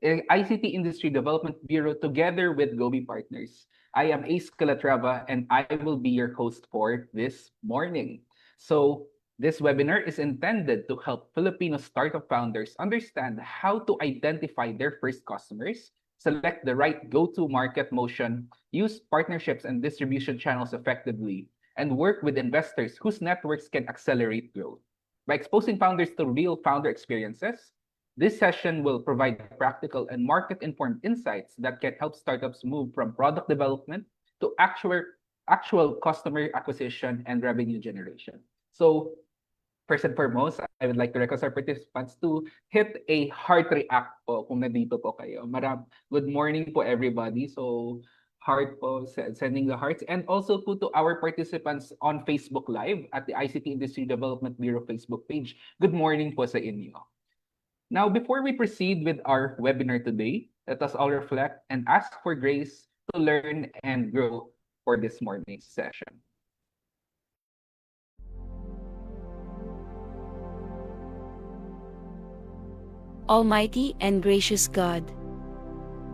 ICT Industry Development Bureau together with Gobi Partners. I am Ace Calatrava and I will be your host for this morning. So, this webinar is intended to help Filipino startup founders understand how to identify their first customers, select the right go-to market motion, use partnerships and distribution channels effectively, and work with investors whose networks can accelerate growth. By exposing founders to real founder experiences, this session will provide practical and market-informed insights that can help startups move from product development to actual customer acquisition and revenue generation. So, first and foremost, I would like to request our participants to hit a heart react po kung nandito po kayo. Good morning po everybody. So, heart po, sending the hearts. And also po to our participants on Facebook Live at the ICT Industry Development Bureau Facebook page. Good morning po sa inyo. Now, before we proceed with our webinar today, let us all reflect and ask for grace to learn and grow for this morning's session. Almighty and gracious God,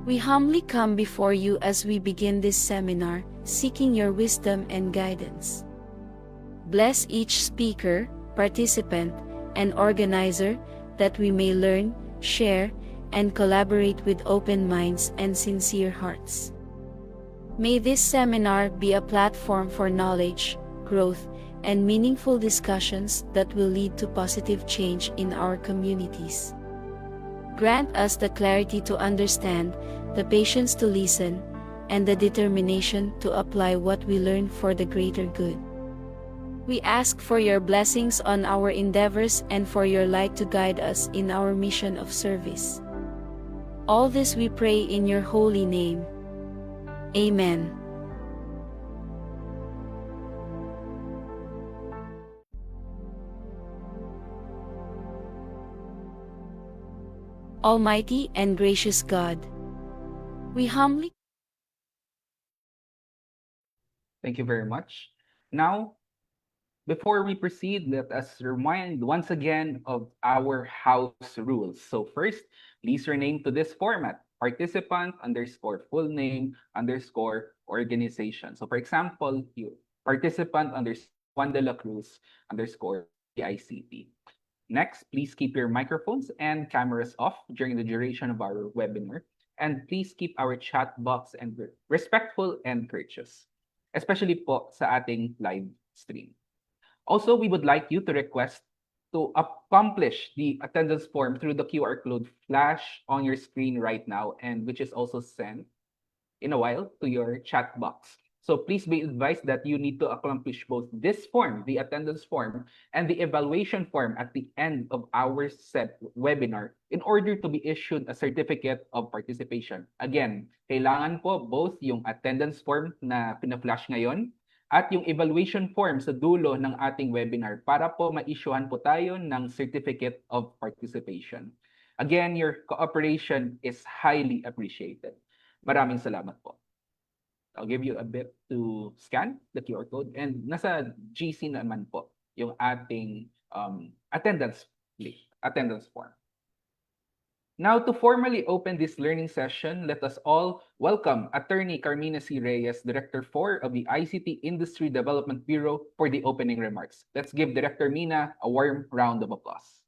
we humbly come before you as we begin this seminar, seeking your wisdom and guidance. Bless each speaker, participant, and organizer that we may learn, share, and collaborate with open minds and sincere hearts. May this seminar be a platform for knowledge, growth, and meaningful discussions that will lead to positive change in our communities. Grant us the clarity to understand, the patience to listen, and the determination to apply what we learn for the greater good. We ask for your blessings on our endeavors and for your light to guide us in our mission of service. All this we pray in your holy name. Amen. Almighty and gracious God, we humbly Thank you very much. Now, before we proceed, let us remind once again of our house rules. So first, please rename to this format, participant underscore full name underscore organization. So for example, you participant underscore Juan de la Cruz underscore DICT. Next, please keep your microphones and cameras off during the duration of our webinar. And please keep our chat box and respectful and courteous, especially po sa ating live stream. Also, we would like you to request to accomplish the attendance form through the QR code flash on your screen right now, and which is also sent in a while to your chat box. So please be advised that you need to accomplish both this form, the attendance form, and the evaluation form at the end of our set webinar in order to be issued a certificate of participation. Again, kailangan po both yung attendance form na pina-flash ngayon at yung evaluation form sa dulo ng ating webinar para po ma-issuehan po tayo ng certificate of participation. Again, your cooperation is highly appreciated. Maraming salamat po. I'll give you a bit to scan the QR code and nasa GC naman po yung ating attendance form. Now, to formally open this learning session, let us all welcome Attorney Carmina C. Reyes, Director 4 of the ICT Industry Development Bureau, for the opening remarks. Let's give Director Mina a warm round of applause.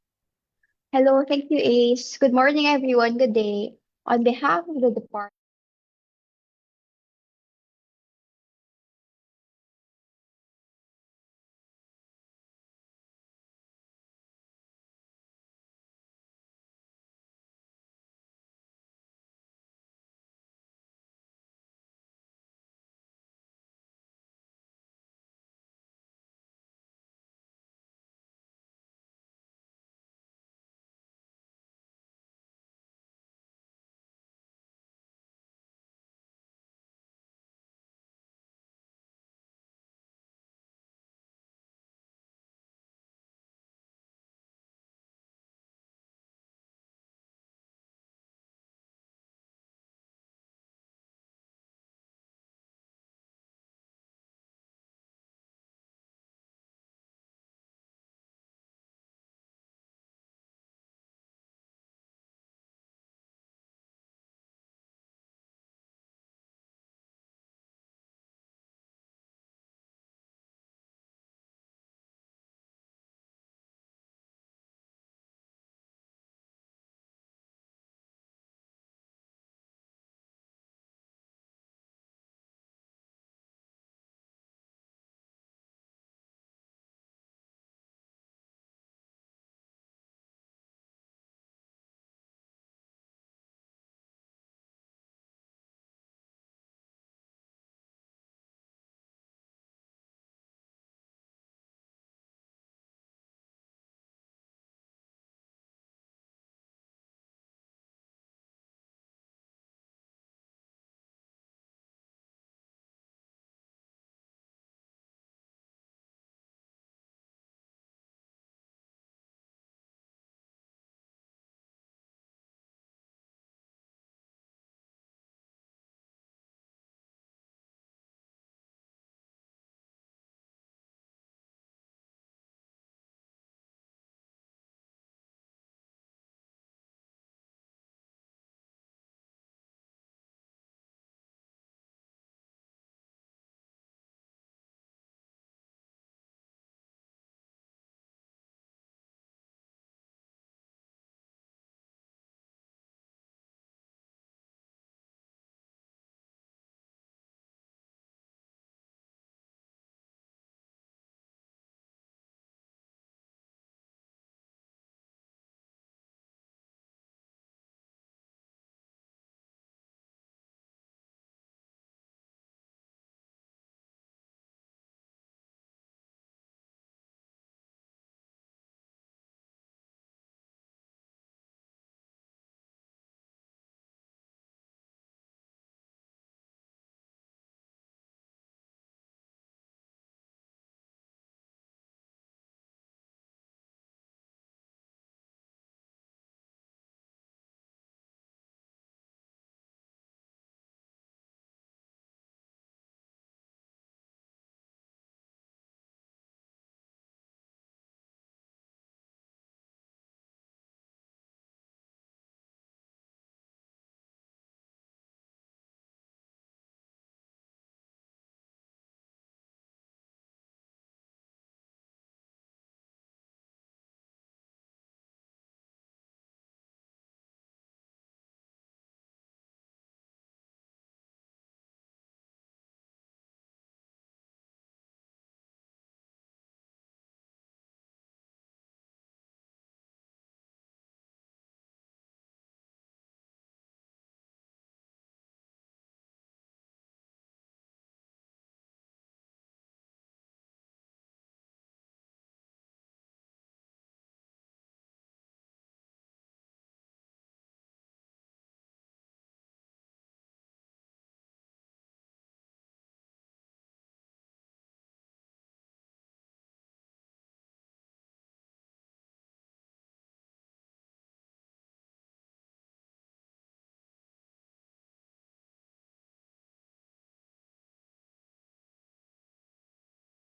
Hello, thank you, Ace. Good morning, everyone. Good day. On behalf of the department,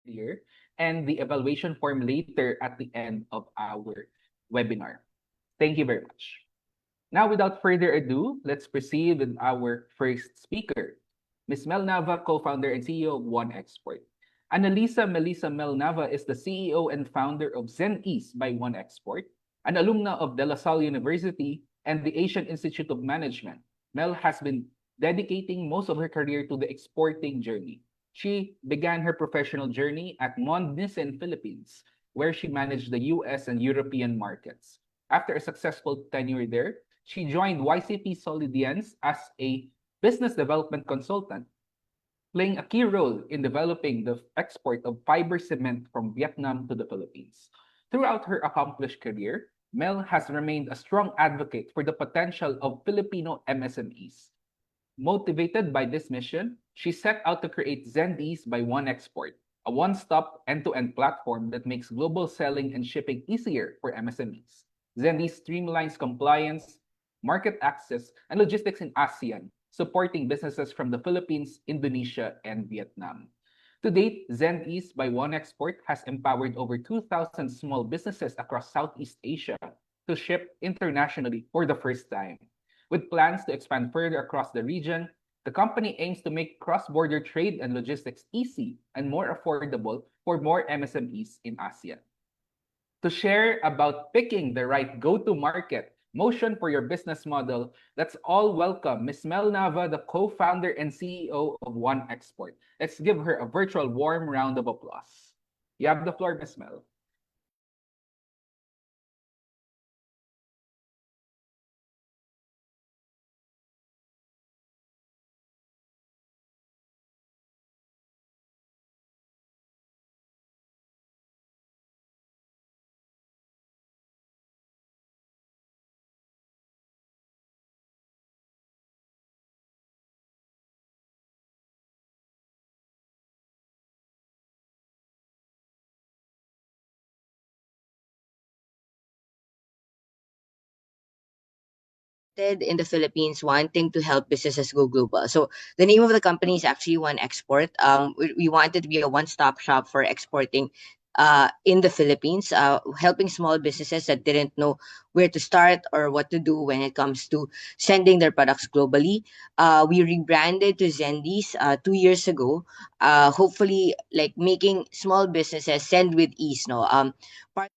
earlier and the evaluation form later at the end of our webinar. Thank you very much. Now, without further ado, let's proceed with our first speaker, Ms. Mel Nava, co-founder and CEO of One Export. Annalisa Melissa Mel Nava is the CEO and founder of Zen East by One Export, an alumna of De La Salle University and the Asian Institute of Management. Mel has been dedicating most of her career to the exporting journey. She began her professional journey at Mond Nissen, Philippines, where she managed the US and European markets. After a successful tenure there, she joined YCP Solidians as a business development consultant, playing a key role in developing the export of fiber cement from Vietnam to the Philippines. Throughout her accomplished career, Mel has remained a strong advocate for the potential of Filipino MSMEs. Motivated by this mission, she set out to create Zendees by One Export, a one-stop end-to-end platform that makes global selling and shipping easier for MSMEs. Zendees streamlines compliance, market access, and logistics in ASEAN, supporting businesses from the Philippines, Indonesia, and Vietnam. To date, Zendees by One Export has empowered over 2,000 small businesses across Southeast Asia to ship internationally for the first time. With plans to expand further across the region, the company aims to make cross-border trade and logistics easy and more affordable for more MSMEs in ASEAN. To share about picking the right go-to market motion for your business model, let's all welcome Ms. Mel Nava, the co-founder and CEO of One Export. Let's give her a virtual warm round of applause. You have the floor, Ms. Mel. In the Philippines wanting to help businesses go global. So the name of the company is actually One Export. We wanted to be a one-stop shop for exporting in the Philippines, helping small businesses that didn't know where to start or what to do when it comes to sending their products globally. We rebranded to Zendees 2 years ago, hopefully like making small businesses send with ease. No, part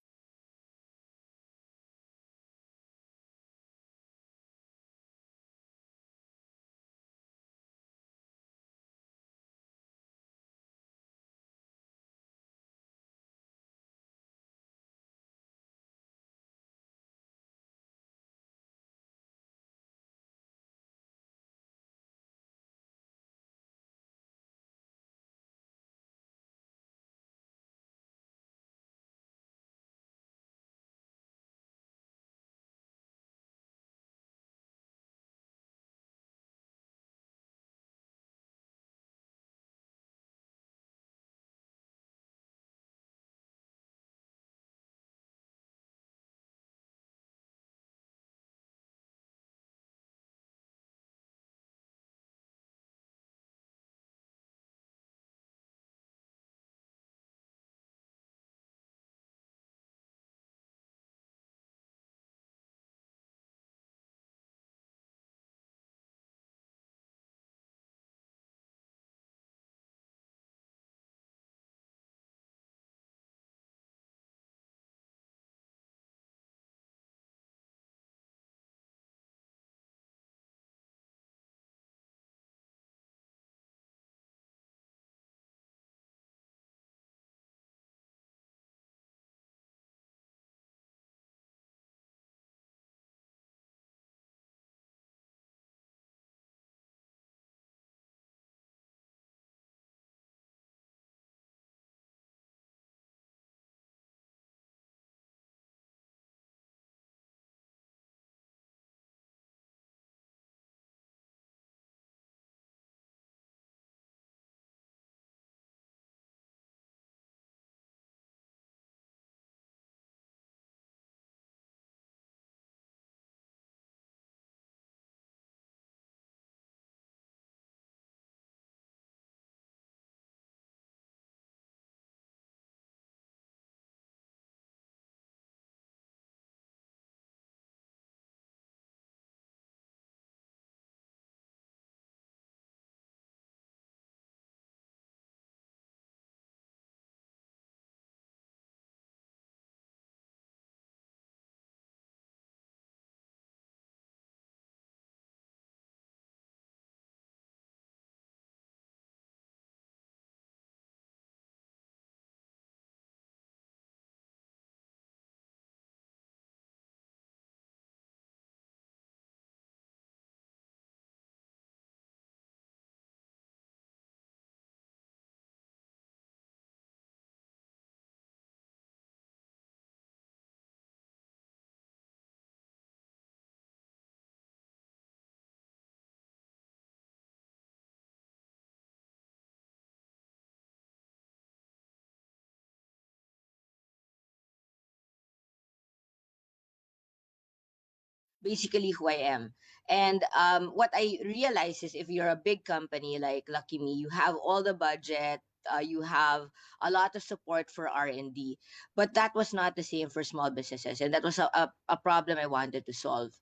basically who I am. And what I realize is if you're a big company like Lucky Me, you have all the budget, you have a lot of support for R&D, but that was not the same for small businesses, and that was a problem I wanted to solve.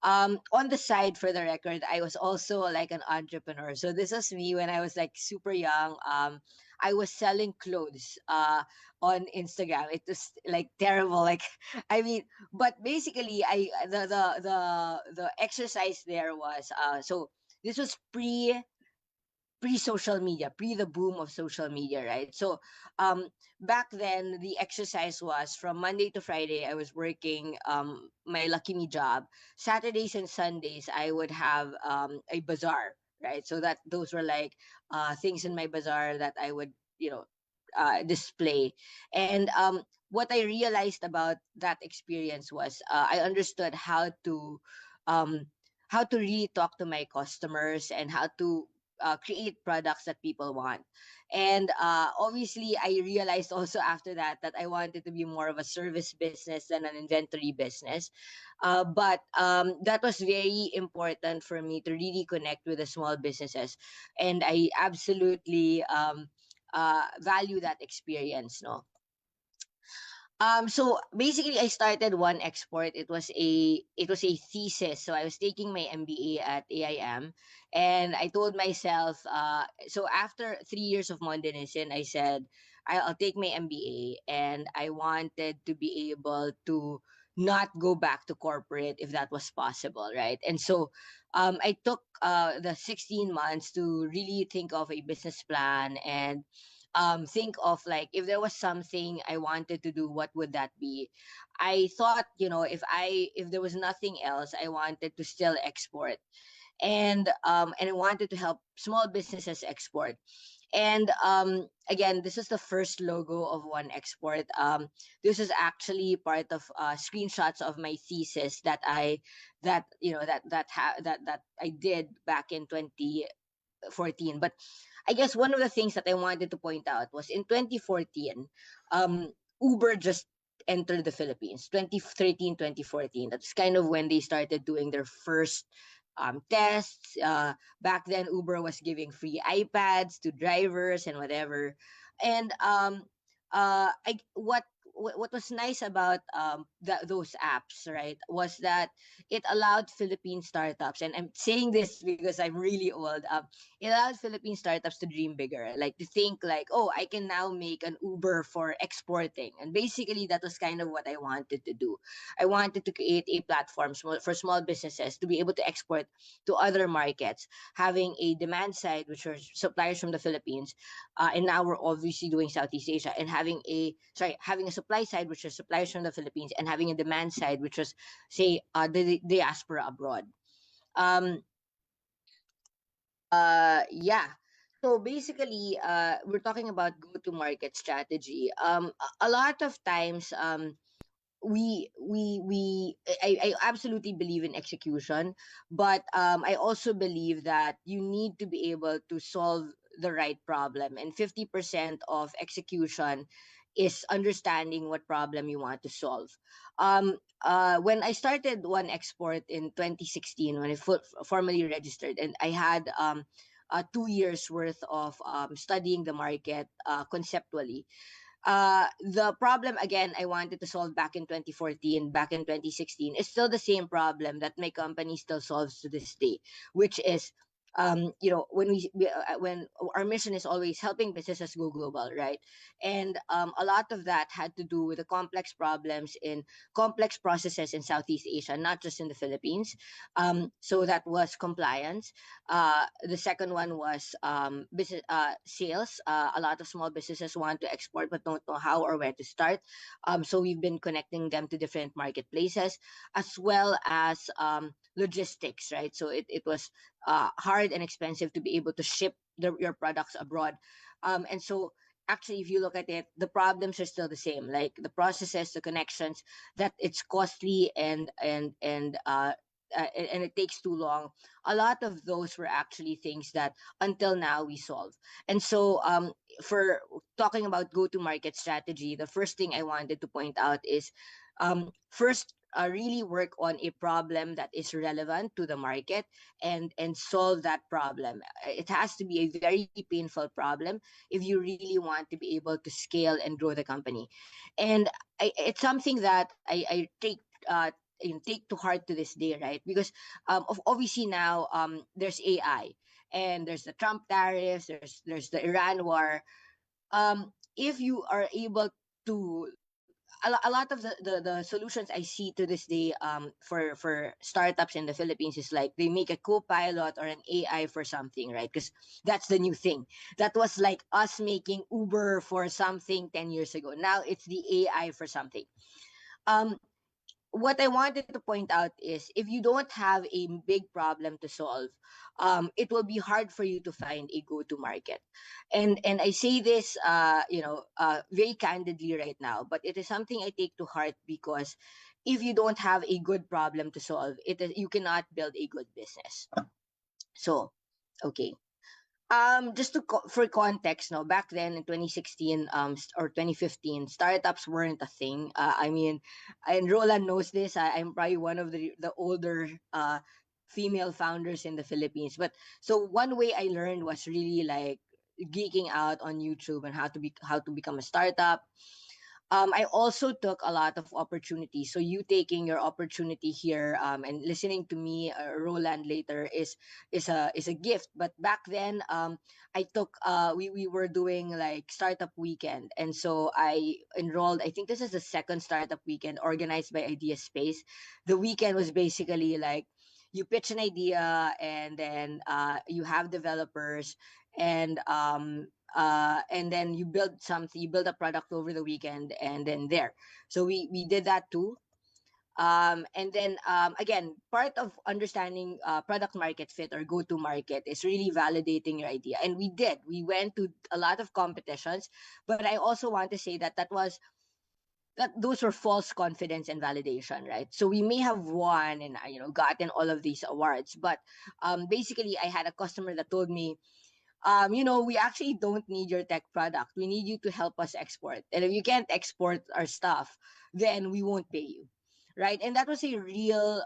On the side, for the record, I was also like an entrepreneur. So this was me when I was like super young. I was selling clothes on Instagram. It was like terrible. Like I mean, but basically, I the exercise there was so this was pre social media, pre the boom of social media, right? So um back then the exercise was from Monday to Friday I was working my Lucky Me job. Saturdays and Sundays I would have a bazaar, right? So that those were like things in my bazaar that I would, display. And what I realized about that experience was I understood um how to really talk to my customers and how to create products that people want. And obviously, I realized also after that that I wanted to be more of a service business than an inventory business. But that was very important for me to really connect with the small businesses, and I absolutely value that experience. No, so basically I started One Export. It was a thesis. So I was taking my MBA at AIM, and I told myself so after 3 years of Mondenisin, I said I'll take my MBA, and I wanted to be able to not go back to corporate if that was possible, right? And so I took the 16 months to really think of a business plan and think of like if there was something I wanted to do, what would that be? I thought, if there was nothing else, I wanted to still export, and I wanted to help small businesses export. And again, this is the first logo of One Export. This is actually part of screenshots of my thesis that you know that I did back in 2014. But I guess one of the things that I wanted to point out was in 2014, Uber just entered the Philippines. 2013, 2014. That's kind of when they started doing their first tests. Back then, Uber was giving free iPads to drivers and whatever. And what was nice about those apps, right, was that it allowed Philippine startups, and I'm saying this because I'm really old. It allowed Philippine startups to dream bigger, like to think like, oh, I can now make an Uber for exporting. And basically, that was kind of what I wanted to do. I wanted to create a platform for small businesses to be able to export to other markets, having a demand side, which are suppliers from the Philippines, and now we're obviously doing Southeast Asia, and having a supply side, which is suppliers from the Philippines, and having a demand side, which was say the diaspora abroad. Um, yeah. So basically, we're talking about go-to-market strategy. A lot of times, I absolutely believe in execution, but I also believe that you need to be able to solve the right problem, and 50% of execution is understanding what problem you want to solve. When I started One Export in 2016, when I formally registered, and I had 2 years worth of studying the market conceptually. The problem again I wanted to solve back in 2014, back in 2016 is still the same problem that my company still solves to this day, which is when our mission is always helping businesses go global, right? And a lot of that had to do with the complex problems in complex processes in Southeast Asia, not just in the Philippines. So that was compliance. The second one was business sales. A lot of small businesses want to export but don't know how or where to start. So we've been connecting them to different marketplaces, as well as logistics, right? So it was hard and expensive to be able to ship your products abroad. And so actually, if you look at it, the problems are still the same, like the processes, the connections, that it's costly and it takes too long. A lot of those were actually things that until now we solve. And so for talking about go to market strategy, the first thing I wanted to point out is first really work on a problem that is relevant to the market and solve that problem. It has to be a very painful problem if you really want to be able to scale and grow the company. And it's something that I take take to heart to this day, right? Because obviously now there's AI, and there's the Trump tariffs, there's the Iran war. If you are able to, a lot of the solutions I see to this day for startups in the Philippines is like they make a co-pilot or an AI for something, right? Because that's the new thing. That was like us making Uber for something 10 years ago. Now it's the AI for something. um what I wanted to point out is if you don't have a big problem to solve, it will be hard for you to find a go-to market. And I say this, very candidly right now, but it is something I take to heart because if you don't have a good problem to solve, you cannot build a good business. So, okay. Just for context, no, back then in 2016, or 2015, startups weren't a thing. I mean, and Roland knows this. I'm probably one of the older female founders in the Philippines. But so one way I learned was really like geeking out on YouTube and how to become a startup. I also took a lot of opportunities. So you taking your opportunity here, and listening to me, Roland, later is a gift. But back then, I took we were doing like startup weekend, and so I enrolled. I think this is the second startup weekend organized by Idea Space. The weekend was basically like you pitch an idea, and then you have developers, and then you build something, you build a product over the weekend, and then there. So we did that too. And then again, part of understanding product market fit or go to market is really validating your idea, and we went to a lot of competitions. But I also want to say that that those were false confidence and validation, right? So we may have won and gotten all of these awards, but basically I had a customer that told me, we actually don't need your tech product. We need you to help us export. And if you can't export our stuff, then we won't pay you. Right. And that was a real,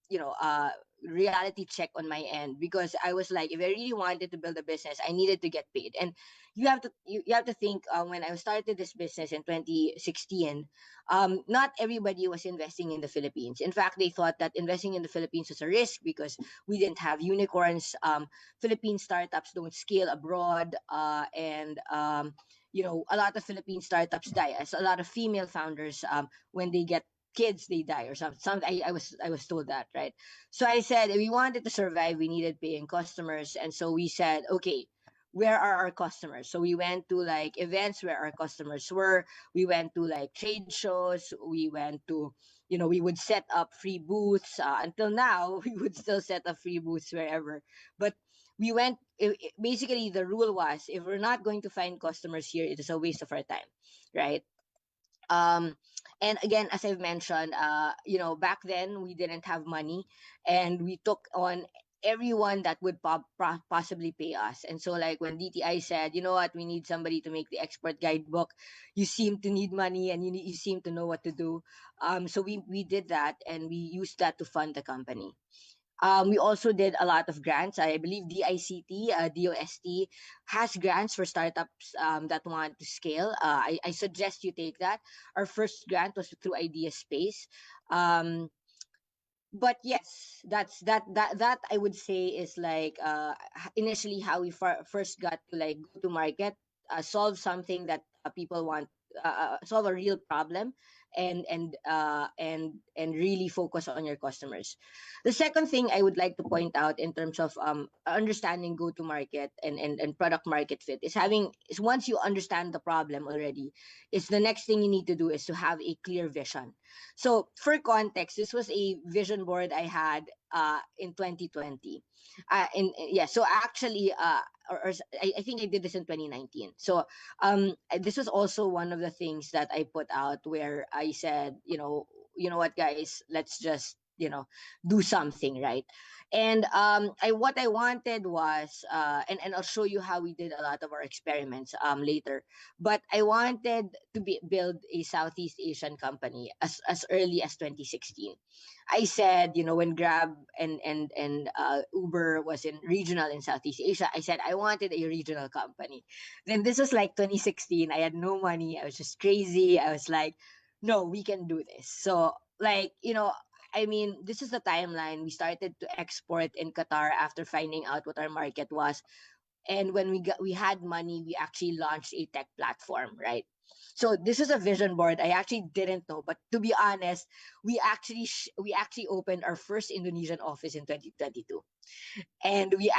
you know, uh, reality check on my end, because I was like, if I really wanted to build a business, I needed to get paid. And you have to think, when I started this business in 2016, not everybody was investing in the Philippines. In fact, they thought that investing in the Philippines was a risk because we didn't have unicorns. Philippine startups don't scale abroad, and a lot of Philippine startups die. As a lot of female founders, when they get kids, they die or something. I was told that, right? So I said, if we wanted to survive, we needed paying customers, and so we said, okay, where are our customers? So we went to like events where our customers were. We went to like trade shows. We went to, we would set up free booths. Until now, we would still set up free booths wherever. But we went. Basically, the rule was, if we're not going to find customers here, it is a waste of our time, right? um and again, as I've mentioned, back then we didn't have money, and we took on everyone that would possibly pay us. And so like when DTI said, you know what, we need somebody to make the export guidebook, you seem to need money, and you seem to know what to do. So we did that, and we used that to fund the company. We also did a lot of grants. I believe DICT, DOST has grants for startups that want to scale. I suggest you take that. Our first grant was through Idea Space. Um, but yes, that I would say is like initially how we first got to like go to market, solve something that people want, solve a real problem, and really focus on your customers. The second thing I would like to point out in terms of understanding go to market and product market fit is once you understand the problem already, is the next thing you need to do is to have a clear vision. So for context, this was a vision board I had in 2020. So actually, I think I did this in 2019. So this was also one of the things that I put out, where I said, you know what, guys, let's just do something, right? And I what I wanted was, and I'll show you how we did a lot of our experiments later. But I wanted to build a Southeast Asian company as early as 2016. I said, when Grab and Uber was in regional in Southeast Asia, I said I wanted a regional company. Then this was like 2016. I had no money. I was just crazy. I was like, no, we can do this. So like, I mean, this is the timeline. We started to export in Qatar after finding out what our market was. And when we had money, we actually launched a tech platform, right? So this is a vision board. I actually didn't know, but to be honest, we actually opened our first Indonesian office in 2022. And we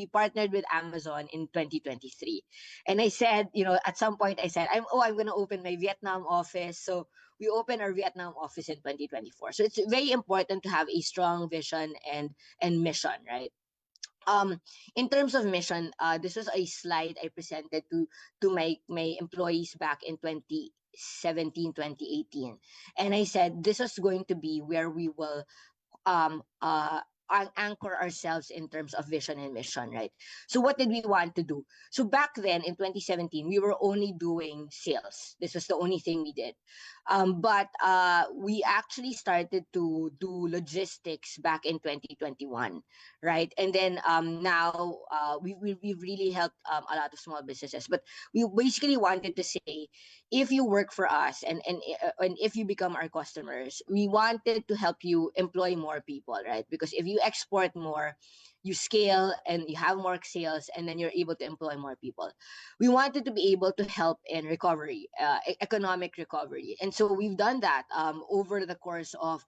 partnered with Amazon in 2023. And I said, at some point I said, I'm going to open my Vietnam office. So we opened our Vietnam office in 2024. So it's very important to have a strong vision and mission, right? um in terms of mission, this was a slide I presented to my employees back in 2017, 2018. And I said this was going to be where we will um uh anchor ourselves in terms of vision and mission, right? So what did we want to do? So back then in 2017, we were only doing sales. This was the only thing we did. But we actually started to do logistics back in 2021, right? And then now we've really helped a lot of small businesses. But we basically wanted to say, if you work for us and if you become our customers, we wanted to help you employ more people, right? Because if you export more, you scale and you have more sales, and then you're able to employ more people. We wanted to be able to help in recovery, economic recovery. And so we've done that over the course of,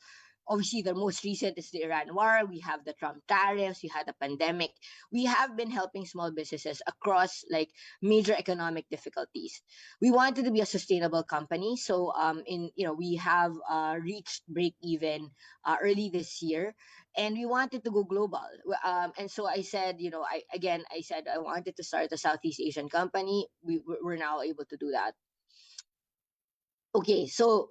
obviously, the most recent is the Iran war. We have the Trump tariffs. We had the pandemic. We have been helping small businesses across like major economic difficulties. We wanted to be a sustainable company. So we have reached break even early this year, and we wanted to go global. And so I said, I said I wanted to start a Southeast Asian company. We're now able to do that. Okay, so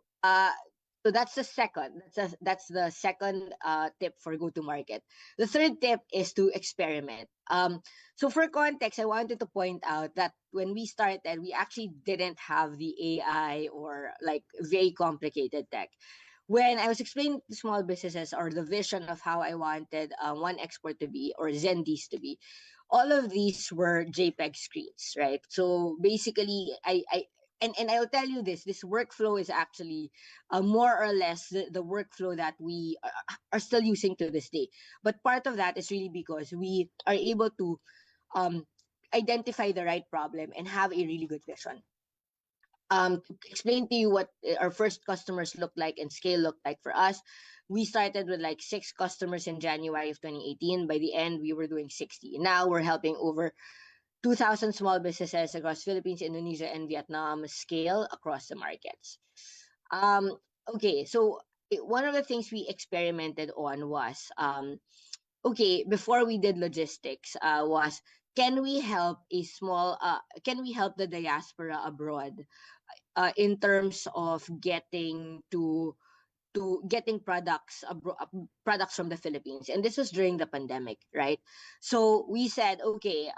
that's the second. That's the second tip for go to market. The third tip is to experiment. So for context, I wanted to point out that when we started, we actually didn't have the AI or like very complicated tech. When I was explaining to small businesses or the vision of how I wanted One Export to be or Zendies to be, all of these were JPEG screens, right? So basically, and I'll tell you this workflow is actually more or less the workflow that we are still using to this day. But part of that is really because we are able to um, identify the right problem and have a really good vision. To explain to you what our first customers look like and scale look like for us, we started with like 6 customers in January of 2018. By the end, we were doing 60. Now we're helping over 2,000 small businesses across Philippines, Indonesia, and Vietnam scale across the markets. Okay, so one of the things we experimented on was, okay, before we did logistics, was can we help the diaspora abroad in terms of getting products from the Philippines. And this was during the pandemic, right? So we said, okay,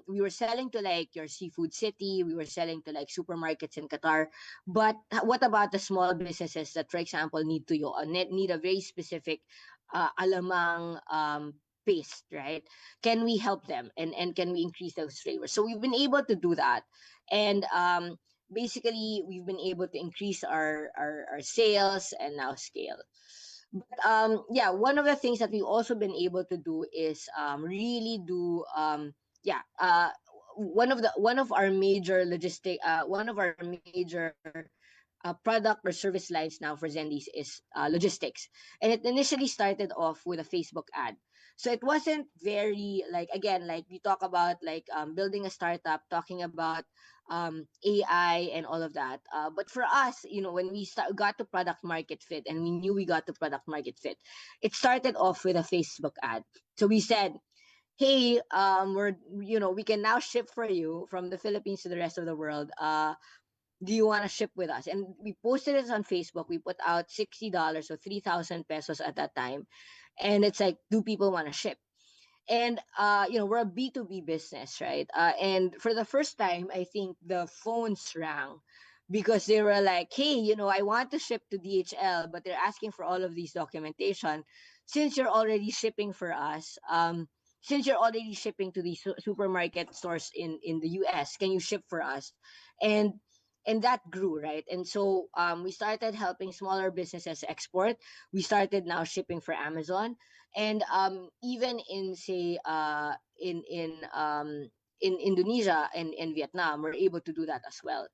we were selling to like your seafood city, we were selling to like supermarkets in Qatar, but what about the small businesses that, for example, need a very specific alamang paste, right? Can we help them and can we increase those flavors? So we've been able to do that. And basically we've been able to increase our sales and now scale. But yeah, one of the things that we've also been able to do is really do yeah one of our major product or service lines now for Zendies is logistics. And it initially started off with a Facebook ad. So it wasn't very like, again, like we talk about like building a startup, talking about AI and all of that. But for us, when we got to product market fit and we knew we got to product market fit, it started off with a Facebook ad. So we said, hey, we can now ship for you from the Philippines to the rest of the world. do you want to ship with us? And we posted it on Facebook. We put out $60, so 3,000 pesos at that time. And it's like, do people want to ship? And we're a B2B business, right? And for the first time, I think the phones rang because they were like, hey, I want to ship to DHL, but they're asking for all of these documentation. Since you're already shipping for us, since you're already shipping to these supermarket stores in the US, can you ship for us? And that grew, right? And so we started helping smaller businesses export. We started now shipping for Amazon, and even in, say, in Indonesia and Vietnam, we're able to do that as well.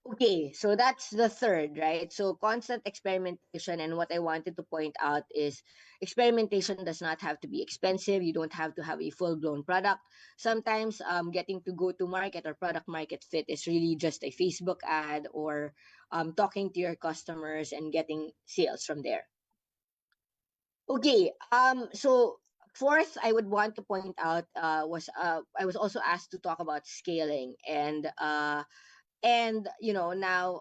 Okay, so that's the third, right? So constant experimentation, and what I wanted to point out is experimentation does not have to be expensive. You don't have to have a full blown product. Sometimes getting to go to market or product market fit is really just a Facebook ad, or talking to your customers and getting sales from there. Okay. So fourth, I would want to point out was I was also asked to talk about scaling, and now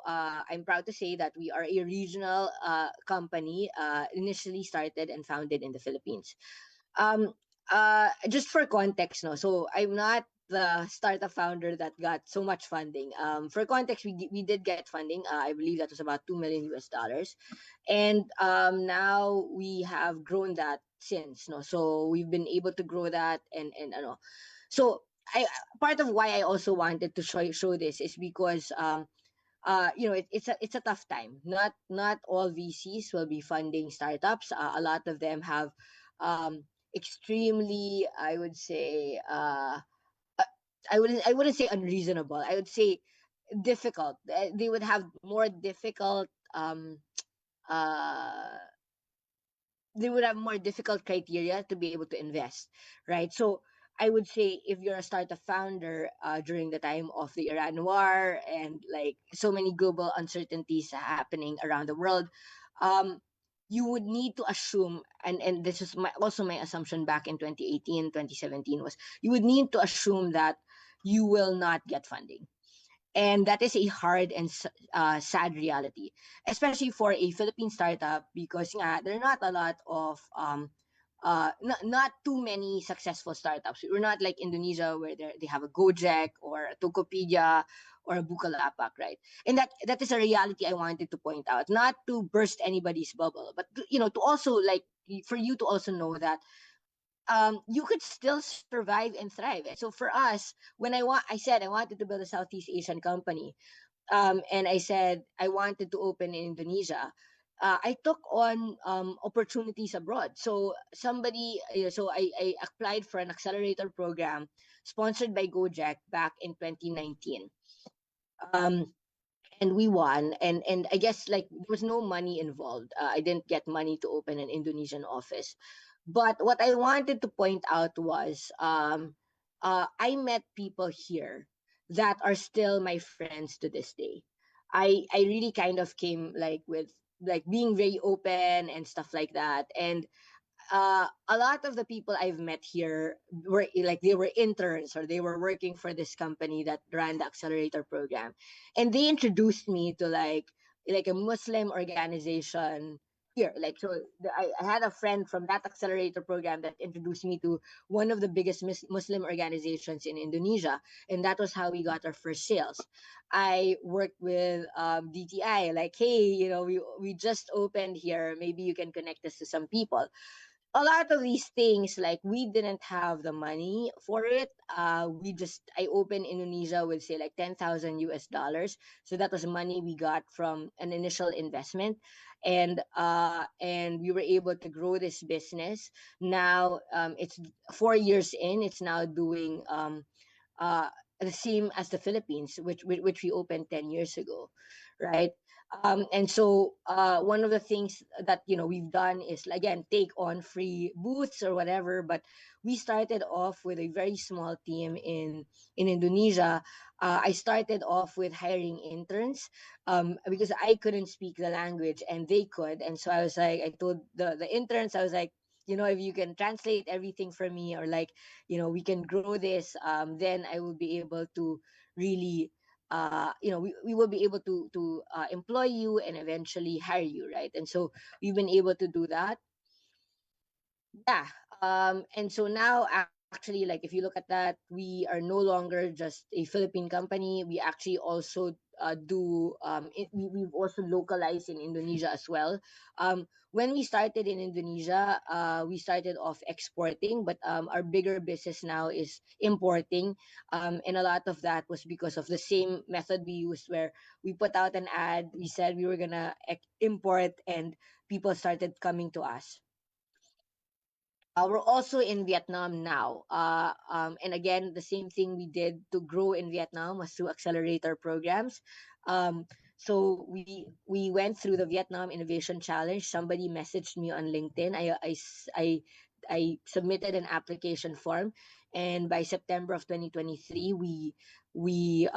I'm proud to say that we are a regional company, initially started and founded in the Philippines. Um, just for context, no. So I'm not the startup founder that got so much funding. For context, we did get funding. I believe that was about 2 million US dollars, and now we have grown that since. No, so we've been able to grow that, and so I part of why I also wanted to show this is because it's a tough time. Not all VCs will be funding startups. A lot of them have extremely, I would say, uh, I wouldn't say unreasonable. I would say difficult. They would have more difficult uh they would have more difficult criteria to be able to invest, right? So I would say if you're a startup founder during the time of the Iran war and like so many global uncertainties happening around the world, um, you would need to assume, and this is also my assumption back in 2018, 2017, was you would need to assume that you will not get funding, and that is a hard and sad reality, especially for a Philippine startup, because there are not a lot of not too many successful startups. We're not like Indonesia where they have a Gojek or a Tokopedia or a Bukalapak, right? And that is a reality I wanted to point out, not to burst anybody's bubble, but to also like for you to also know that you could still survive and thrive. And so for us, when I said I wanted to build a Southeast Asian company, and I said I wanted to open in Indonesia. I took on opportunities abroad. So I applied for an accelerator program sponsored by Gojek back in 2019. Um, and we won, and I guess like there was no money involved. I didn't get money to open an Indonesian office, but what I wanted to point out was I met people here that are still my friends to this day. I really kind of came like with like being very open and stuff like that, and a lot of the people I've met here were like they were interns or they were working for this company that ran the accelerator program, and they introduced me to like a Muslim organization here. Like so, I had a friend from that accelerator program that introduced me to one of the biggest Muslim organizations in Indonesia, and that was how we got our first sales. I worked with DTI, like, hey, we just opened here. Maybe you can connect us to some people. A lot of these things, like we didn't have the money for it. I opened Indonesia with say like 10,000 US dollars. So that was money we got from an initial investment, and we were able to grow this business. Now it's 4 years in. It's now doing uh the same as the Philippines, which we opened 10 years ago, right? And so one of the things that we've done is again take on free booths or whatever. But we started off with a very small team in Indonesia. I started off with hiring interns because I couldn't speak the language and they could, and so I was like, I told the interns, I was like, if you can translate everything for me, or like we can grow this, then I will be able to really we will be able to employ you and eventually hire you, right? And so we've been able to do that. Yeah. And so now, actually, like if you look at that, we are no longer just a Philippine company. We actually also we've also localized in Indonesia as well. When we started in Indonesia, we started off exporting, but our bigger business now is importing. And a lot of that was because of the same method we used, where we put out an ad, we said we were gonna import, and people started coming to us. We're also in Vietnam now. And again, the same thing we did to grow in Vietnam was through accelerator programs. Um, so we went through the Vietnam Innovation Challenge. Somebody messaged me on LinkedIn. I submitted an application form, and by September of 2023, we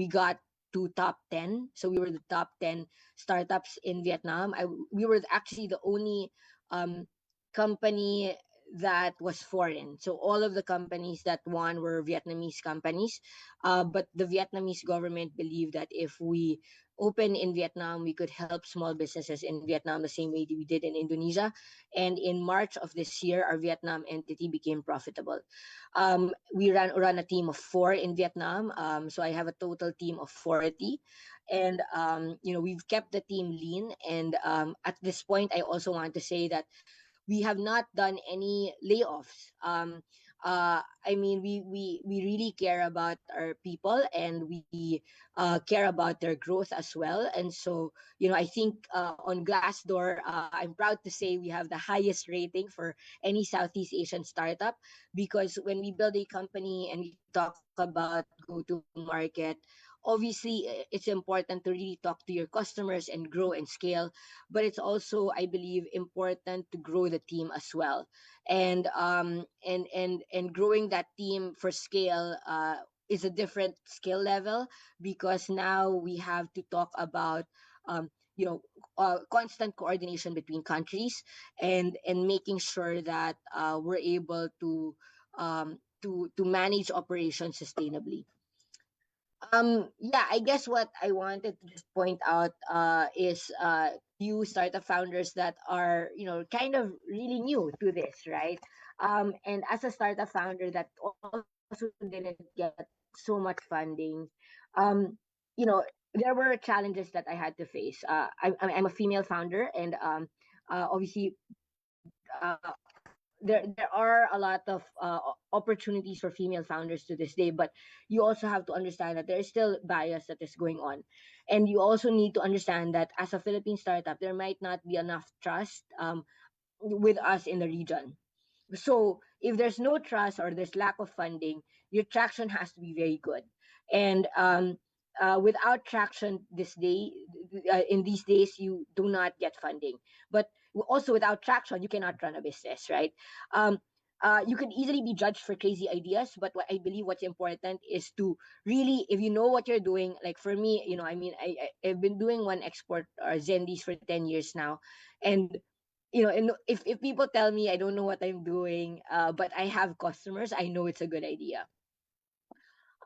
got to top 10. So we were the top 10 startups in Vietnam. We were actually the only um, company that was foreign. So all of the companies that won were Vietnamese companies. But the Vietnamese government believed that if we open in Vietnam, we could help small businesses in Vietnam the same way that we did in Indonesia. And in March of this year, our Vietnam entity became profitable. We run a team of four in Vietnam. So I have a total team of 40. And we've kept the team lean. And at this point, I also want to say that we have not done any layoffs. I mean, we really care about our people, and we care about their growth as well. And so, I think on Glassdoor, I'm proud to say we have the highest rating for any Southeast Asian startup, because when we build a company and we talk about go to market, obviously it's important to really talk to your customers and grow and scale, but it's also, I believe, important to grow the team as well. And growing that team for scale is a different skill level, because now we have to talk about um, constant coordination between countries, and making sure that we're able to manage operations sustainably. Yeah, I guess what I wanted to just point out is you startup founders that are, kind of really new to this, right? And as a startup founder that also didn't get so much funding, um, you know, there were challenges that I had to face. I'm a female founder, and obviously there are a lot of opportunities for female founders to this day, but you also have to understand that there is still bias that is going on. And you also need to understand that as a Philippine startup, there might not be enough trust with us in the region. So if there's no trust or there's lack of funding, your traction has to be very good. And without traction in these days, you do not get funding. But also without traction, you cannot run a business, right? Um, you can easily be judged for crazy ideas, but what I believe what's important is to really, if you know what you're doing, like for me, I mean, I've been doing one export or Zendies for 10 years now. And and if people tell me I don't know what I'm doing, but I have customers, I know it's a good idea.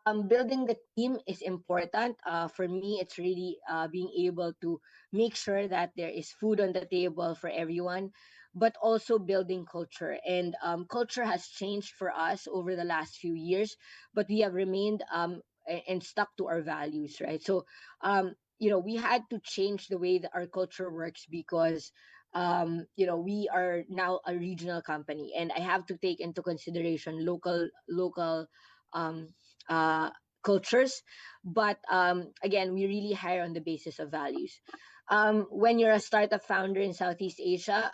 Building the team is important. For me, it's really being able to make sure that there is food on the table for everyone, but also building culture. And culture has changed for us over the last few years, but we have remained and stuck to our values, right? So, we had to change the way that our culture works, because we are now a regional company, and I have to take into consideration local um, uh, cultures. But again, we really hire on the basis of values. When you're a startup founder in Southeast Asia,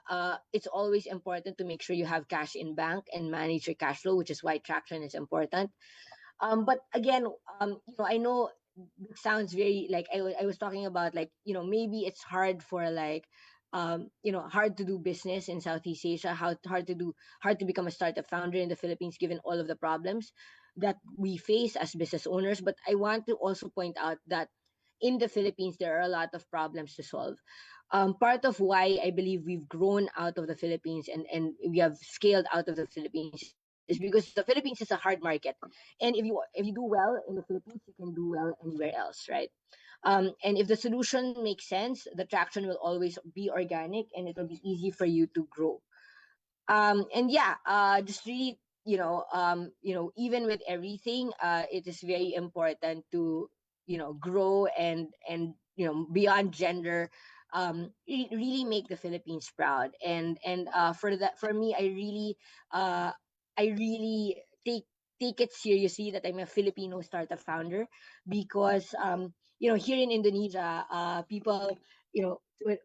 it's always important to make sure you have cash in bank and manage your cash flow, which is why traction is important. But again, I know it sounds very like I was talking about, like, maybe it's hard for, like, hard to do business in Southeast Asia, how hard to become a startup founder in the Philippines, given all of the problems that we face as business owners. But I want to also point out that in the Philippines, there are a lot of problems to solve. Part of why I believe we've grown out of the Philippines, and we have scaled out of the Philippines, is because is because the Philippines is a hard market, and if you do well in the Philippines, you can do well anywhere else, right? And if the solution makes sense, the traction will always be organic, and it will be easy for you to grow. And yeah, just really, even with everything, it is very important to, grow, and beyond gender, really make the Philippines proud. And for that, for me, uh I really take it seriously that I'm a Filipino startup founder, because here in Indonesia, people, I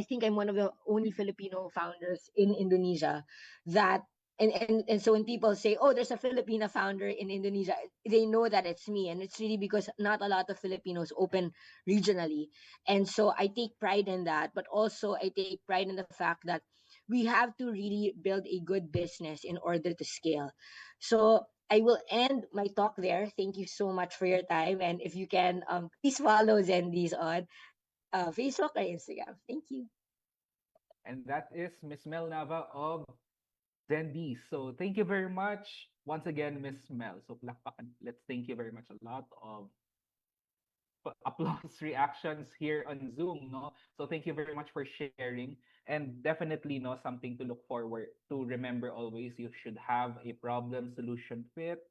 think I'm one of the only Filipino founders in Indonesia that, and so when people say, oh, there's a Filipina founder in Indonesia, they know that it's me. And it's really because not a lot of Filipinos open regionally. And so I take pride in that, but also I take pride in the fact that we have to really build a good business in order to scale. So I will end my talk there. Thank you so much for your time. And if you can, please follow Zendy's on Facebook or Instagram. Thank you. And that is Miss Mel Nava of Zendy. So thank you very much once again, Miss Mel. So plakpakan. Let's thank you very much. A lot of applause reactions here on Zoom, no? So thank you very much for sharing. And definitely, no, something to look forward to. Remember always, you should have a problem solution fit.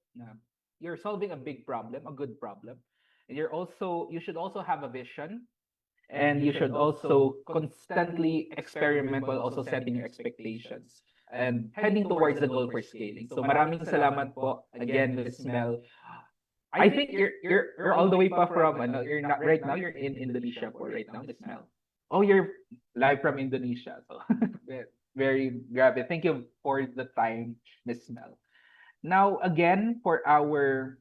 You're solving a big problem, a good problem. And you should also have a vision, and you should also constantly experiment while also setting your expectations and heading towards the goal for scaling. So maraming salamat po again, Miss Mel. I think you're all the way pa from you're not right now, you're in Indonesia po right now, Miss Mel. Oh, you're live from Indonesia. So very grabe. Thank you for the time, Miss Mel. Now again, for our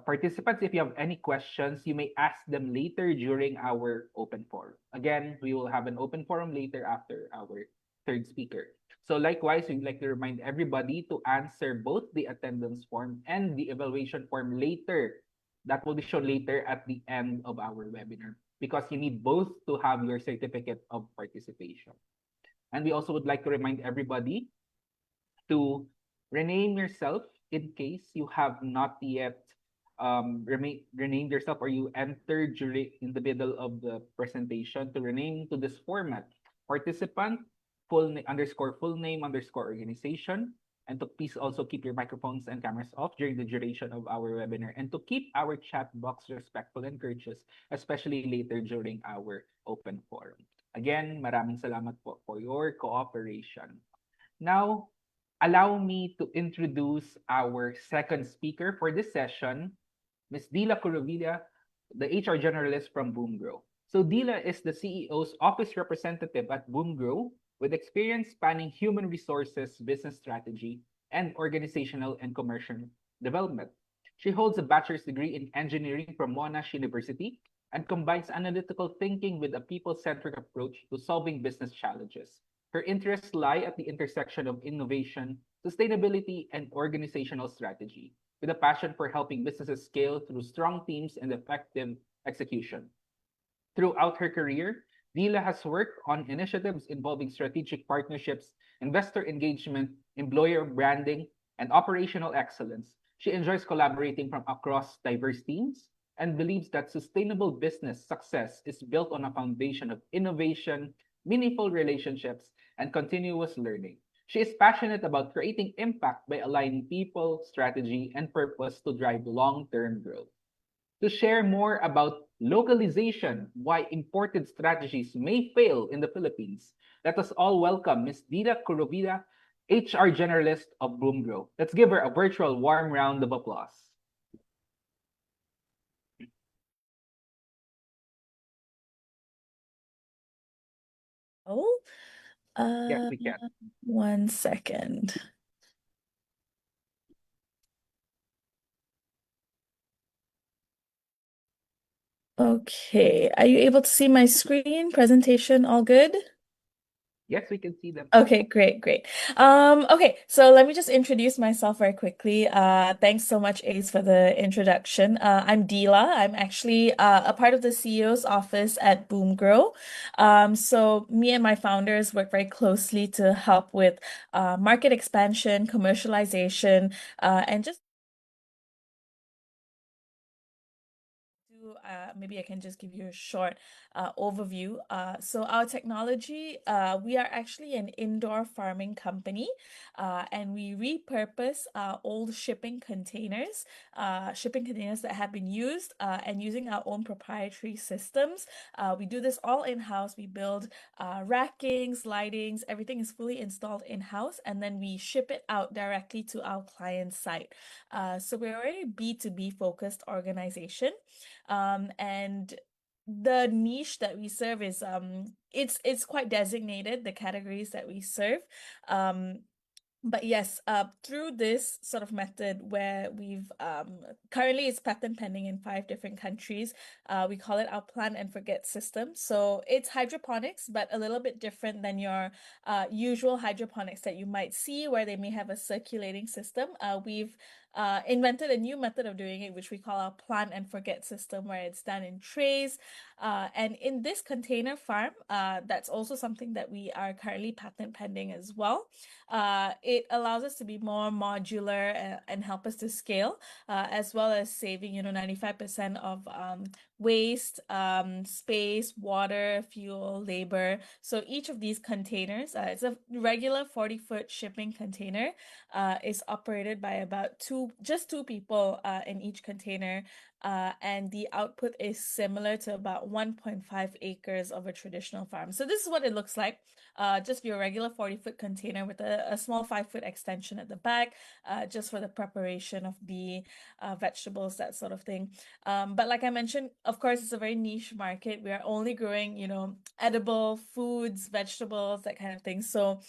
participants, if you have any questions, you may ask them later during our open forum. Again, we will have an open forum later after our third speaker. So likewise, we'd like to remind everybody to answer both the attendance form and the evaluation form later. That will be shown later at the end of our webinar, because you need both to have your certificate of participation. And we also would like to remind everybody to rename yourself in case you have not yet renamed yourself, or you entered during in the middle of the presentation, to rename to this format: participant underscore full name underscore organization. And to please also keep your microphones and cameras off during the duration of our webinar, and to keep our chat box respectful and courteous, especially later during our open forum. Again, maraming salamat po for your cooperation. Now, allow me to introduce our second speaker for this session, Ms. Dila Curovilla, the HR generalist from Boomgrow. So Dila is the CEO's office representative at Boomgrow, with experience spanning human resources, business strategy, and organizational and commercial development. She holds a bachelor's degree in engineering from Monash University and combines analytical thinking with a people-centric approach to solving business challenges. Her interests lie at the intersection of innovation, sustainability, and organizational strategy, with a passion for helping businesses scale through strong teams and effective execution. Throughout her career, Dila has worked on initiatives involving strategic partnerships, investor engagement, employer branding, and operational excellence. She enjoys collaborating from across diverse teams and believes that sustainable business success is built on a foundation of innovation, meaningful relationships, and continuous learning. She is passionate about creating impact by aligning people, strategy, and purpose to drive long-term growth. To share more about localization, why imported strategies may fail in the Philippines, let us all welcome Ms. Dila Curovilla, HR Generalist of Boomgrow. Let's give her a virtual warm round of applause. Oh, Yes, we can. 1 second. Okay, are you able to see my screen presentation? All good? Yes, we can see them. Okay, great, great. Okay, so let me just introduce myself very quickly. Thanks so much, Ace, for the introduction. I'm Dila. I'm actually a part of the CEO's office at Boomgrow. So me and my founders work very closely to help with market expansion, commercialization, and just maybe I can just give you a short overview. So our technology, we are actually an indoor farming company, and we repurpose old shipping containers that have been used, and using our own proprietary systems. We do this all in-house. We build rackings, lightings, everything is fully installed in-house, and then we ship it out directly to our client site. So we're a very B2B focused organization. And the niche that we serve is it's quite designated, the categories that we serve. But yes, through this sort of method where we've currently it's patent pending in 5 different countries. We call it our plan and forget system. So it's hydroponics, but a little bit different than your usual hydroponics that you might see, where they may have a circulating system. We've invented a new method of doing it, which we call our plan and forget system, where it's done in trays. And in this container farm, that's also something that we are currently patent pending as well. It allows us to be more modular and help us to scale, as well as saving, 95% of waste, space, water, fuel, labor. So each of these containers, it's a regular 40-foot shipping container, is operated by about just two people in each container. And the output is similar to about 1.5 acres of a traditional farm. So this is what it looks like. Just your regular 40-foot container with a small 5-foot extension at the back, just for the preparation of the vegetables, that sort of thing. But like I mentioned, of course, it's a very niche market. We are only growing, edible foods, vegetables, that kind of thing. So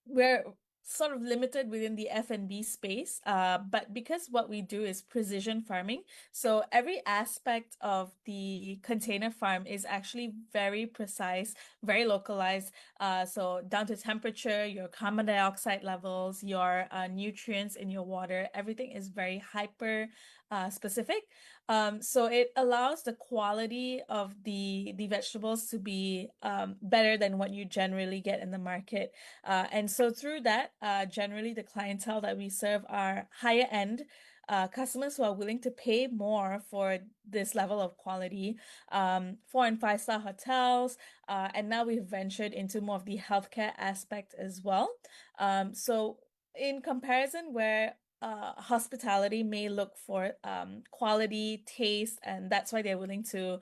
we're sort of limited within the F&B space, but because what we do is precision farming, so every aspect of the container farm is actually very precise, very localized, so down to temperature, your carbon dioxide levels, your nutrients in your water, everything is very hyper specific. So it allows the quality of the vegetables to be better than what you generally get in the market. And so through that, generally the clientele that we serve are higher end customers who are willing to pay more for this level of quality, 4 and 5 star hotels, and now we've ventured into more of the healthcare aspect as well. So in comparison, where hospitality may look for quality, taste, and that's why they're willing to,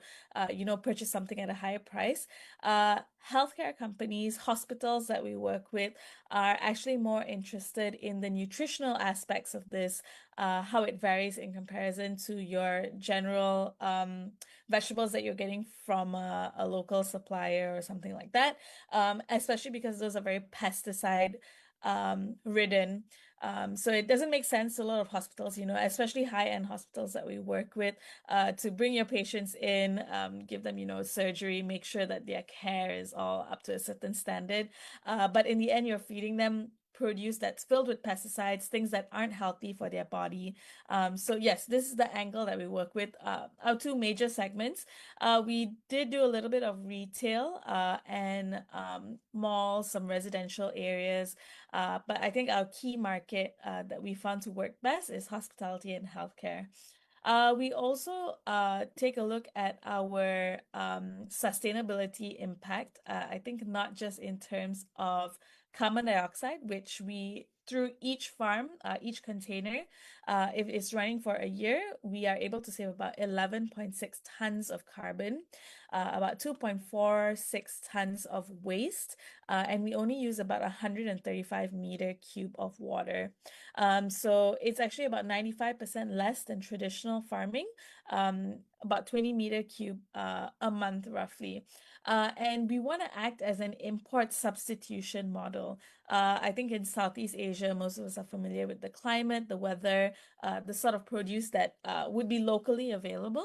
purchase something at a higher price. Healthcare companies, hospitals that we work with are actually more interested in the nutritional aspects of this, how it varies in comparison to your general vegetables that you're getting from a local supplier or something like that, especially because those are very pesticide ridden. So it doesn't make sense to a lot of hospitals, especially high-end hospitals that we work with, to bring your patients in, give them, surgery, make sure that their care is all up to a certain standard. But in the end, you're feeding them produce that's filled with pesticides, things that aren't healthy for their body. So yes, this is the angle that we work with. Our two major segments. We did do a little bit of retail and malls, some residential areas. But I think our key market that we found to work best is hospitality and healthcare. We also take a look at our sustainability impact. I think not just in terms of carbon dioxide, which we through each farm, each container, if it's running for a year, we are able to save about 11.6 tons of carbon, about 2.46 tons of waste, and we only use about 135 meter cube of water. So it's actually about 95% less than traditional farming, about 20 meter cube a month roughly. And we want to act as an import substitution model. I think in Southeast Asia, most of us are familiar with the climate, the weather, the sort of produce that would be locally available.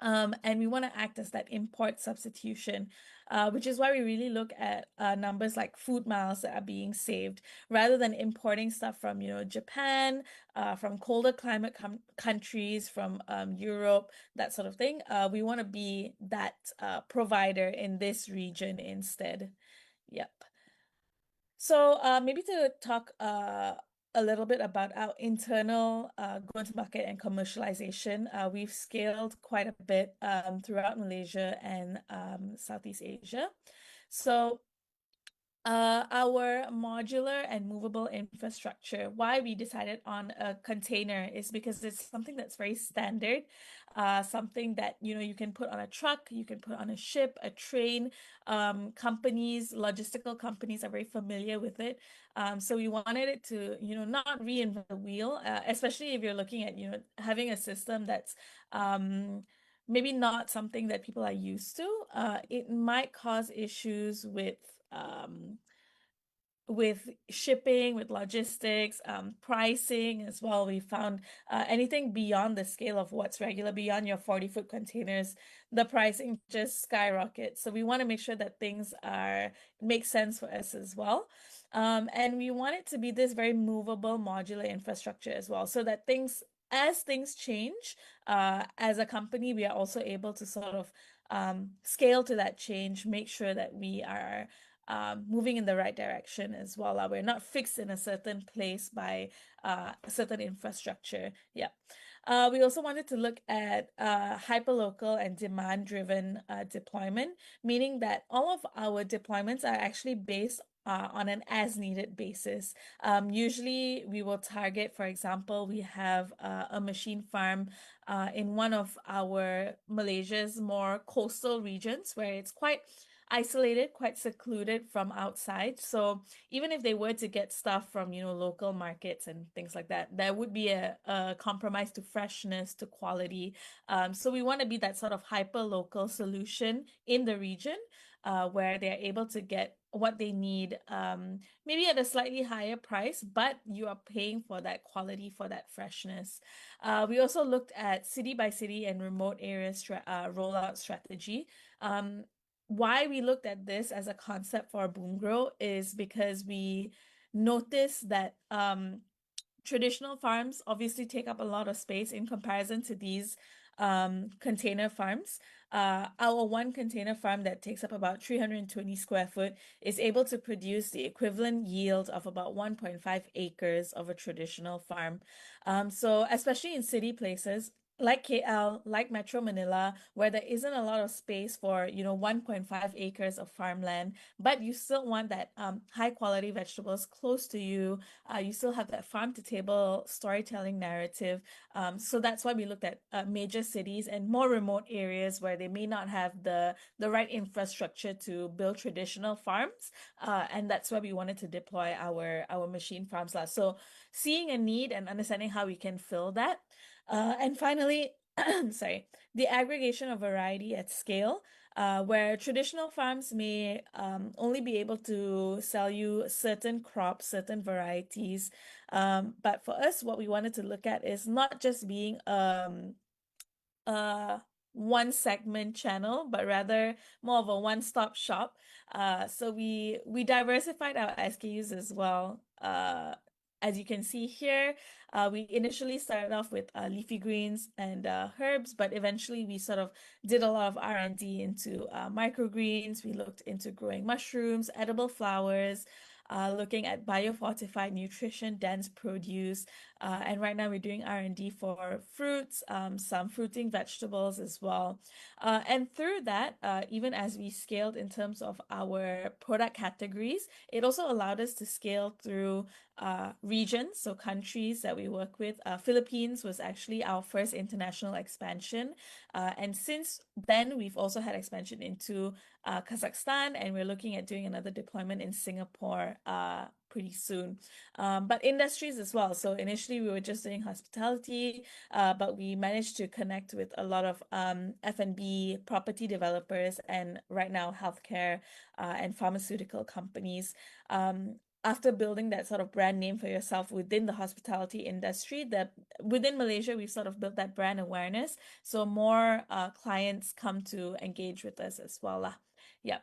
And we want to act as that import substitution, which is why we really look at numbers like food miles that are being saved rather than importing stuff from, Japan, from colder climate countries, from Europe, that sort of thing. We want to be that provider in this region instead. Yep. So maybe to talk a little bit about our internal go-to-market and commercialization, we've scaled quite a bit throughout Malaysia and Southeast Asia. So our modular and movable infrastructure, why we decided on a container is because it's something that's very standard, something that, you can put on a truck, you can put on a ship, a train. Companies, logistical companies are very familiar with it. So we wanted it to, not reinvent the wheel, especially if you're looking at, having a system that's maybe not something that people are used to. It might cause issues with shipping, with logistics, pricing as well. We found anything beyond the scale of what's regular, beyond your 40-foot containers, the pricing just skyrockets. So we want to make sure that things make sense for us as well. And we want it to be this very movable modular infrastructure as well, so that as things change, as a company, we are also able to sort of scale to that change, make sure that we are moving in the right direction as well. We're not fixed in a certain place by a certain infrastructure. Yeah. We also wanted to look at hyperlocal and demand-driven deployment, meaning that all of our deployments are actually based on an as-needed basis. Usually we will target, for example, we have a machine farm in one of our Malaysia's more coastal regions where it's quite isolated, quite secluded from outside. So even if they were to get stuff from, local markets and things like that, there would be a compromise to freshness, to quality. So we want to be that sort of hyper local solution in the region, where they're able to get what they need, maybe at a slightly higher price, but you are paying for that quality, for that freshness. We also looked at city by city and remote areas rollout strategy. Why we looked at this as a concept for Boom Grow is because we noticed that traditional farms obviously take up a lot of space in comparison to these container farms. Our one container farm that takes up about 320 square foot is able to produce the equivalent yield of about 1.5 acres of a traditional farm. So especially in city places, like KL, like Metro Manila, where there isn't a lot of space for, 1.5 acres of farmland, but you still want that high quality vegetables close to you. You still have that farm to table storytelling narrative. So that's why we looked at major cities and more remote areas where they may not have the right infrastructure to build traditional farms. And that's why we wanted to deploy our machine farms. So seeing a need and understanding how we can fill that. And finally, sorry, the aggregation of variety at scale, where traditional farms may only be able to sell you certain crops, certain varieties. But for us, what we wanted to look at is not just being a one segment channel, but rather more of a one-stop shop. So we diversified our SKUs as well. As you can see here, we initially started off with leafy greens and herbs, but eventually we sort of did a lot of R&D into microgreens. We looked into growing mushrooms, edible flowers, looking at biofortified nutrition dense produce, and right now we're doing R&D for fruits, some fruiting vegetables as well. And through that, even as we scaled in terms of our product categories, it also allowed us to scale through regions, so countries that we work with. Philippines was actually our first international expansion. And since then, we've also had expansion into Kazakhstan, and we're looking at doing another deployment in Singapore pretty soon. But industries as well. So initially we were just doing hospitality, but we managed to connect with a lot of F&B property developers, and right now healthcare and pharmaceutical companies. after building that sort of brand name for yourself within the hospitality industry, that within Malaysia, we've sort of built that brand awareness. So more clients come to engage with us as well, lah. Yeah.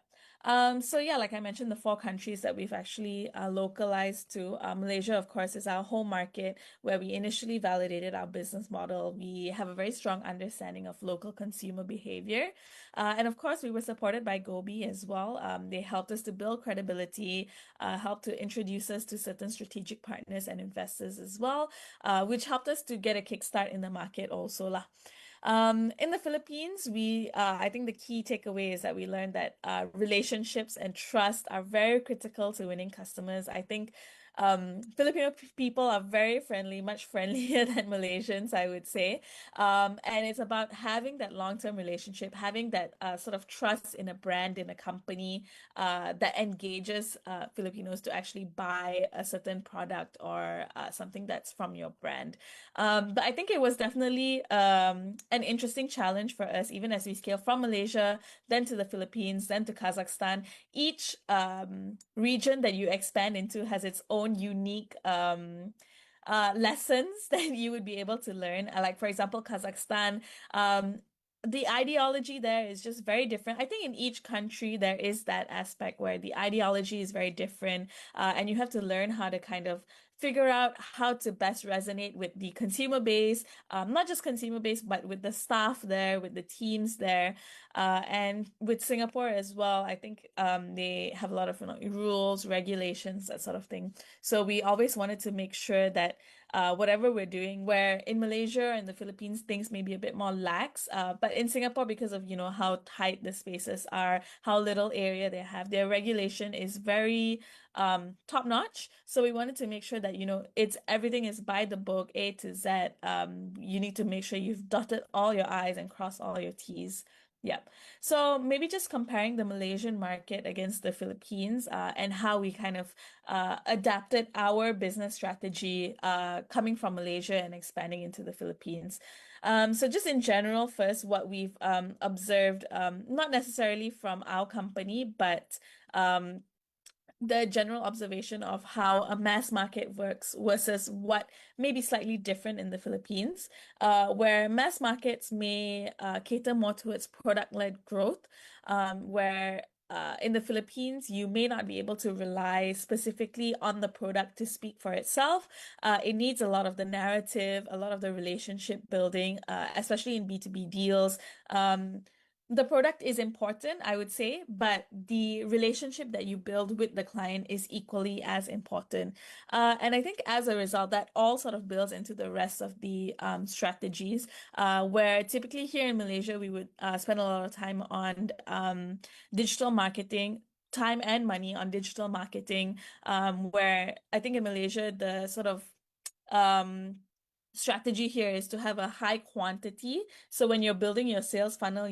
So yeah, like I mentioned, the 4 countries that we've actually localized to. Malaysia, of course, is our home market where we initially validated our business model. We have a very strong understanding of local consumer behavior. And of course, we were supported by Gobi as well. They helped us to build credibility, helped to introduce us to certain strategic partners and investors as well, which helped us to get a kickstart in the market also lah. In the Philippines, I think the key takeaway is that we learned that relationships and trust are very critical to winning customers. I think Filipino people are very friendly, much friendlier than Malaysians, I would say. And it's about having that long-term relationship, having that sort of trust in a brand, in a company that engages Filipinos to actually buy a certain product or something that's from your brand. But I think it was definitely an interesting challenge for us, even as we scale from Malaysia, then to the Philippines, then to Kazakhstan. Each region that you expand into has its own unique lessons that you would be able to learn. Like, for example, Kazakhstan, the ideology there is just very different. I think in each country there is that aspect where the ideology is very different, and you have to learn how to kind of figure out how to best resonate with the consumer base, not just consumer base, but with the staff there, with the teams there, and with Singapore as well. I think they have a lot of rules, regulations, that sort of thing. So we always wanted to make sure that whatever we're doing, where in Malaysia and the Philippines things may be a bit more lax, but in Singapore, because of how tight the spaces are, how little area they have, their regulation is very top notch. So we wanted to make sure that it's everything is by the book, A to Z. You need to make sure you've dotted all your I's and crossed all your T's. Yeah. So maybe just comparing the Malaysian market against the Philippines, and how we kind of adapted our business strategy coming from Malaysia and expanding into the Philippines. So just in general, first, what we've observed, not necessarily from our company, but the general observation of how a mass market works versus what may be slightly different in the Philippines, where mass markets may cater more towards product-led growth, where in the Philippines, you may not be able to rely specifically on the product to speak for itself. It needs a lot of the narrative, a lot of the relationship building, especially in B2B deals. The product is important, I would say, but the relationship that you build with the client is equally as important. And I think as a result, that all sort of builds into the rest of the strategies, where typically here in Malaysia, we would spend a lot of time on digital marketing, time and money on digital marketing, where I think in Malaysia, the sort of strategy here is to have a high quantity. So when you're building your sales funnel,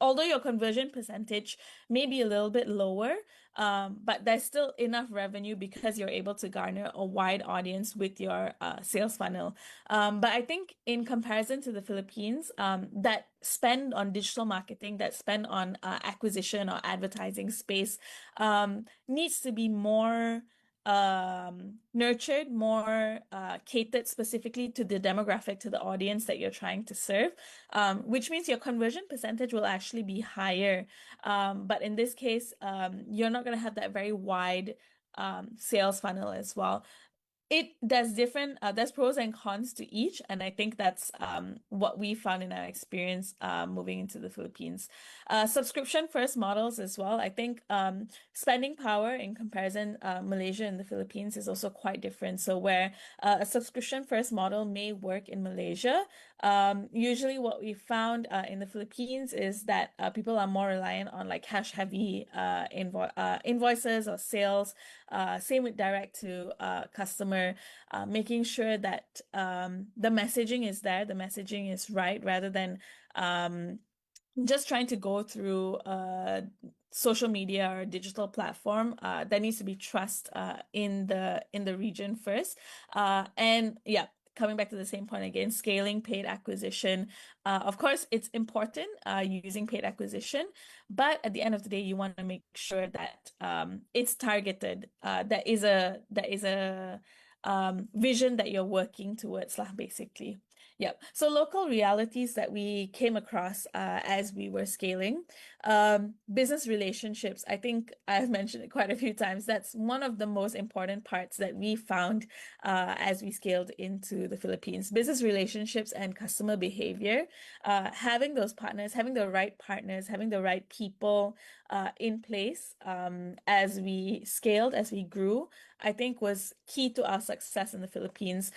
although your conversion percentage may be a little bit lower, but there's still enough revenue because you're able to garner a wide audience with your sales funnel. But I think in comparison to the Philippines, that spend on digital marketing, that spend on acquisition or advertising space, needs to be more nurtured, more catered specifically to the demographic, to the audience that you're trying to serve, which means your conversion percentage will actually be higher. But in this case, you're not going to have that very wide sales funnel as well. There's pros and cons to each, and I think that's what we found in our experience moving into the Philippines. Subscription first models as well. I think spending power in comparison, Malaysia and the Philippines is also quite different. So where a subscription first model may work in Malaysia, usually what we found in the Philippines is that people are more reliant on like cash heavy invoices or sales. Same with direct to customer, making sure that the messaging is there, the messaging is right, rather than just trying to go through social media or digital platform. There needs to be trust in the region first. And yeah, coming back to the same point again, scaling paid acquisition. Of course, it's important using paid acquisition, but at the end of the day, you want to make sure that it's targeted. That is a vision that you're working towards, lah, basically. Yep. So local realities that we came across as we were scaling. Business relationships. I think I've mentioned it quite a few times. That's one of the most important parts that we found as we scaled into the Philippines. Business relationships and customer behavior. Having those partners, having the right partners, having the right people in place as we scaled, as we grew, I think was key to our success in the Philippines.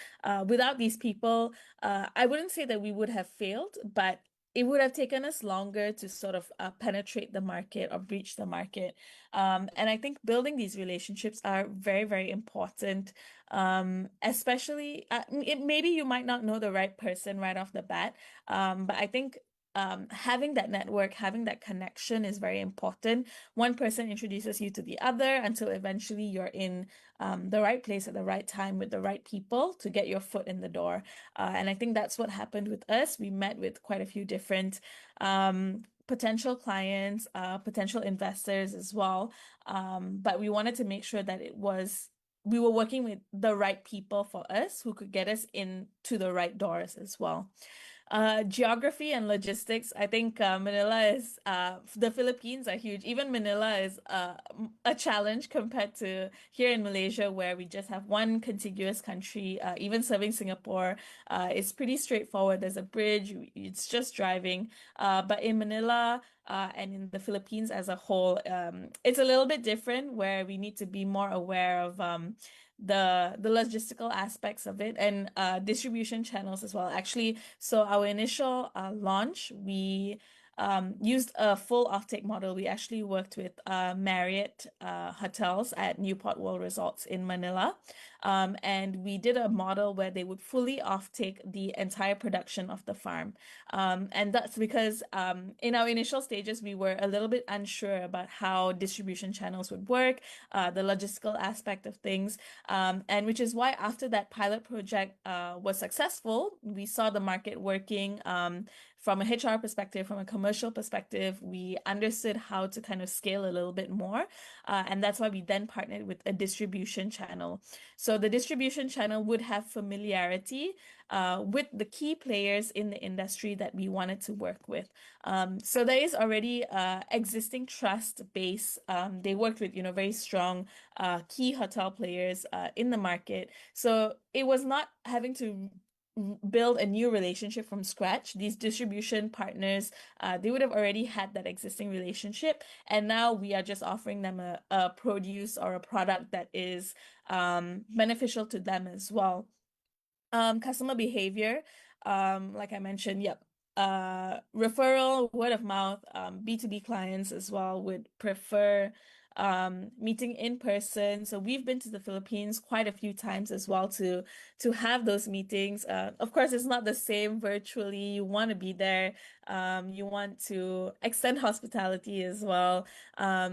Without these people, I wouldn't say that we would have failed, but it would have taken us longer to sort of penetrate the market or breach the market. And I think building these relationships are very, very important, especially maybe you might not know the right person right off the bat, but I think having that network, having that connection is very important. One person introduces you to the other until eventually you're in the right place at the right time with the right people to get your foot in the door. And I think that's what happened with us. We met with quite a few different potential clients, potential investors as well. But we wanted to make sure that we were working with the right people for us who could get us into the right doors as well. Geography and logistics. I think Manila is the Philippines are huge. Even Manila is a challenge compared to here in Malaysia, where we just have one contiguous country. Even serving Singapore is pretty straightforward. There's a bridge, it's just driving. But in Manila and in the Philippines as a whole, it's a little bit different, where we need to be more aware of the logistical aspects of it, and distribution channels as well. Actually, so our initial launch, we used a full offtake model. We actually worked with Marriott hotels at Newport World Resorts in Manila. And we did a model where they would fully offtake the entire production of the farm. And that's because in our initial stages, we were a little bit unsure about how distribution channels would work, the logistical aspect of things. And which is why after that pilot project was successful, we saw the market working from a HR perspective, from a commercial perspective. We understood how to kind of scale a little bit more. And that's why we then partnered with a distribution channel. So the distribution channel would have familiarity with the key players in the industry that we wanted to work with. So there is already existing trust base. They worked with, very strong key hotel players in the market. So it was not having to build a new relationship from scratch. These distribution partners, they would have already had that existing relationship, and now we are just offering them a produce or a product that is beneficial to them as well. Customer behavior, like I mentioned, yep. Referral, word of mouth, B2B clients as well would prefer meeting in person. So we've been to the Philippines quite a few times as well to have those meetings. Of course, it's not the same virtually. You want to be there. You want to extend hospitality as well.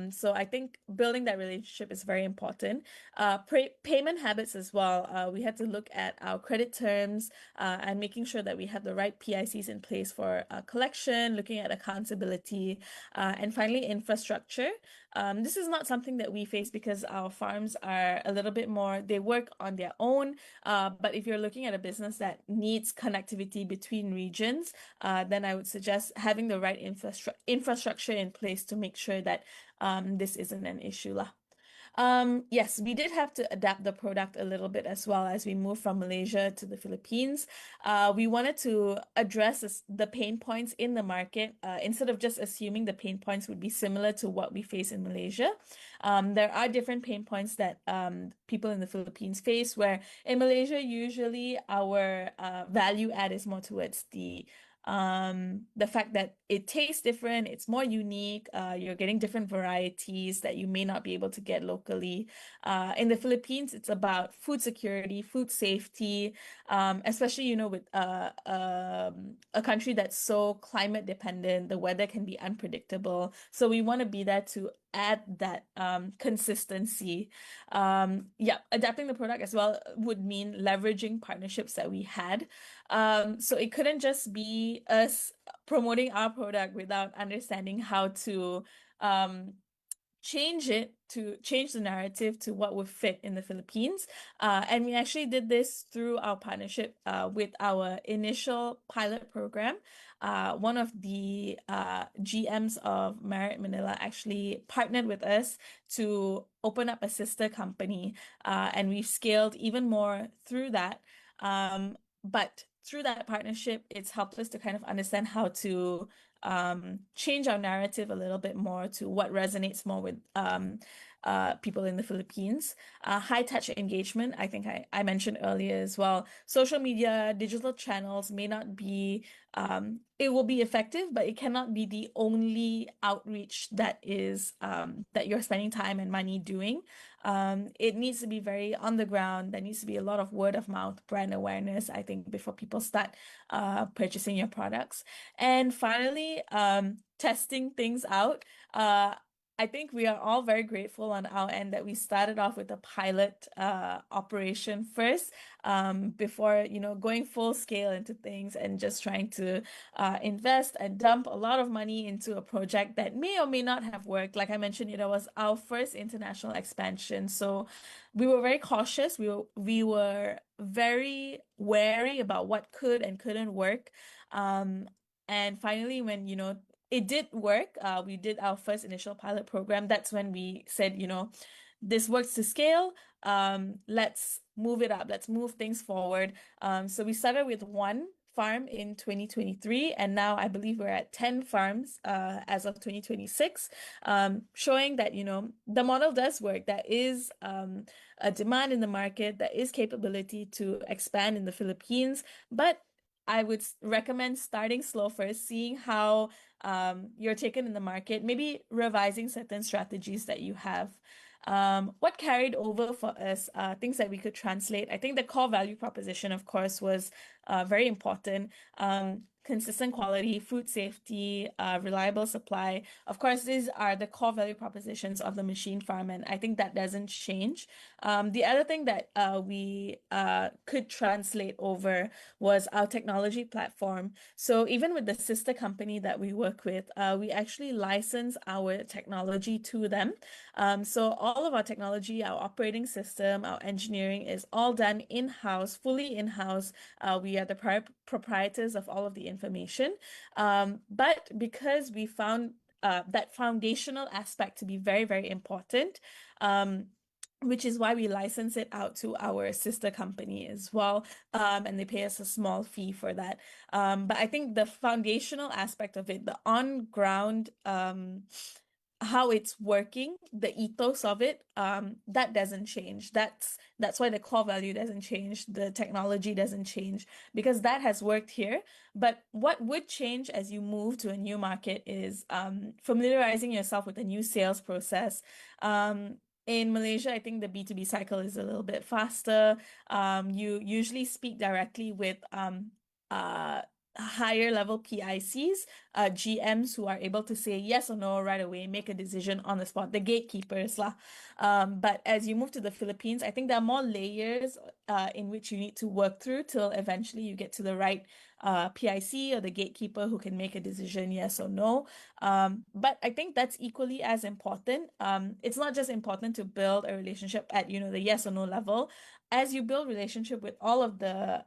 So I think building that relationship is very important. Payment habits as well. We had to look at our credit terms and making sure that we have the right PICs in place for collection, looking at accountability, and finally, infrastructure. This is not something that we face because our farms are a little bit more, they work on their own. But if you're looking at a business that needs connectivity between regions, then I would suggest having the right infrastructure in place to make sure that this isn't an issue lah. Yes, we did have to adapt the product a little bit as well as we moved from Malaysia to the Philippines. We wanted to address the pain points in the market instead of just assuming the pain points would be similar to what we face in Malaysia. There are different pain points that people in the Philippines face, where in Malaysia, usually our value add is more towards the fact that it tastes different, it's more unique, you're getting different varieties that you may not be able to get locally. In the Philippines, it's about food security, food safety, especially, with a country that's so climate dependent, the weather can be unpredictable. So we want to be there to add that consistency. Yeah, adapting the product as well would mean leveraging partnerships that we had. So it couldn't just be us promoting our product without understanding how to um, change the narrative to what would fit in the Philippines. And we actually did this through our partnership with our initial pilot program. One of the GMs of Marriott Manila actually partnered with us to open up a sister company, and we've scaled even more through that. But through that partnership, it's helped us to kind of understand how to change our narrative a little bit more to what resonates more with people in the Philippines. High touch engagement, I think I mentioned earlier as well. Social media, digital channels may not be, it will be effective, but it cannot be the only outreach that is that you're spending time and money doing. It needs to be very on the ground. There needs to be a lot of word of mouth brand awareness, I think, before people start purchasing your products. And finally, testing things out. I think we are all very grateful on our end that we started off with a pilot operation first, before, going full scale into things and just trying to invest and dump a lot of money into a project that may or may not have worked. Like I mentioned, it was our first international expansion, so we were very cautious. We were very wary about what could and couldn't work. And finally, when it did work, we did our first initial pilot program. That's when we said, this works to scale. Let's move it up. Let's move things forward. So we started with one farm in 2023, and now I believe we're at 10 farms as of 2026, showing that, the model does work. There is a demand in the market, there is capability to expand in the Philippines, but I would recommend starting slow first, seeing how you're taken in the market, maybe revising certain strategies that you have. What carried over for us, things that we could translate. I think the core value proposition, of course, was very important. Consistent quality, food safety, reliable supply. Of course, these are the core value propositions of the machine farm, and I think that doesn't change. The other thing that we could translate over was our technology platform. So even with the sister company that we work with, we actually license our technology to them. So all of our technology, our operating system, our engineering is all done in-house, fully in-house. We are the proprietors of all of the information. But because we found that foundational aspect to be very, very important, which is why we license it out to our sister company as well. And they pay us a small fee for that. But I think the foundational aspect of it, the on-ground how it's working, the ethos of it, that doesn't change. That's why the core value doesn't change, the technology doesn't change, because that has worked here. But what would change as you move to a new market is familiarizing yourself with a new sales process. In Malaysia, I think the B2B cycle is a little bit faster. You usually speak directly with higher level PICs, GMs who are able to say yes or no right away, make a decision on the spot, the gatekeepers lah. But as you move to the Philippines, I think there are more layers in which you need to work through till eventually you get to the right PIC or the gatekeeper who can make a decision yes or no. But I think that's equally as important. It's not just important to build a relationship at, the yes or no level. As you build relationship with all of the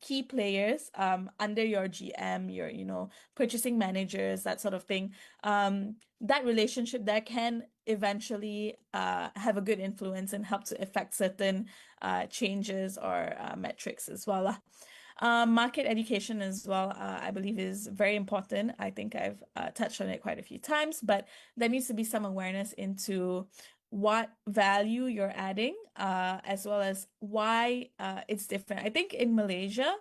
key players under your GM, your purchasing managers, that sort of thing, that relationship there can eventually have a good influence and help to affect certain changes or metrics as well lah. Market education as well, I believe is very important. I think I've touched on it quite a few times, but there needs to be some awareness into what value you're adding, as well as why it's different. I think in Malaysia,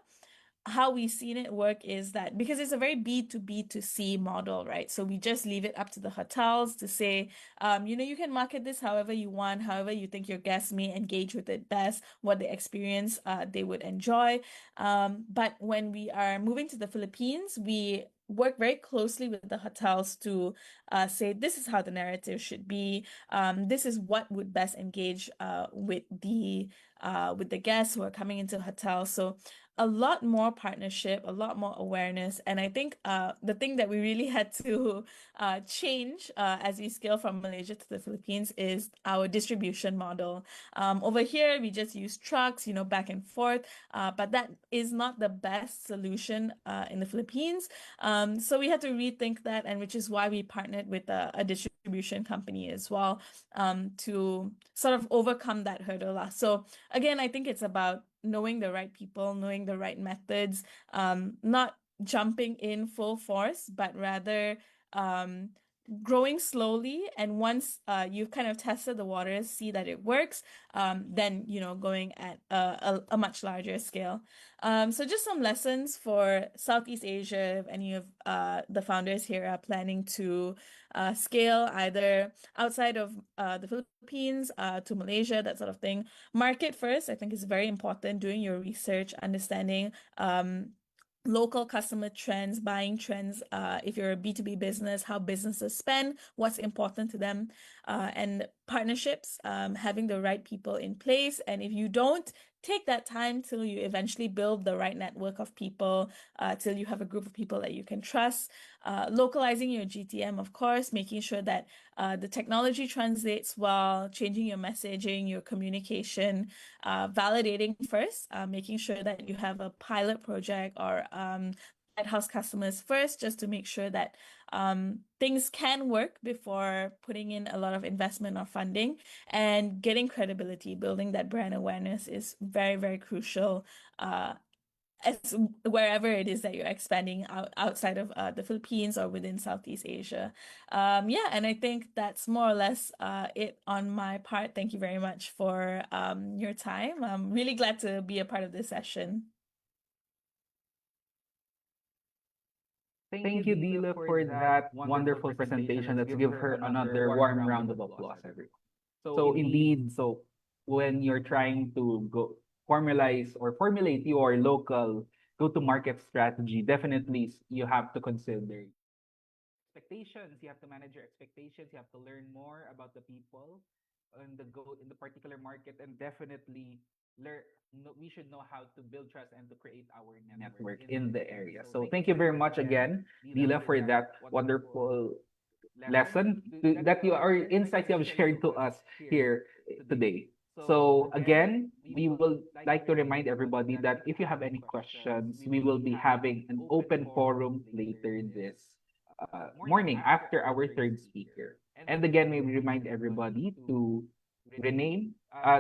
how we've seen it work is that because it's a very B2B2C model, right? So we just leave it up to the hotels to say, you can market this however you want, however you think your guests may engage with it best, what the experience they would enjoy. But when we are moving to the Philippines, we work very closely with the hotels to say this is how the narrative should be. This is what would best engage with the guests who are coming into hotels. So a lot more partnership, a lot more awareness, and I think the thing that we really had to change as we scale from Malaysia to the Philippines is our distribution model. Over here, we just use trucks, back and forth, but that is not the best solution in the Philippines. So we had to rethink that, and which is why we partnered with a distribution company as well, to sort of overcome that hurdle. So again, I think it's about knowing the right people, knowing the right methods, not jumping in full force, but rather um, growing slowly. And once you've kind of tested the waters, see that it works, then going at a much larger scale. So just some lessons for Southeast Asia. If any of the founders here are planning to scale either outside of the Philippines to Malaysia, that sort of thing. Market first, I think, is very important. Doing your research, understanding local customer trends, buying trends, if you're a B2B business, how businesses spend, what's important to them, and partnerships, having the right people in place. And if you don't, take that time till you eventually build the right network of people, till you have a group of people that you can trust. Localizing your GTM, of course, making sure that the technology translates well, changing your messaging, your communication, validating first, making sure that you have a pilot project or lighthouse customers first, just to make sure that things can work before putting in a lot of investment or funding. And getting credibility, building that brand awareness is very, very crucial, as wherever it is that you're expanding outside of the Philippines or within Southeast Asia. Yeah, and I think that's more or less it on my part. Thank you very much for your time. I'm really glad to be a part of this session. Thank you, Dila, for that wonderful presentation. Let's give her another warm round of applause, everyone. So indeed, when you're trying to go formulate your local go-to-market strategy, definitely you have to consider expectations. You have to manage your expectations. You have to learn more about the people in the particular market, and definitely learn. We should know how to build trust and to create our network in the area. So thank you very much again, Dila, for that wonderful lesson that you or insights you have shared to us here today. So again, we will like to remind everybody that if you have any questions, we will be having an open forum later this morning after our third speaker. And again, we remind everybody to rename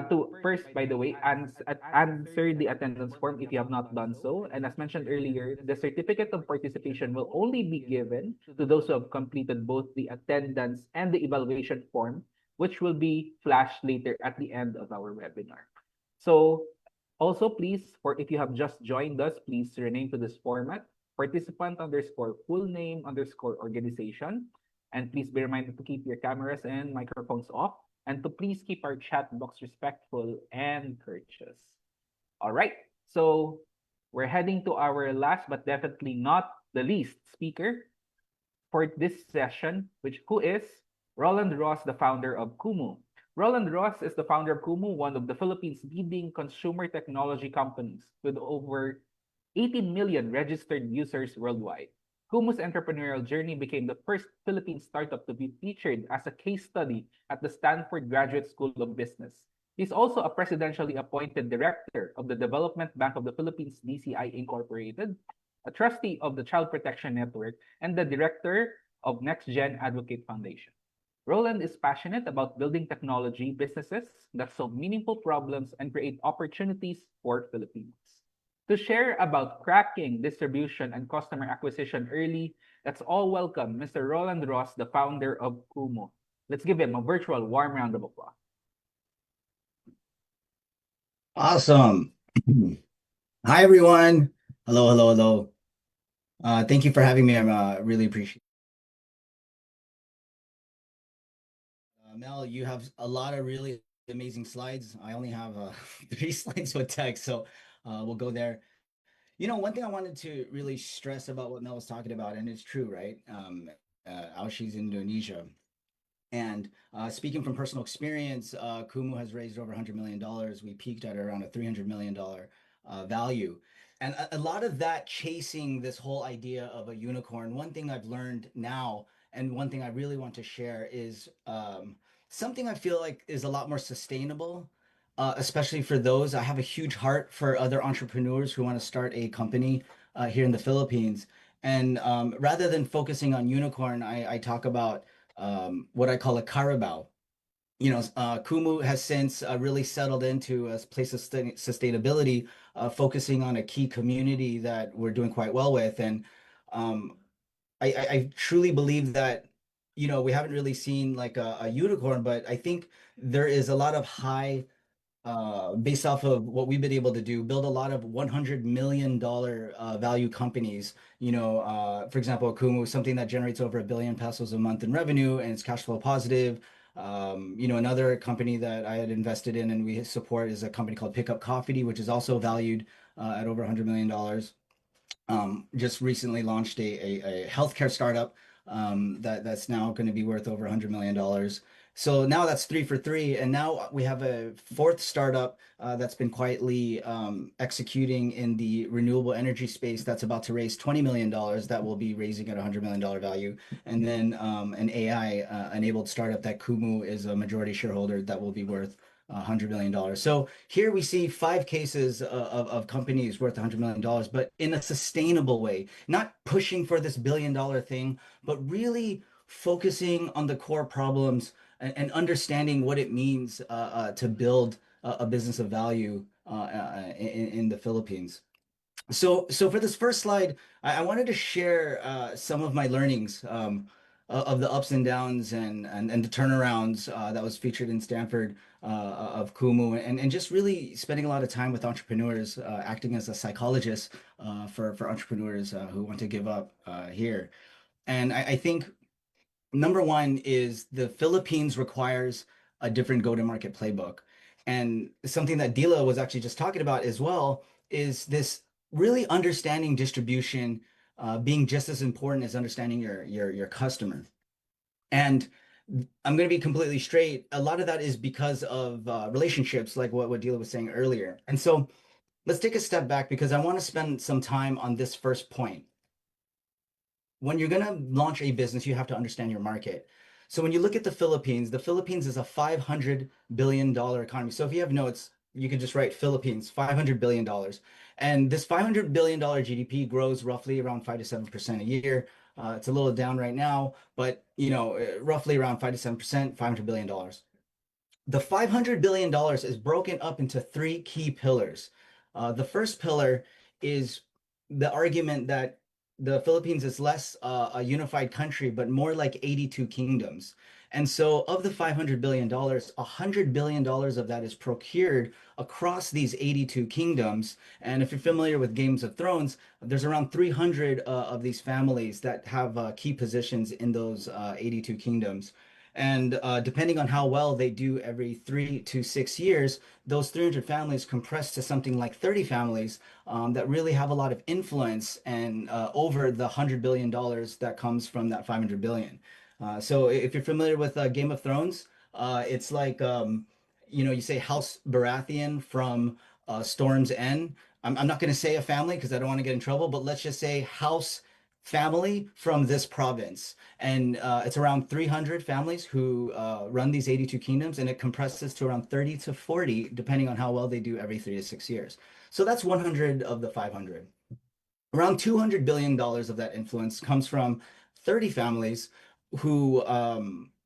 to first, by the way, answer the attendance form if you have not done so. And as mentioned earlier, the certificate of participation will only be given to those who have completed both the attendance and the evaluation form, which will be flashed later at the end of our webinar. So also, please, for if you have just joined us, please rename to this format: participant underscore full name underscore organization. And please be reminded to keep your cameras and microphones off, and to please keep our chat box respectful and courteous. All right, so we're heading to our last but definitely not the least speaker for this session, who is Roland Ross, the founder of Kumu. Roland Ross is the founder of Kumu, one of the Philippines' leading consumer technology companies with over 18 million registered users worldwide. Kumu's entrepreneurial journey became the first Philippine startup to be featured as a case study at the Stanford Graduate School of Business. He's also a presidentially appointed director of the Development Bank of the Philippines, DCI Incorporated, a trustee of the Child Protection Network, and the director of NextGen Advocate Foundation. Roland is passionate about building technology businesses that solve meaningful problems and create opportunities for Filipinos. To share about cracking distribution and customer acquisition early, let's all welcome Mr. Roland Ross, the founder of Kumu. Let's give him a virtual warm round of applause. Awesome. Hi, everyone. Hello, hello, hello. Thank you for having me. I really appreciate it. Mel, you have a lot of really amazing slides. I only have 3 slides with text, so we'll go there. One thing I wanted to really stress about what Mel was talking about, and it's true, right? Aushi's Indonesia. And speaking from personal experience, Kumu has raised over $100 million. We peaked at around a $300 million value. And a lot of that chasing this whole idea of a unicorn, one thing I've learned now, and one thing I really want to share is something I feel like is a lot more sustainable, especially for those. I have a huge heart for other entrepreneurs who want to start a company here in the Philippines. And rather than focusing on unicorn, I talk about what I call a carabao. Kumu has since really settled into a place of sustainability, focusing on a key community that we're doing quite well with. And um, I truly believe that, we haven't really seen like a unicorn, but I think there is a lot of high based off of what we've been able to do, build a lot of $100 million value companies. For example, Akumu, something that generates over 1 billion pesos a month in revenue and it's cash flow positive. Another company that I had invested in and we support is a company called Pickup Coffee, which is also valued at over $100 million. Just recently launched a healthcare startup that's now going to be worth over $100 million. So now that's three for three, and now we have a fourth startup that's been quietly executing in the renewable energy space that's about to raise $20 million that will be raising at $100 million value, and then an AI enabled startup that Kumu is a majority shareholder that will be worth $100 million. So here we see five cases of companies worth $100 million, but in a sustainable way, not pushing for this $1 billion thing, but really focusing on the core problems and understanding what it means to build a business of value in the Philippines. So for this first slide, I wanted to share some of my learnings of the ups and downs and the turnarounds that was featured in Stanford of Kumu, and just really spending a lot of time with entrepreneurs, acting as a psychologist for entrepreneurs who want to give up here. And I think number one is the Philippines requires a different go-to-market playbook. And something that Dila was actually just talking about as well is this really understanding distribution being just as important as understanding your customer. And I'm going to be completely straight. A lot of that is because of relationships, like what Dila was saying earlier. And so let's take a step back because I want to spend some time on this first point. When you're going to launch a business, you have to understand your market. So when you look at the Philippines is a $500 billion economy. So if you have notes, you can just write Philippines, $500 billion. And this $500 billion GDP grows roughly around 5 to 7% a year. It's a little down right now, but roughly around 5 to 7%, $500 billion. The $500 billion is broken up into three key pillars. The first pillar is the argument that the Philippines is less a unified country, but more like 82 kingdoms. And so, of the $500 billion, $100 billion of that is procured across these 82 kingdoms. And if you're familiar with Games of Thrones, there's around 300 of these families that have key positions in those 82 kingdoms. And depending on how well they do every 3 to 6 years, those 300 families compress to something like 30 families that really have a lot of influence and over the $100 billion that comes from that 500 billion. So if you're familiar with Game of Thrones, it's like, you say House Baratheon from Storm's End. I'm not going to say a family because I don't want to get in trouble, but let's just say House family from this province. And it's around 300 families who run these 82 kingdoms, and it compresses to around 30 to 40, depending on how well they do every 3 to 6 years. So that's 100 of the 500. Around $200 billion of that influence comes from 30 families who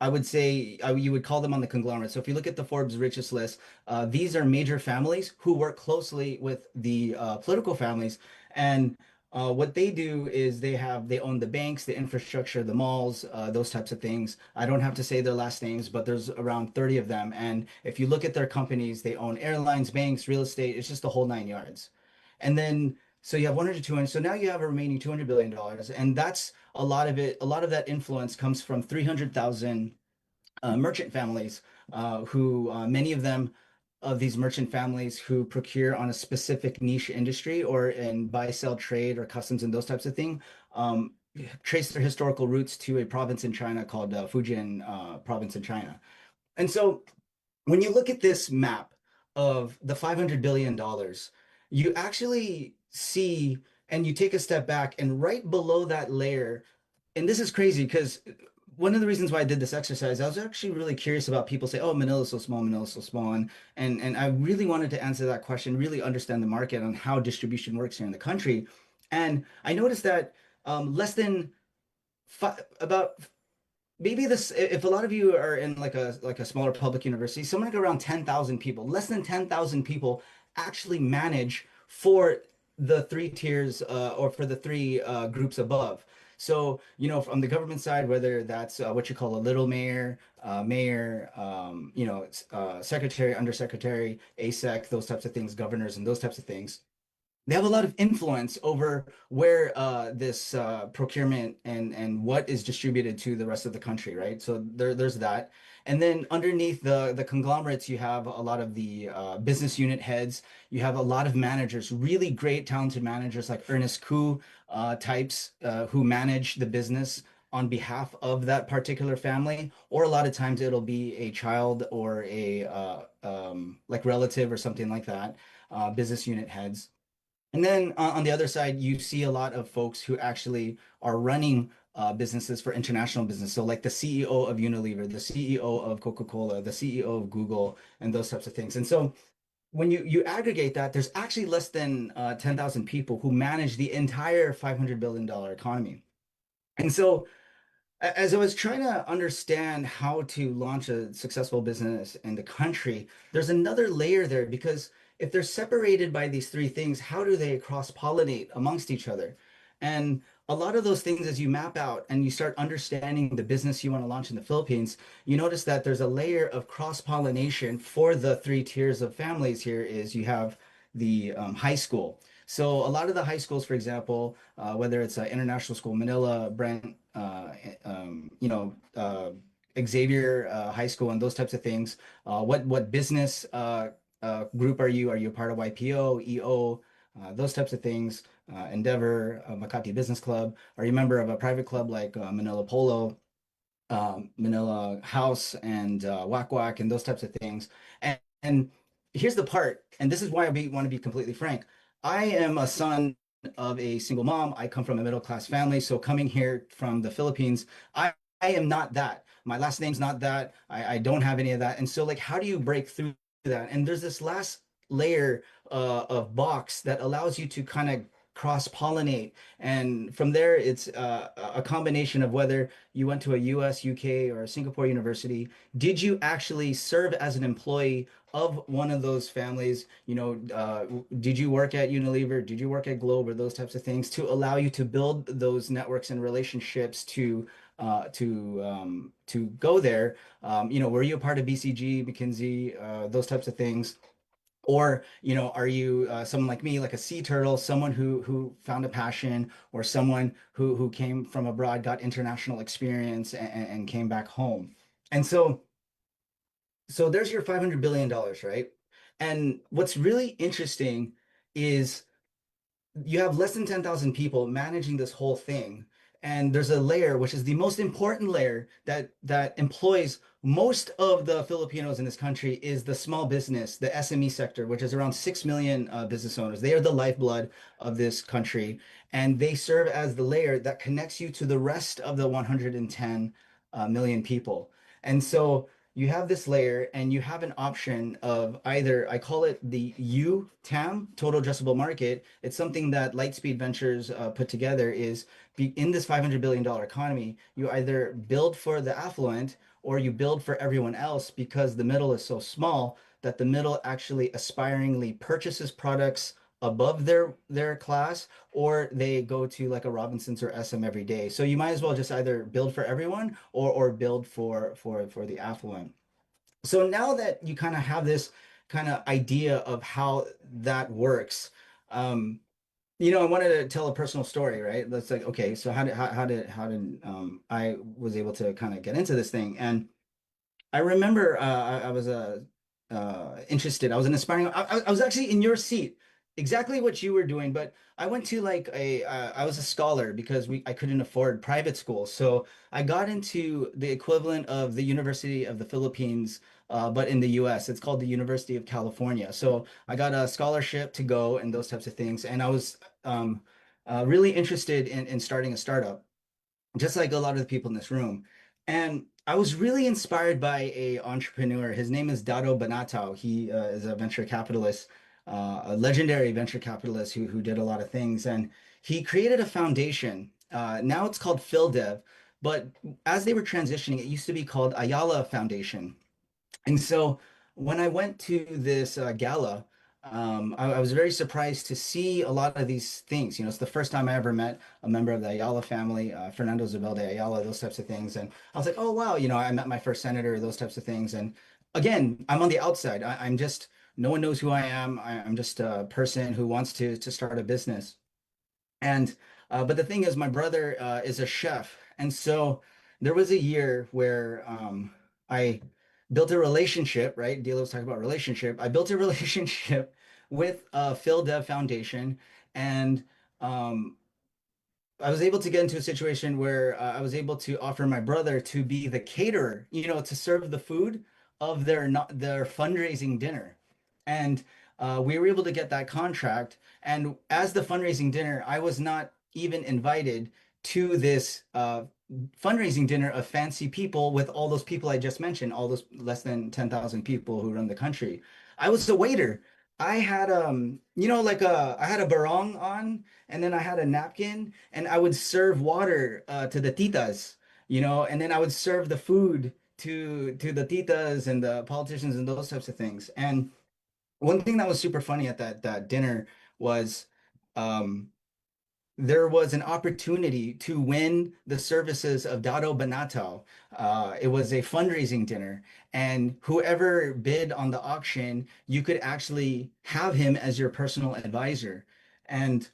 I would say you would call them on the conglomerate. So if you look at the Forbes richest list, these are major families who work closely with the political families. And what they do is they own the banks, the infrastructure, the malls, those types of things. I don't have to say their last names, but there's around 30 of them. And if you look at their companies, they own airlines, banks, real estate. It's just the whole nine yards. And then so you have 100 to 200. So now you have a remaining $200 billion. And that's a lot of it. A lot of that influence comes from 300,000 merchant families who many of them of these merchant families who procure on a specific niche industry or in buy, sell, trade, or customs and those types of things, um, trace their historical roots to a province in China called Fujian province in China. And so when you look at this map of the $500 billion, you actually see and you take a step back, and right below that layer, and this is crazy because one of the reasons why I did this exercise, I was actually really curious about people say, "Oh, Manila's so small, Manila's so small," and I really wanted to answer that question, really understand the market on how distribution works here in the country, and I noticed that less than about maybe this if a lot of you are in like a smaller public university, somewhere like around 10,000 people, less than 10,000 people actually manage for the three tiers or for the three groups above. So, from the government side, whether that's what you call a little mayor, mayor, secretary, undersecretary, ASEC, those types of things, governors, and those types of things, they have a lot of influence over where this procurement and what is distributed to the rest of the country, right? So there's that. And then underneath the conglomerates, you have a lot of the business unit heads. You have a lot of managers, really great, talented managers like Ernest Koo types who manage the business on behalf of that particular family. Or a lot of times it'll be a child or a like relative or something like that, business unit heads. And then on the other side, you see a lot of folks who actually are running businesses for international business. So like the CEO of Unilever, the CEO of Coca-Cola, the CEO of Google, and those types of things. And so when you aggregate that, there's actually less than 10,000 people who manage the entire $500 billion economy. And so as I was trying to understand how to launch a successful business in the country, there's another layer there because if they're separated by these three things, how do they cross-pollinate amongst each other? And a lot of those things, as you map out and you start understanding the business you want to launch in the Philippines, you notice that there's a layer of cross-pollination for the three tiers of families here is you have the high school. So a lot of the high schools, for example, whether it's an international school, Manila, Brent, Xavier High School, and those types of things. What business group are you? Are you a part of YPO, EO, those types of things? Endeavor, Makati Business Club. Are you a member of a private club like Manila Polo? Manila House and Whack Whack and those types of things. And here's the part, and this is why want to be completely frank. I am a son of a single mom. I come from a middle class family. So coming here from the Philippines, I am not that. My last name's not that. I don't have any of that. And so, like, how do you break through that? And there's this last layer of box that allows you to kind of cross-pollinate. And from there, it's a combination of whether you went to a US, UK, or a Singapore university. Did you actually serve as an employee of one of those families? Did you work at Unilever? Did you work at Globe or those types of things to allow you to build those networks and relationships to go there? Were you a part of BCG, McKinsey, those types of things? Or, are you someone like me, like a sea turtle, someone who found a passion, or someone who came from abroad, got international experience, and came back home? And so there's your $500 billion, right? And what's really interesting is you have less than 10,000 people managing this whole thing. And there's a layer, which is the most important layer that employs most of the Filipinos in this country is the small business, the SME sector, which is around 6 million business owners. They are the lifeblood of this country. And they serve as the layer that connects you to the rest of the 110 million people. And so you have this layer and you have an option of either, I call it the UTAM, total addressable market. It's something that Lightspeed Ventures put together is in this $500 billion economy, you either build for the affluent or you build for everyone else because the middle is so small that the middle actually aspiringly purchases products above their class, or they go to like a Robinsons or SM every day. So you might as well just either build for everyone or build for the affluent. So now that you kind of have this kind of idea of how that works, I wanted to tell a personal story, right? That's like, okay, so how did I was able to kind of get into this thing? And I remember I was interested. I was an aspiring. I was actually in your seat, exactly what you were doing. But I went to like a I was a scholar because we I couldn't afford private school, so I got into the equivalent of the University of the Philippines, but in the U.S. It's called the University of California. So I got a scholarship to go and those types of things, and I was really interested in starting a startup just like a lot of the people in this room. And I was really inspired by a entrepreneur. His name is Dado Banatao. He is a venture capitalist, a legendary venture capitalist who did a lot of things. And he created a foundation. Now it's called PhilDev, but as they were transitioning, it used to be called Ayala Foundation. And so when I went to this gala, I was very surprised to see a lot of these things. You know, it's the first time I ever met a member of the Ayala family, Fernando Zubelde Ayala, those types of things. And I was like, oh, wow, you know, I met my first senator, those types of things. And again, I'm on the outside. I'm just, no one knows who I am. I'm just a person who wants to start a business. And but the thing is, my brother is a chef, and so there was a year where I built a relationship. Right, Dilo was talking about relationship. I built a relationship with Phil Dev Foundation, and um, I was able to get into a situation where I was able to offer my brother to be the caterer, you know, to serve the food of their not their fundraising dinner. And we were able to get that contract. And as the fundraising dinner, I was not even invited to this fundraising dinner of fancy people with all those people I just mentioned, all those less than 10,000 people who run the country. I was the waiter. I had you know, like I had a barong on, and then I had a napkin, and I would serve water to the titas, you know, and then I would serve the food to the titas and the politicians and those types of things. And one thing that was super funny at that dinner was um, there was an opportunity to win the services of Dado Banatao. It was a fundraising dinner, and whoever bid on the auction, you could actually have him as your personal advisor. And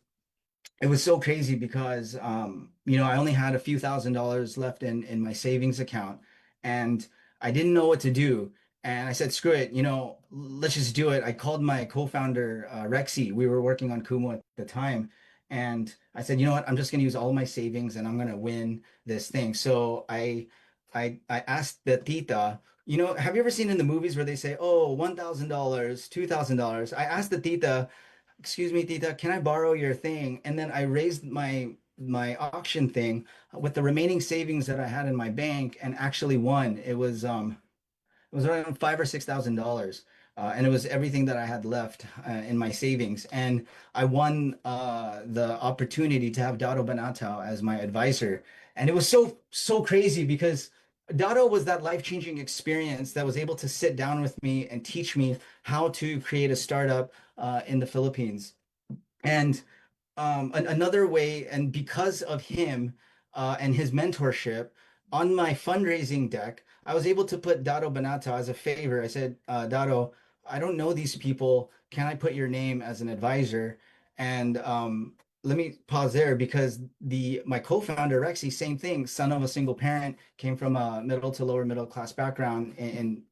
it was so crazy because you know, I only had a few $1,000s left in my savings account, and I didn't know what to do. And I said, screw it, you know, let's just do it. I called my co-founder Rexy. We were working on Kumu at the time, and I said, you know what, I'm just going to use all my savings and I'm going to win this thing. So I asked the tita. You know, have you ever seen in the movies where they say, oh, $1,000, $2,000? I asked the tita, excuse me, Tita, can I borrow your thing? And then I raised my auction thing with the remaining savings that I had in my bank and actually won. It was around $5,000 or $6,000. And it was everything that I had left in my savings. And I won the opportunity to have Dado Banatao as my advisor. And it was so crazy because Dado was that life-changing experience that was able to sit down with me and teach me how to create a startup in the Philippines. And another way, and because of him and his mentorship on my fundraising deck, I was able to put Dado Banata as a favor. I said, Dado, I don't know these people. Can I put your name as an advisor? And let me pause there because the my co-founder Rexy, same thing, son of a single parent, came from a middle to lower middle class background, and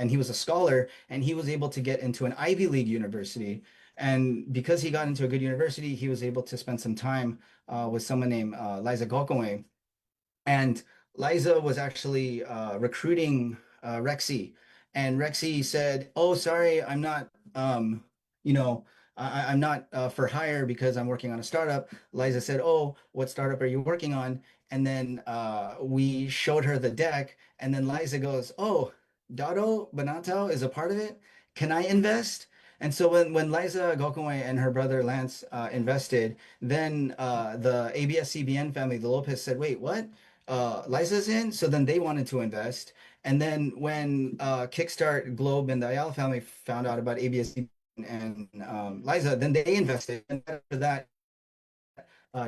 he was a scholar, and he was able to get into an Ivy League university. And because he got into a good university, he was able to spend some time with someone named Liza Gokongwei. And Liza was actually recruiting Rexy. And Rexy said, oh, sorry, I'm not, you know, I'm not for hire because I'm working on a startup. Liza said, oh, what startup are you working on? And then we showed her the deck. And then Liza goes, oh, Dado Banatao is a part of it. Can I invest? And so when Liza Gokongwei and her brother Lance invested, then the ABS-CBN family, the Lopez said, wait, what? Liza's in, so then they wanted to invest. And then when Kickstart Globe and the Ayala family found out about ABS and Liza, then they invested. And after that,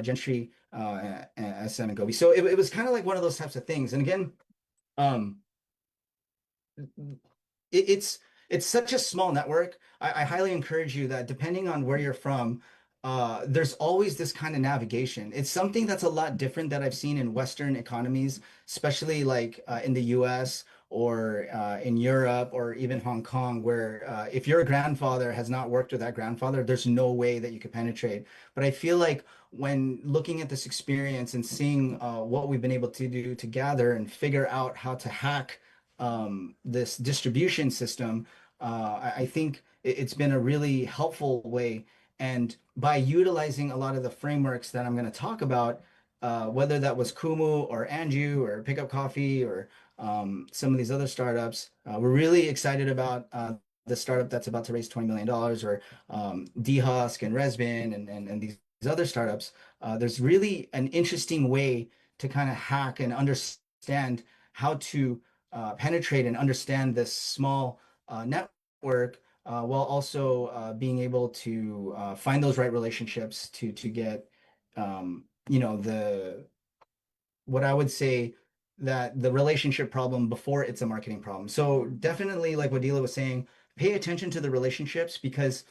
Gentry, SM, and Gobi. So it was kind of like one of those types of things. And again, um, it's such a small network. I highly encourage you that depending on where you're from, there's always this kind of navigation. It's something that's a lot different that I've seen in Western economies, especially like in the US or in Europe or even Hong Kong, where if your grandfather has not worked with that grandfather, there's no way that you could penetrate. But I feel like when looking at this experience and seeing what we've been able to do to gather and figure out how to hack this distribution system, I think it's been a really helpful way. And by utilizing a lot of the frameworks that I'm going to talk about, whether that was Kumu or Anju or Pickup Coffee or some of these other startups, we're really excited about the startup that's about to raise $20 million, or DHusk and Resbin and these other startups. There's really an interesting way to kind of hack and understand how to penetrate and understand this small network, while also being able to find those right relationships to get the what I would say that the relationship problem before it's a marketing problem. So definitely, like what Dila was saying, pay attention to the relationships, because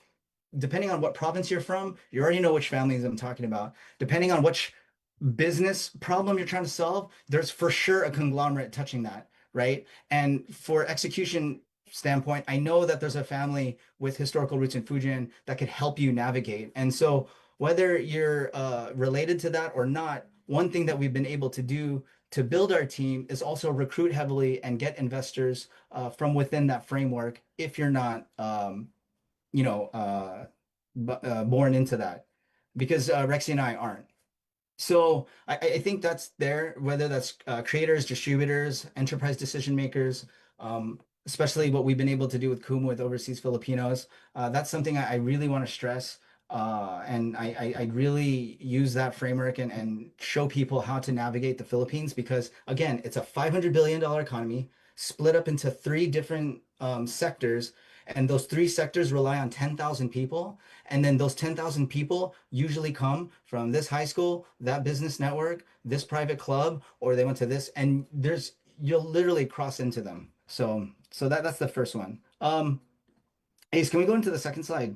depending on what province you're from, you already know which families I'm talking about. Depending on which business problem you're trying to solve, there's for sure a conglomerate touching that, right? And for execution standpoint, I know that there's a family with historical roots in Fujian that could help you navigate. And so whether you're related to that or not, one thing that we've been able to do to build our team is also recruit heavily and get investors from within that framework if you're not you know, born into that, because Rexy and I aren't. So I think that's there, whether that's creators, distributors, enterprise decision makers, especially what we've been able to do with Kumu with overseas Filipinos. That's something I really want to stress. And I really use that framework and show people how to navigate the Philippines, because again, it's a $500 billion economy split up into three different sectors. And those three sectors rely on 10,000 people. And then those 10,000 people usually come from this high school, that business network, this private club, or they went to this, and you'll literally cross into them. So that's the first one. Ace, can we go into the second slide?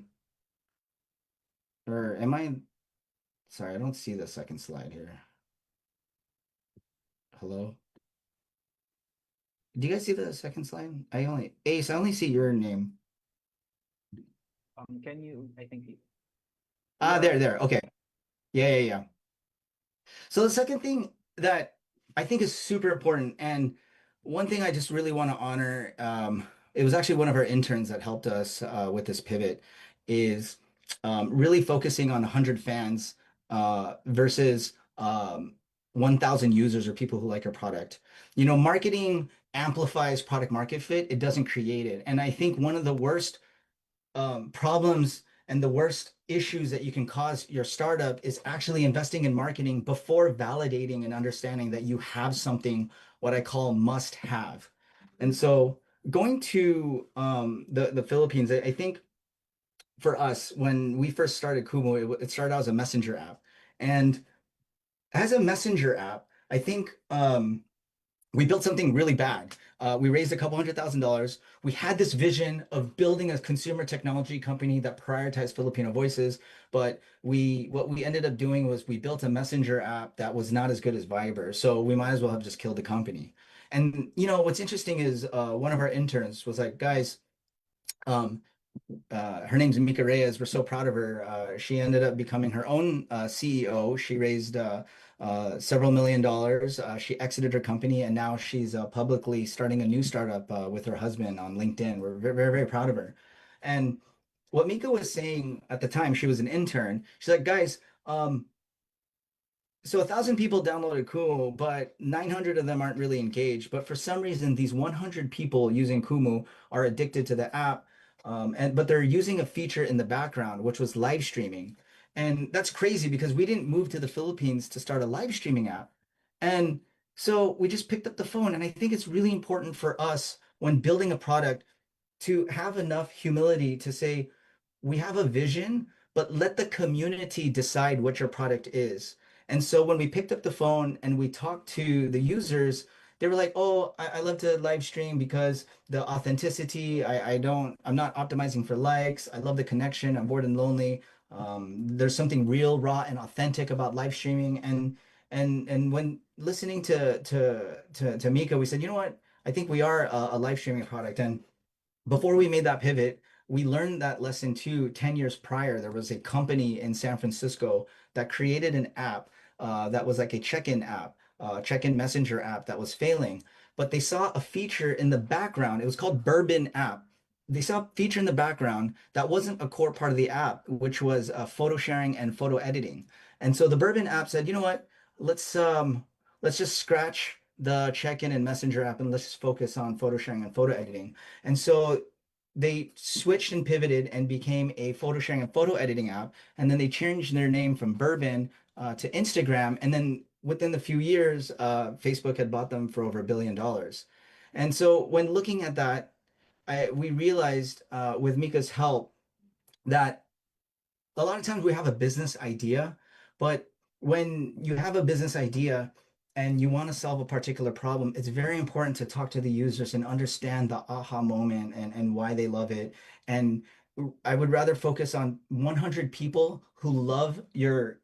Or am I, sorry, I don't see the second slide here. Hello? Do you guys see the second slide? Ace, I only see your name. Can you? I think. There. Okay. Yeah. So the second thing that I think is super important, and one thing I just really want to honor, it was actually one of our interns that helped us with this pivot, is really focusing on 100 fans versus 1,000 users or people who like your product. Marketing amplifies product market fit. It doesn't create it. And I think one of the worst problems and the worst issues that you can cause your startup is actually investing in marketing before validating and understanding that you have something, what I call must have. And so going to the Philippines, I think for us, when we first started Kumu, it started out as a messenger app. And as a messenger app, I think we built something really bad. We raised a couple $100,000. We had this vision of building a consumer technology company that prioritized Filipino voices, but what we ended up doing was we built a messenger app that was not as good as Viber. So we might as well have just killed the company. And what's interesting is one of our interns was like, guys, her name's Mika Reyes. We're so proud of her. She ended up becoming her own CEO. She raised several $1 million. She exited her company, and now she's publicly starting a new startup with her husband on LinkedIn. We're very, very, very proud of her. And what Mika was saying at the time, she was an intern. She's like, guys, so 1,000 people downloaded Kumu, but 900 of them aren't really engaged. But for some reason, these 100 people using Kumu are addicted to the app, but they're using a feature in the background, which was live streaming. And that's crazy because we didn't move to the Philippines to start a live streaming app. And so we just picked up the phone. And I think it's really important for us when building a product to have enough humility to say, we have a vision, but let the community decide what your product is. And so when we picked up the phone and we talked to the users, they were like, oh, I love to live stream because the authenticity, I'm not optimizing for likes. I love the connection. I'm bored and lonely. There's something real, raw, and authentic about live streaming. And when listening to Mika, we said, you know what? I think we are a live streaming product. And before we made that pivot, we learned that lesson too. 10 years prior, there was a company in San Francisco that created an app that was like a check-in app, check-in messenger app that was failing. But they saw a feature in the background. It was called Bourbon app. They saw a feature in the background that wasn't a core part of the app, which was photo sharing and photo editing. And so the Bourbon app said, you know what? Let's just scratch the check-in and messenger app and let's just focus on photo sharing and photo editing. And so they switched and pivoted and became a photo sharing and photo editing app. And then they changed their name from Bourbon to Instagram. And then within the few years, Facebook had bought them for over $1 billion. And so when looking at that, we realized with Mika's help that a lot of times we have a business idea, but when you have a business idea and you want to solve a particular problem, it's very important to talk to the users and understand the aha moment and why they love it. And I would rather focus on 100 people who love your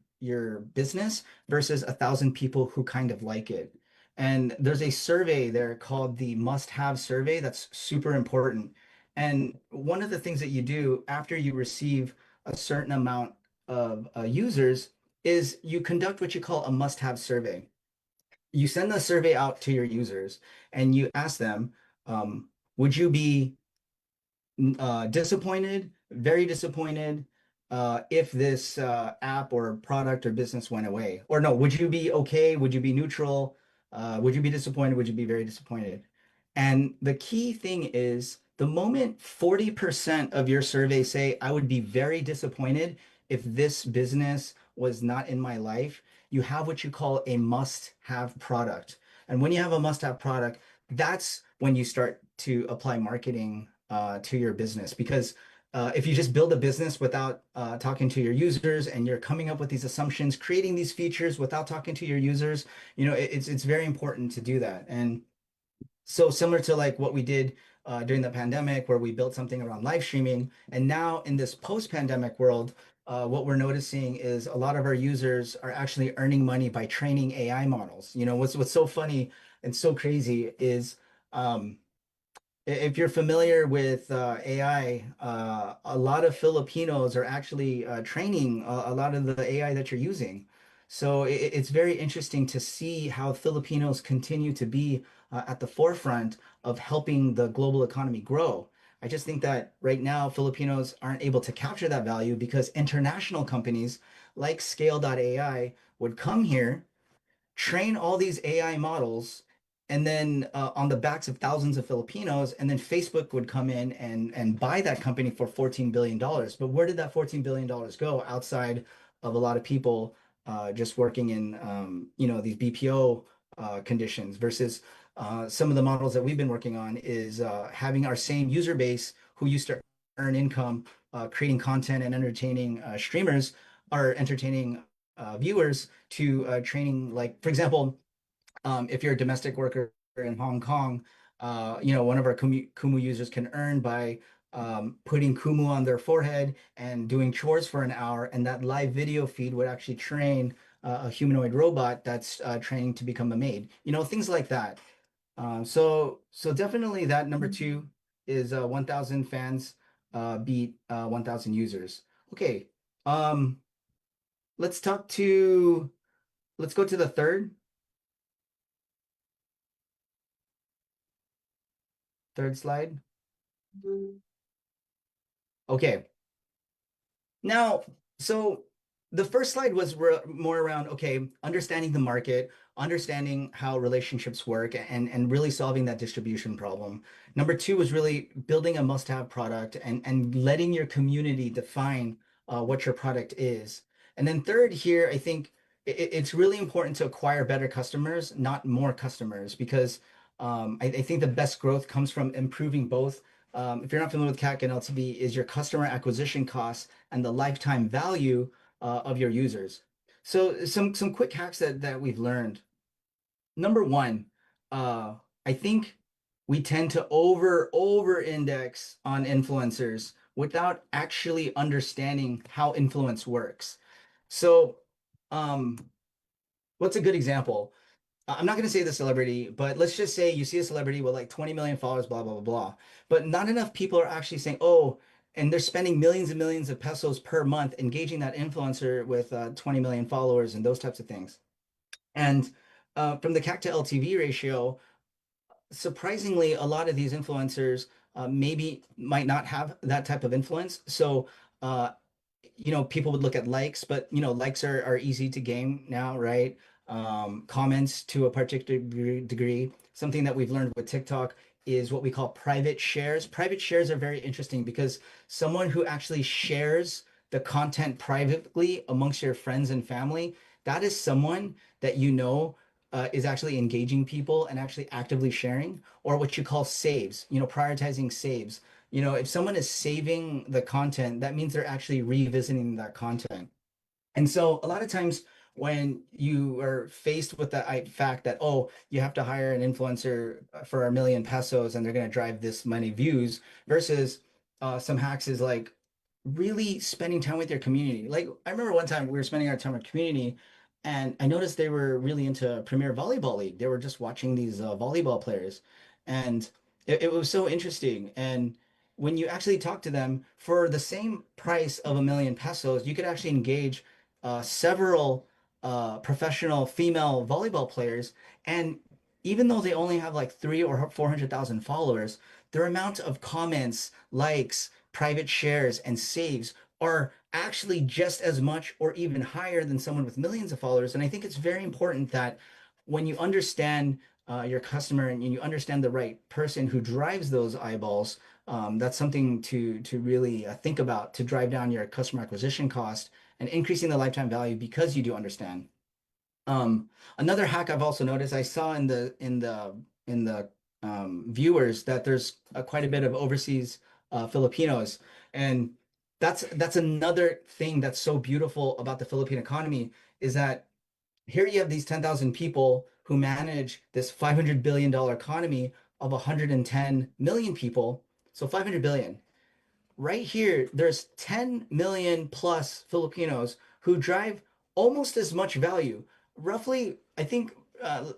business versus 1,000 people who kind of like it. And there's a survey there called the must-have survey that's super important. And one of the things that you do after you receive a certain amount of users is you conduct what you call a must-have survey. You send the survey out to your users and you ask them, would you be disappointed, very disappointed, if this app or product or business went away? Or no, would you be okay? Would you be neutral? Would you be disappointed? Would you be very disappointed? And the key thing is the moment 40% of your survey say, I would be very disappointed if this business was not in my life, you have what you call a must-have product. And when you have a must-have product, that's when you start to apply marketing to your business. Because if you just build a business without talking to your users and you're coming up with these assumptions, creating these features without talking to your users, it's very important to do that. And so similar to like what we did during the pandemic, where we built something around live streaming, and now in this post-pandemic world, what we're noticing is a lot of our users are actually earning money by training AI models. What's so funny and so crazy is if you're familiar with AI, a lot of Filipinos are actually training a lot of the AI that you're using. So it's very interesting to see how Filipinos continue to be at the forefront of helping the global economy grow. I just think that right now Filipinos aren't able to capture that value because international companies like Scale.ai would come here, train all these AI models, and then on the backs of thousands of Filipinos, and then Facebook would come in and buy that company for $14 billion. But where did that $14 billion go outside of a lot of people just working in these BPO conditions versus some of the models that we've been working on is having our same user base who used to earn income creating content and entertaining streamers are entertaining viewers to training, like, for example, if you're a domestic worker in Hong Kong, one of our Kumu users can earn by putting Kumu on their forehead and doing chores for an hour, and that live video feed would actually train a humanoid robot that's training to become a maid. Things like that. So definitely that number two is 1,000 fans beat 1,000 users. Okay. Um, let's talk to, let's go to the third slide. Okay. Now, so the first slide was more around, okay, understanding the market, understanding how relationships work, and really solving that distribution problem. Number two was really building a must-have product and letting your community define what your product is. And then third here, I think it's really important to acquire better customers, not more customers, because I think the best growth comes from improving both. If you're not familiar with CAC and LTV, is your customer acquisition costs and the lifetime value of your users. So some quick hacks that we've learned. Number one, I think we tend to over index on influencers without actually understanding how influence works. So, what's a good example? I'm not going to say the celebrity, but let's just say you see a celebrity with like 20 million followers, blah, blah, blah, blah. But not enough people are actually saying, oh, and they're spending millions and millions of pesos per month engaging that influencer with 20 million followers and those types of things. And from the CAC to LTV ratio, surprisingly, a lot of these influencers maybe might not have that type of influence. So, uh, people would look at likes, but likes are easy to gain now, right? Comments to a particular degree. Something that we've learned with TikTok is what we call private shares. Private shares are very interesting because someone who actually shares the content privately amongst your friends and family, that is someone that is actually engaging people and actually actively sharing, or what you call saves, prioritizing saves. If someone is saving the content, that means they're actually revisiting that content. And so a lot of times when you are faced with the fact that, oh, you have to hire an influencer for 1 million pesos and they're going to drive this many views versus some hacks is like really spending time with your community. Like I remember one time we were spending our time with community and I noticed they were really into Premier Volleyball League. They were just watching these volleyball players and it was so interesting. And when you actually talk to them for the same price of 1 million pesos, you could actually engage several professional female volleyball players, and even though they only have like 300,000 or 400,000 followers, their amount of comments, likes, private shares, and saves are actually just as much or even higher than someone with millions of followers. And I think it's very important that when you understand your customer and you understand the right person who drives those eyeballs, that's something to really think about to drive down your customer acquisition cost and increasing the lifetime value because you do understand. Um, Another hack I've also noticed, I saw in the viewers that there's quite a bit of overseas Filipinos, and that's another thing that's so beautiful about the Philippine economy is that here you have these 10,000 people who manage this $500 billion economy of 110 million people. So 500 billion right here, there's 10 million plus Filipinos who drive almost as much value. Roughly, I think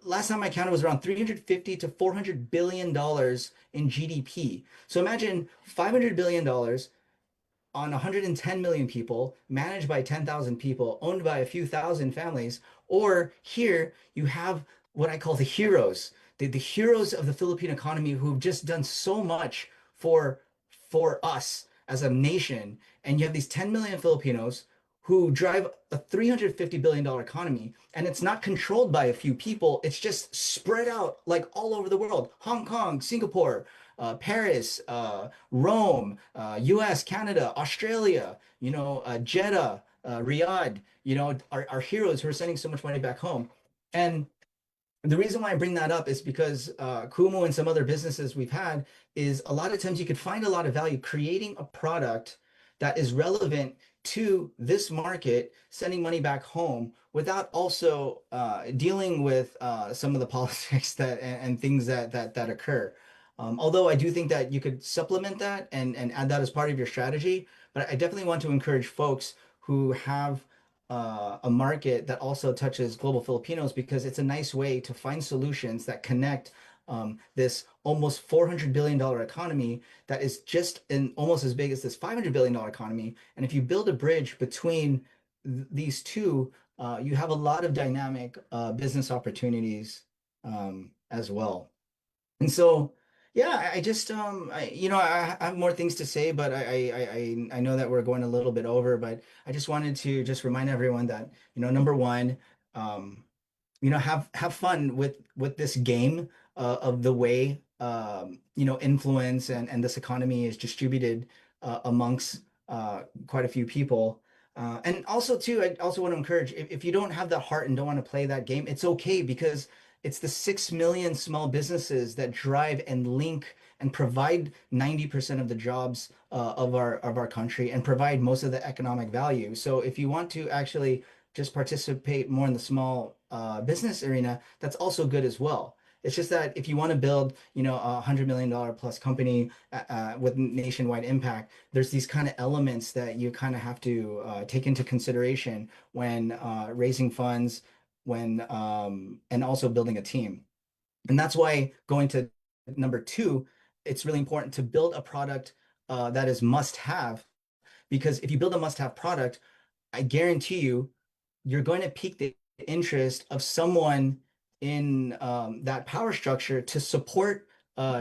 last time I counted was around 350 to 400 billion dollars in GDP. So imagine 500 billion dollars on 110 million people, managed by 10,000 people, owned by a few thousand families. Or here you have what I call the heroes, the heroes of the Philippine economy who've just done so much for for us as a nation. And you have these 10 million Filipinos who drive a $350 billion economy, and it's not controlled by a few people. It's just spread out like all over the world. Hong Kong, Singapore, Paris, Rome, US, Canada, Australia, Jeddah, Riyadh, our heroes who are sending so much money back home. And the reason why I bring that up is because Kumu and some other businesses we've had is a lot of times you could find a lot of value creating a product that is relevant to this market, sending money back home without also dealing with some of the politics and things that occur. Although I do think that you could supplement that and add that as part of your strategy, but I definitely want to encourage folks who have a market that also touches global Filipinos because it's a nice way to find solutions that connect this almost $400 billion economy that is just almost as big as this $500 billion economy. And if you build a bridge between these two, you have a lot of dynamic business opportunities as well. And so, yeah, I just I have more things to say, but I know that we're going a little bit over, but I just wanted to just remind everyone that, number one, um, have fun with this game of the way influence and this economy is distributed amongst quite a few people. And also too, I also want to encourage if you don't have the heart and don't want to play that game, it's okay because it's the 6 million small businesses that drive and link and provide 90% of the jobs of our country and provide most of the economic value. So if you want to actually just participate more in the small business arena, that's also good as well. It's just that if you want to build, $100 million plus company with nationwide impact, there's these kind of elements that you kind of have to take into consideration when raising funds and also building a team. And that's why going to number two, it's really important to build a product that is must have, because if you build a must have product, I guarantee you, you're going to pique the interest of someone in that power structure to support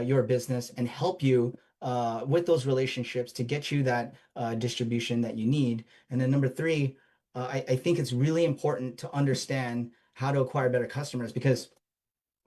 your business and help you with those relationships to get you that distribution that you need. And then number three, I think it's really important to understand how to acquire better customers because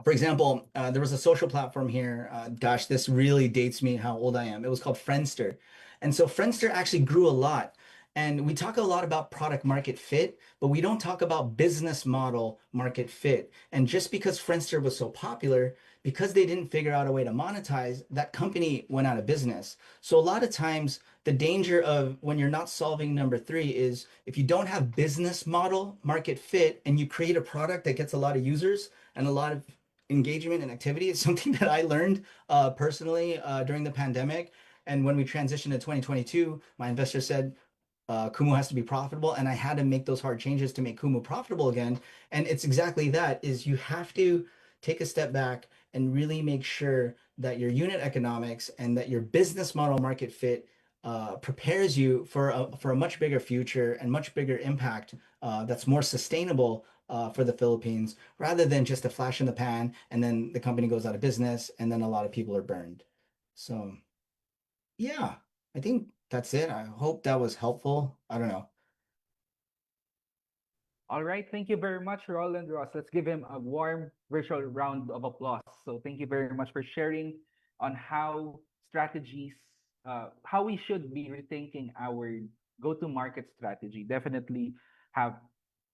for example, there was a social platform here. Gosh, this really dates me how old I am. It was called Friendster. And so Friendster actually grew a lot. And we talk a lot about product market fit, but we don't talk about business model market fit. And just because Friendster was so popular, because they didn't figure out a way to monetize, that company went out of business. So a lot of times, the danger of when you're not solving number three is if you don't have business model market fit and you create a product that gets a lot of users and a lot of engagement and activity is something that I learned personally during the pandemic. And when we transitioned to 2022, my investor said, Kumu has to be profitable. And I had to make those hard changes to make Kumu profitable again. And it's exactly that is you have to take a step back and really make sure that your unit economics and that your business model market fit prepares you for a much bigger future and much bigger impact that's more sustainable for the Philippines rather than just a flash in the pan and then the company goes out of business and then a lot of people are burned. So, yeah, I think that's it. I hope that was helpful. I don't know. All right, thank you very much, Roland Ross. Let's give him a warm virtual round of applause. So thank you very much for sharing on how strategies, how we should be rethinking our go-to-market strategy. Definitely have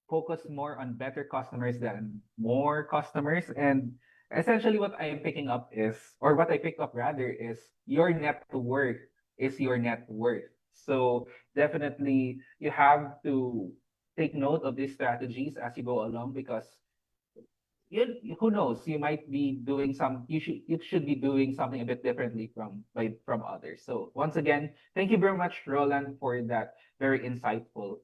focused more on better customers than more customers. And essentially what I'm picking up is, or what I picked up rather is your net worth is your net worth. So definitely you have to take note of these strategies as you go along because who knows, you might be doing you should be doing something a bit differently from others. So once again, thank you very much, Roland, for that very insightful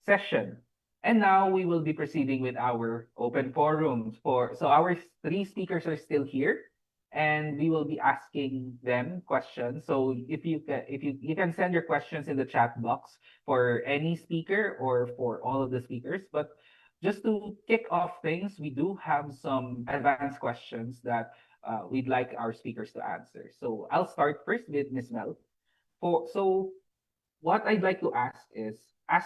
session. And now we will be proceeding with our open forum for so our three speakers are still here and we will be asking them questions. So if you can send your questions in the chat box for any speaker or for all of the speakers. But just to kick off things, we do have some advanced questions that we'd like our speakers to answer. So I'll start first with Ms. Mel. What I'd like to ask is, as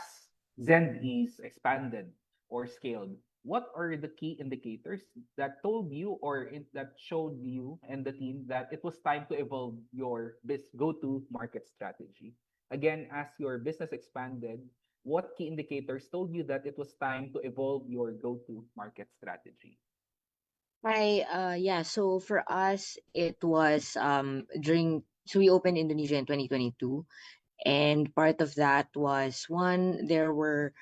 Zen is expanded or scaled, what are the key indicators that told you that showed you and the team that it was time to evolve your go-to market strategy? Again, as your business expanded, what key indicators told you that it was time to evolve your go-to market strategy? Hi, yeah, so for us, it was so we opened Indonesia in 2022, and part of that was one, there were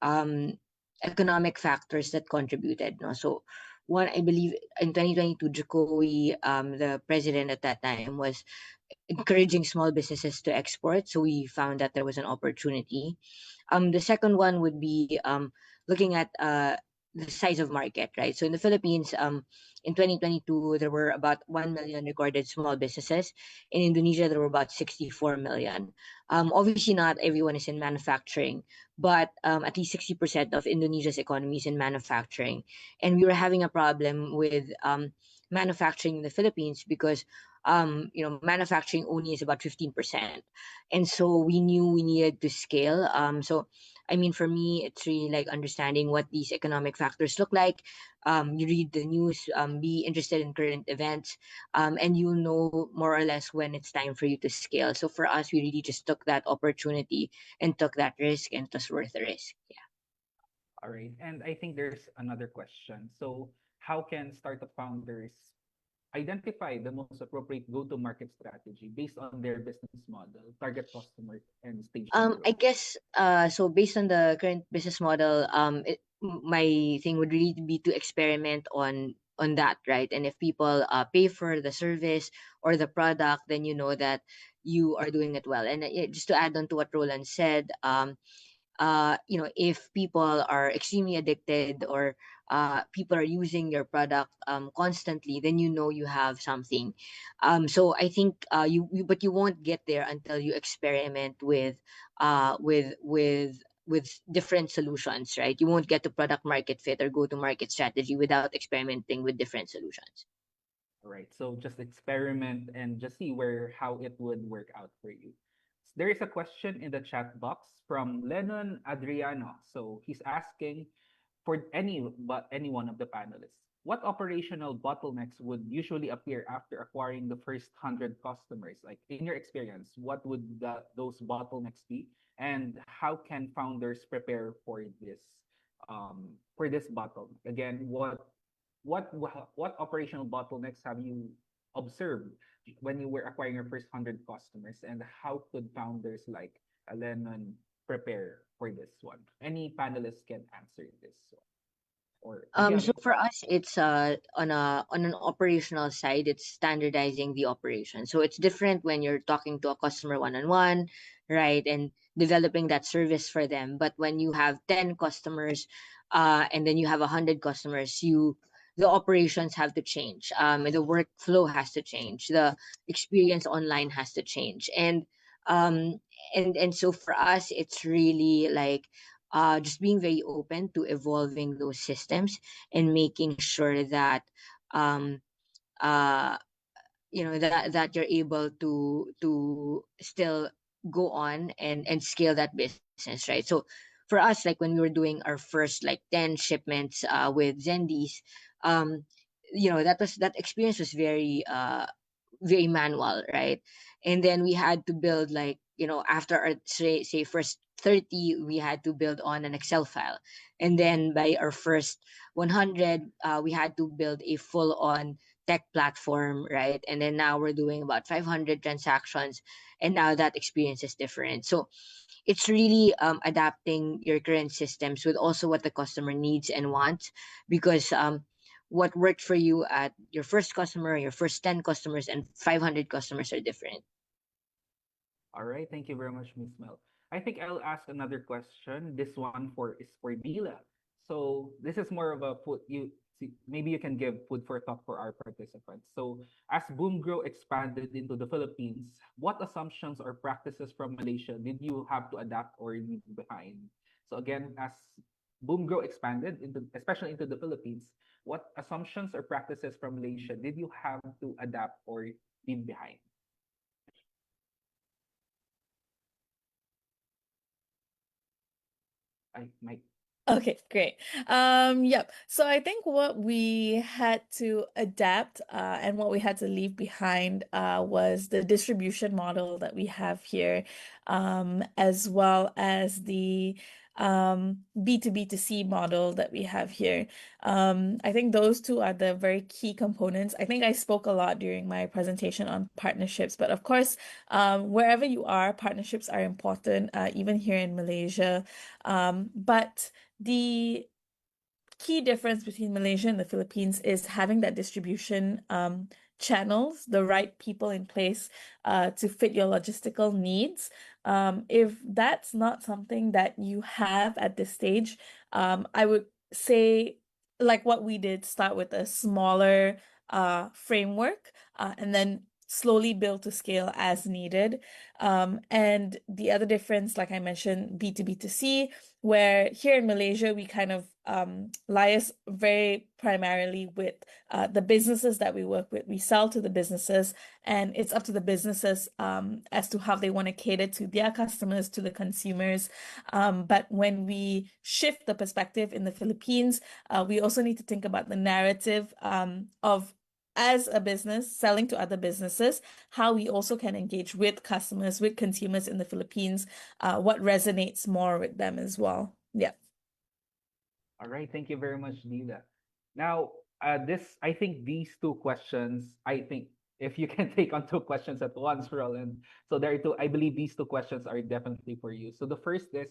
um, economic factors that contributed. No? So, one, I believe in 2022, Jokowi, the president at that time, was encouraging small businesses to export. So, we found that there was an opportunity. The second one would be looking at the size of market, right? So in the Philippines, in 2022, there were about 1 million recorded small businesses. In Indonesia, there were about 64 million. Obviously, not everyone is in manufacturing, but at least 60% of Indonesia's economy is in manufacturing. And we were having a problem with manufacturing in the Philippines because manufacturing only is about 15%. And so we knew we needed to scale. So I mean, for me, it's really like understanding what these economic factors look like. You read the news, be interested in current events, and you'll know more or less when it's time for you to scale. So for us, we really just took that opportunity and took that risk, and it was worth the risk. Yeah. All right. And I think there's another question. So how can startup founders identify the most appropriate go-to-market strategy based on their business model, target customer, and stage of I growth? guess so based on the current business model, my thing would really be to experiment on that, right? And if people pay for the service or the product, then you know that you are doing it well. And just to add on to what Roland said, if people are extremely addicted, or people are using your product constantly, then you know you have something. So I think but you won't get there until you experiment with different solutions, right? You won't get to product market fit or go to market strategy without experimenting with different solutions. All right. So just experiment and just see where how it would work out for you. There is a question in the chat box from Lennon Adriano. So he's asking for any one of the panelists. What operational bottlenecks would usually appear after acquiring the first 100 customers? Like in your experience, what would those bottlenecks be, and how can founders prepare for this bottleneck? Again, what operational bottlenecks have you observed when you were acquiring your first 100 customers, and how could founders like Lennon prepare for this one? Any panelists can answer this one. Or if you have So for us, it's on an operational side, it's standardizing the operation. So it's different when you're talking to a customer one on one, right, and developing that service for them. But when you have 10 customers, and then you have 100 customers, the operations have to change. The workflow has to change. The experience online has to change, um, and so for us, it's really like just being very open to evolving those systems and making sure that um, uh, that you're able to still go on and scale that business, right? So for us, like when we were doing our first like 10 shipments with Zendies, um that experience was very manual, right? And then we had to build, like, after our say first 30, we had to build on an Excel file. And then by our first 100, we had to build a full on tech platform, right? And then now we're doing about 500 transactions, and now that experience is different. So it's really adapting your current systems with also what the customer needs and wants, because what worked for you at your first customer, your first 10 customers, and 500 customers are different. All right, thank you very much, Miss Mel. I think I'll ask another question. This one for Dila. So this is more of a maybe you can give food for thought for our participants. So as Boom Grow expanded into the Philippines, what assumptions or practices from Malaysia did you have to adapt or leave behind? So again, as Boom Grow expanded into especially into the Philippines, what assumptions or practices from Malaysia did you have to adapt or leave behind? I might. Okay, great. Yep. So I think what we had to adapt and what we had to leave behind was the distribution model that we have here, as well as the B2B2C model that we have here. I think those two are the very key components. I think I spoke a lot during my presentation on partnerships, but of course, wherever you are, partnerships are important, even here in Malaysia. But the key difference between Malaysia and the Philippines is having that distribution channels, the right people in place to fit your logistical needs. If that's not something that you have at this stage, I would say, like what we did, start with a smaller framework and then slowly build to scale as needed. And the other difference, like I mentioned, B2B2C, where here in Malaysia, we kind of liaise very primarily with the businesses that we work with. We sell to the businesses, and it's up to the businesses as to how they want to cater to their customers, to the consumers. But when we shift the perspective in the Philippines, we also need to think about the narrative of, as a business selling to other businesses, how we also can engage with customers, with consumers in the Philippines, what resonates more with them as well. Yeah. All right, thank you very much, Dila. Now, I think these two questions, I think if you can take on two questions at once, Roland. So there are two, I believe these two questions are definitely for you. So the first is,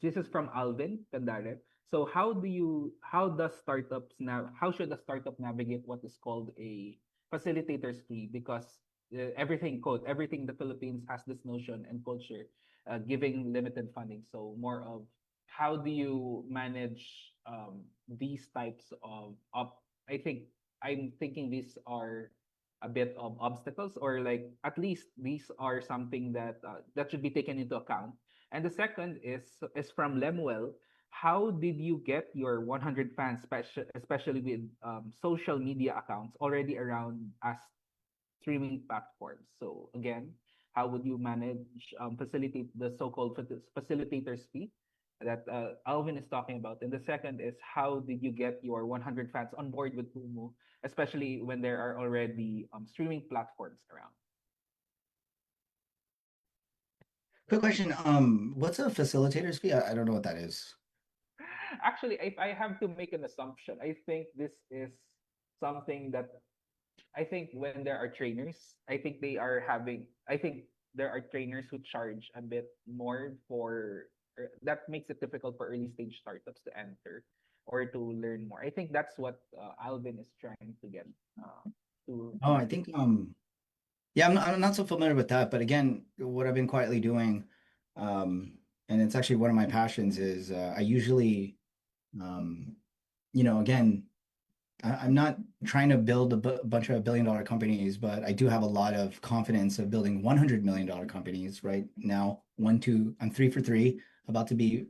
this is from Alvin Candare. So how should a startup navigate what is called a facilitator's fee? Because everything in the Philippines has this notion and culture giving limited funding. So more of how do you manage these types of I think I'm thinking these are a bit of obstacles, or like at least these are something that that should be taken into account. And the second is from Lemuel. How did you get your 100 fans, especially with social media accounts already around as streaming platforms? So again, how would you manage facilitate the so-called facilitators fee that Alvin is talking about? And the second is, how did you get your 100 fans on board with Kumu, especially when there are already streaming platforms around? Quick question. What's a facilitator's fee? I don't know what that is. Actually, if I have to make an assumption, I think this is something that I think when there are trainers, I think there are trainers who charge a bit more that makes it difficult for early stage startups to enter or to learn more. I think that's what Alvin is trying to get Oh, to I think yeah, I'm not so familiar with that, but again, what I've been quietly doing, and it's actually one of my passions is I usually um, again, I'm not trying to build a bunch of billion-dollar companies, but I do have a lot of confidence of building $100 million companies right now. I'm 3 for 3, about to be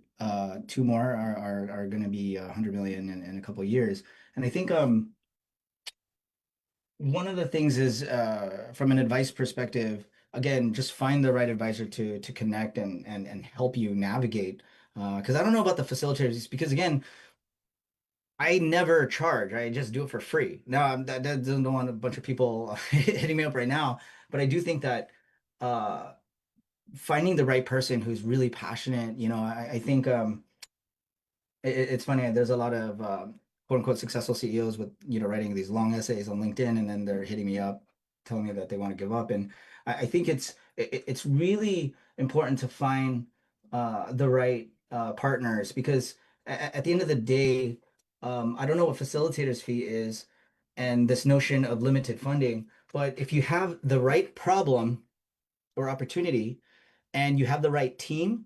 two more are going to be 100 million in a couple of years. And I think one of the things is from an advice perspective, again, just find the right advisor to connect and help you navigate. Because I don't know about the facilitators, because again, I never charge. I just do it for free. Now, that doesn't want a bunch of people hitting me up right now, but I do think that uh, finding the right person who's really passionate, I think it's funny. There's a lot of quote unquote successful CEOs with writing these long essays on LinkedIn, and then they're hitting me up, telling me that they want to give up. And I think it's really important to find the right partners, because at the end of the day, I don't know what facilitators fee is, and this notion of limited funding, but if you have the right problem or opportunity, and you have the right team,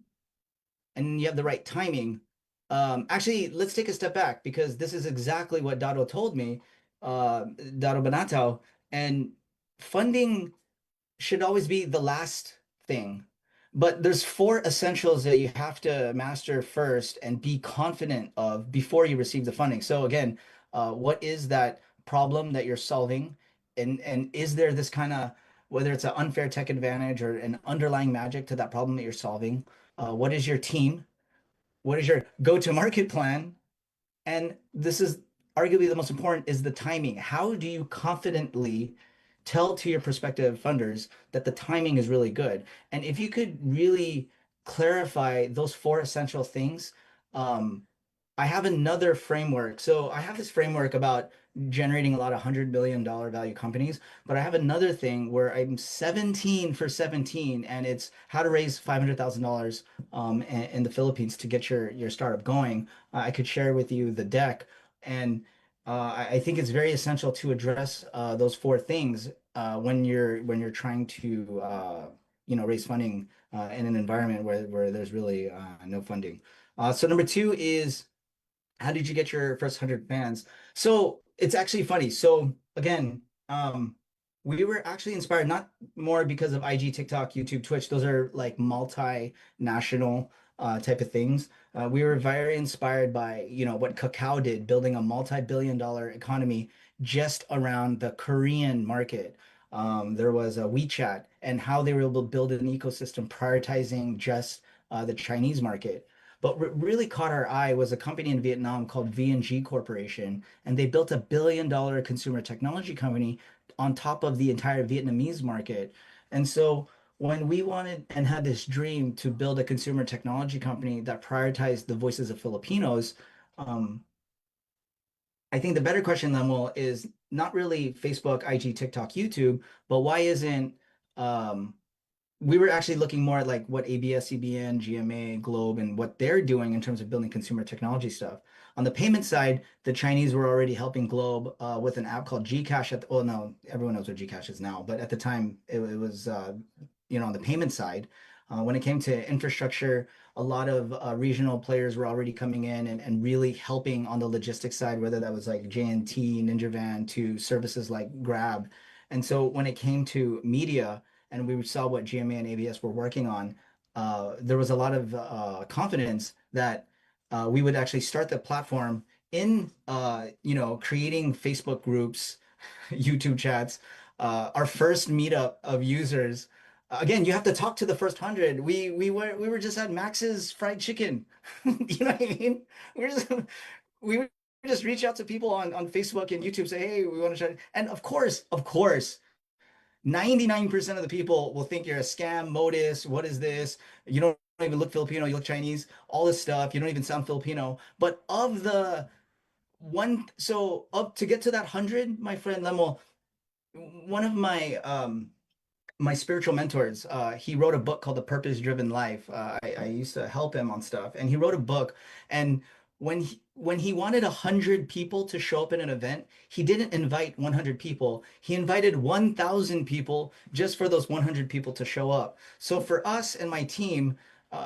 and you have the right timing. Actually, let's take a step back, because this is exactly what Dado told me, Dado Banatao, and funding should always be the last thing. But there's 4 essentials that you have to master first and be confident of before you receive the funding. So again, what is that problem that you're solving? And is there this kind of, whether it's an unfair tech advantage or an underlying magic to that problem that you're solving? What is your team? What is your go-to-market plan? And this is arguably the most important, is the timing. How do you confidently tell to your prospective funders that the timing is really good? And if you could really clarify those 4 essential things, um, I have another framework. So I have this framework about generating a lot of $100 million value companies, but I have another thing where I'm 17 for 17, and it's how to raise $500,000 in the Philippines to get your startup going. I could share with you the deck, and I think it's very essential to address those 4 things when you're trying to raise funding in an environment where there's really no funding. So number 2 is, how did you get your first 100 fans? So it's actually funny. So again, we were actually inspired not more because of IG, TikTok, YouTube, Twitch. Those are like multinational type of things. We were very inspired by, what Kakao did, building a multi-billion-dollar economy just around the Korean market. There was a WeChat, and how they were able to build an ecosystem prioritizing just the Chinese market. But what really caught our eye was a company in Vietnam called V&G Corporation, and they built $1 billion consumer technology company on top of the entire Vietnamese market. And so when we wanted and had this dream to build a consumer technology company that prioritized the voices of Filipinos, um, I think the better question, Lemuel, is not really Facebook, IG, TikTok, YouTube, but why isn't we were actually looking more at like what ABS, CBN, GMA, Globe, and what they're doing in terms of building consumer technology stuff. On the payment side, the Chinese were already helping Globe with an app called Gcash. Well, no, everyone knows what Gcash is now, but at the time it was on the payment side. When it came to infrastructure, a lot of regional players were already coming in and really helping on the logistics side, whether that was like JNT, Ninja Van to services like Grab. And so when it came to media and we saw what GMA and ABS were working on, there was a lot of confidence that we would actually start the platform in creating Facebook groups, YouTube chats, our first meetup of users. Again, you have to talk to the first 100. We were just at Max's Fried Chicken. You know what I mean? We're just we would just reach out to people on Facebook and YouTube, say, hey, we want to try. And of course, 99% of the people will think you're a scam, modus. What is this? You don't even look Filipino, you look Chinese, all this stuff. You don't even sound Filipino. But of the one, so up to get to that 100, my friend Lemo, one of my spiritual mentors, he wrote a book called The Purpose Driven Life. I used to help him on stuff, and he wrote a book. And when he wanted 100 people to show up in an event, he didn't invite 100 people. He invited 1,000 people just for those 100 people to show up. So for us and my team,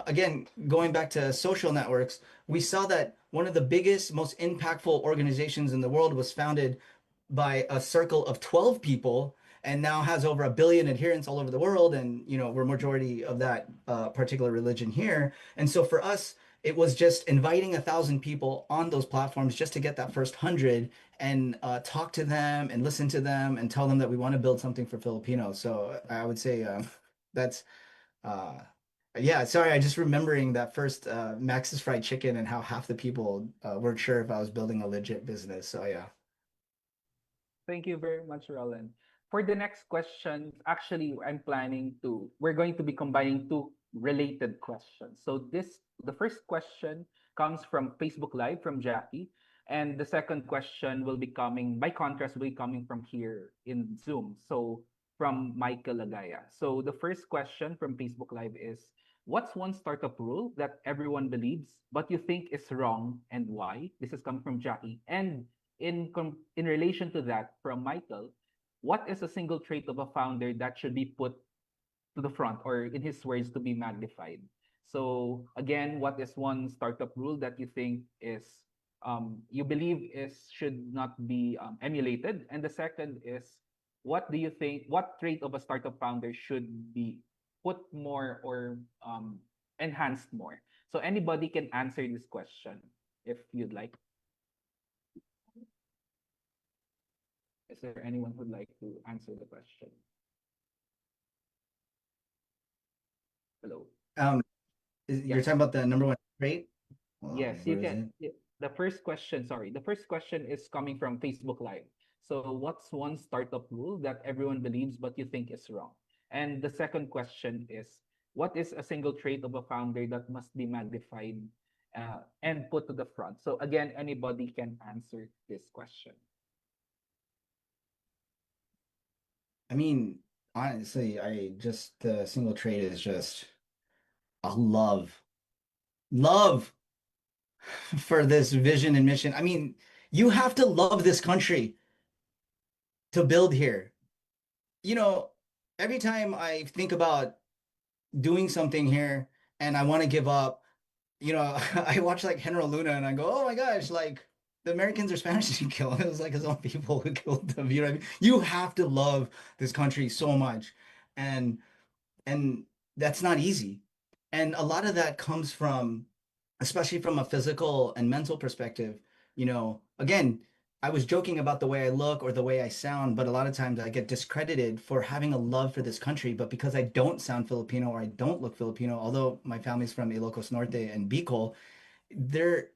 again, going back to social networks, we saw that one of the biggest, most impactful organizations in the world was founded by a circle of 12 people and now has over 1 billion adherents all over the world. And, we're majority of that particular religion here. And so for us, it was just inviting 1,000 people on those platforms just to get that first 100 and talk to them and listen to them and tell them that we want to build something for Filipinos. So I would say that's, uh, yeah, sorry, I just remembering that first Max's Fried Chicken and how half the people weren't sure if I was building a legit business. So yeah. Thank you very much, Roland. For the next question, actually, we're going to be combining two related questions. So the first question comes from Facebook Live from Jackie, and the second question will be coming, by contrast, will be coming from here in Zoom. So from Michael Lagaya. So the first question from Facebook Live is, what's one startup rule that everyone believes, but you think is wrong and why? This is coming from Jackie. And in relation to that, from Michael, what is a single trait of a founder that should be put to the front, or in his words, to be magnified? So again, what is one startup rule that you think is you believe is should not be emulated? And the second is, what do you think? What trait of a startup founder should be put more or enhanced more? So anybody can answer this question if you'd like. Is there anyone who'd like to answer the question? Hello. Um, you're Yes. talking about the number one trait? Hold on, Yes, you where is can. it? The first question is coming from Facebook Live. So, what's one startup rule that everyone believes but you think is wrong? And the second question is, what is a single trait of a founder that must be magnified and put to the front? So, again, anybody can answer this question. I mean, honestly, the single trait is just a love for this vision and mission. I mean, you have to love this country to build here. You know, every time I think about doing something here and I want to give up, I watch like Henry Luna and I go, oh my gosh, like the Americans or Spanish didn't kill him. It was like his own people who killed them. You know what I mean? You have to love this country so much. And and that's not easy. And a lot of that comes from, especially from a physical and mental perspective, again, I was joking about the way I look or the way I sound, but a lot of times I get discredited for having a love for this country. But because I don't sound Filipino or I don't look Filipino, although my family's from Ilocos Norte and Bicol, there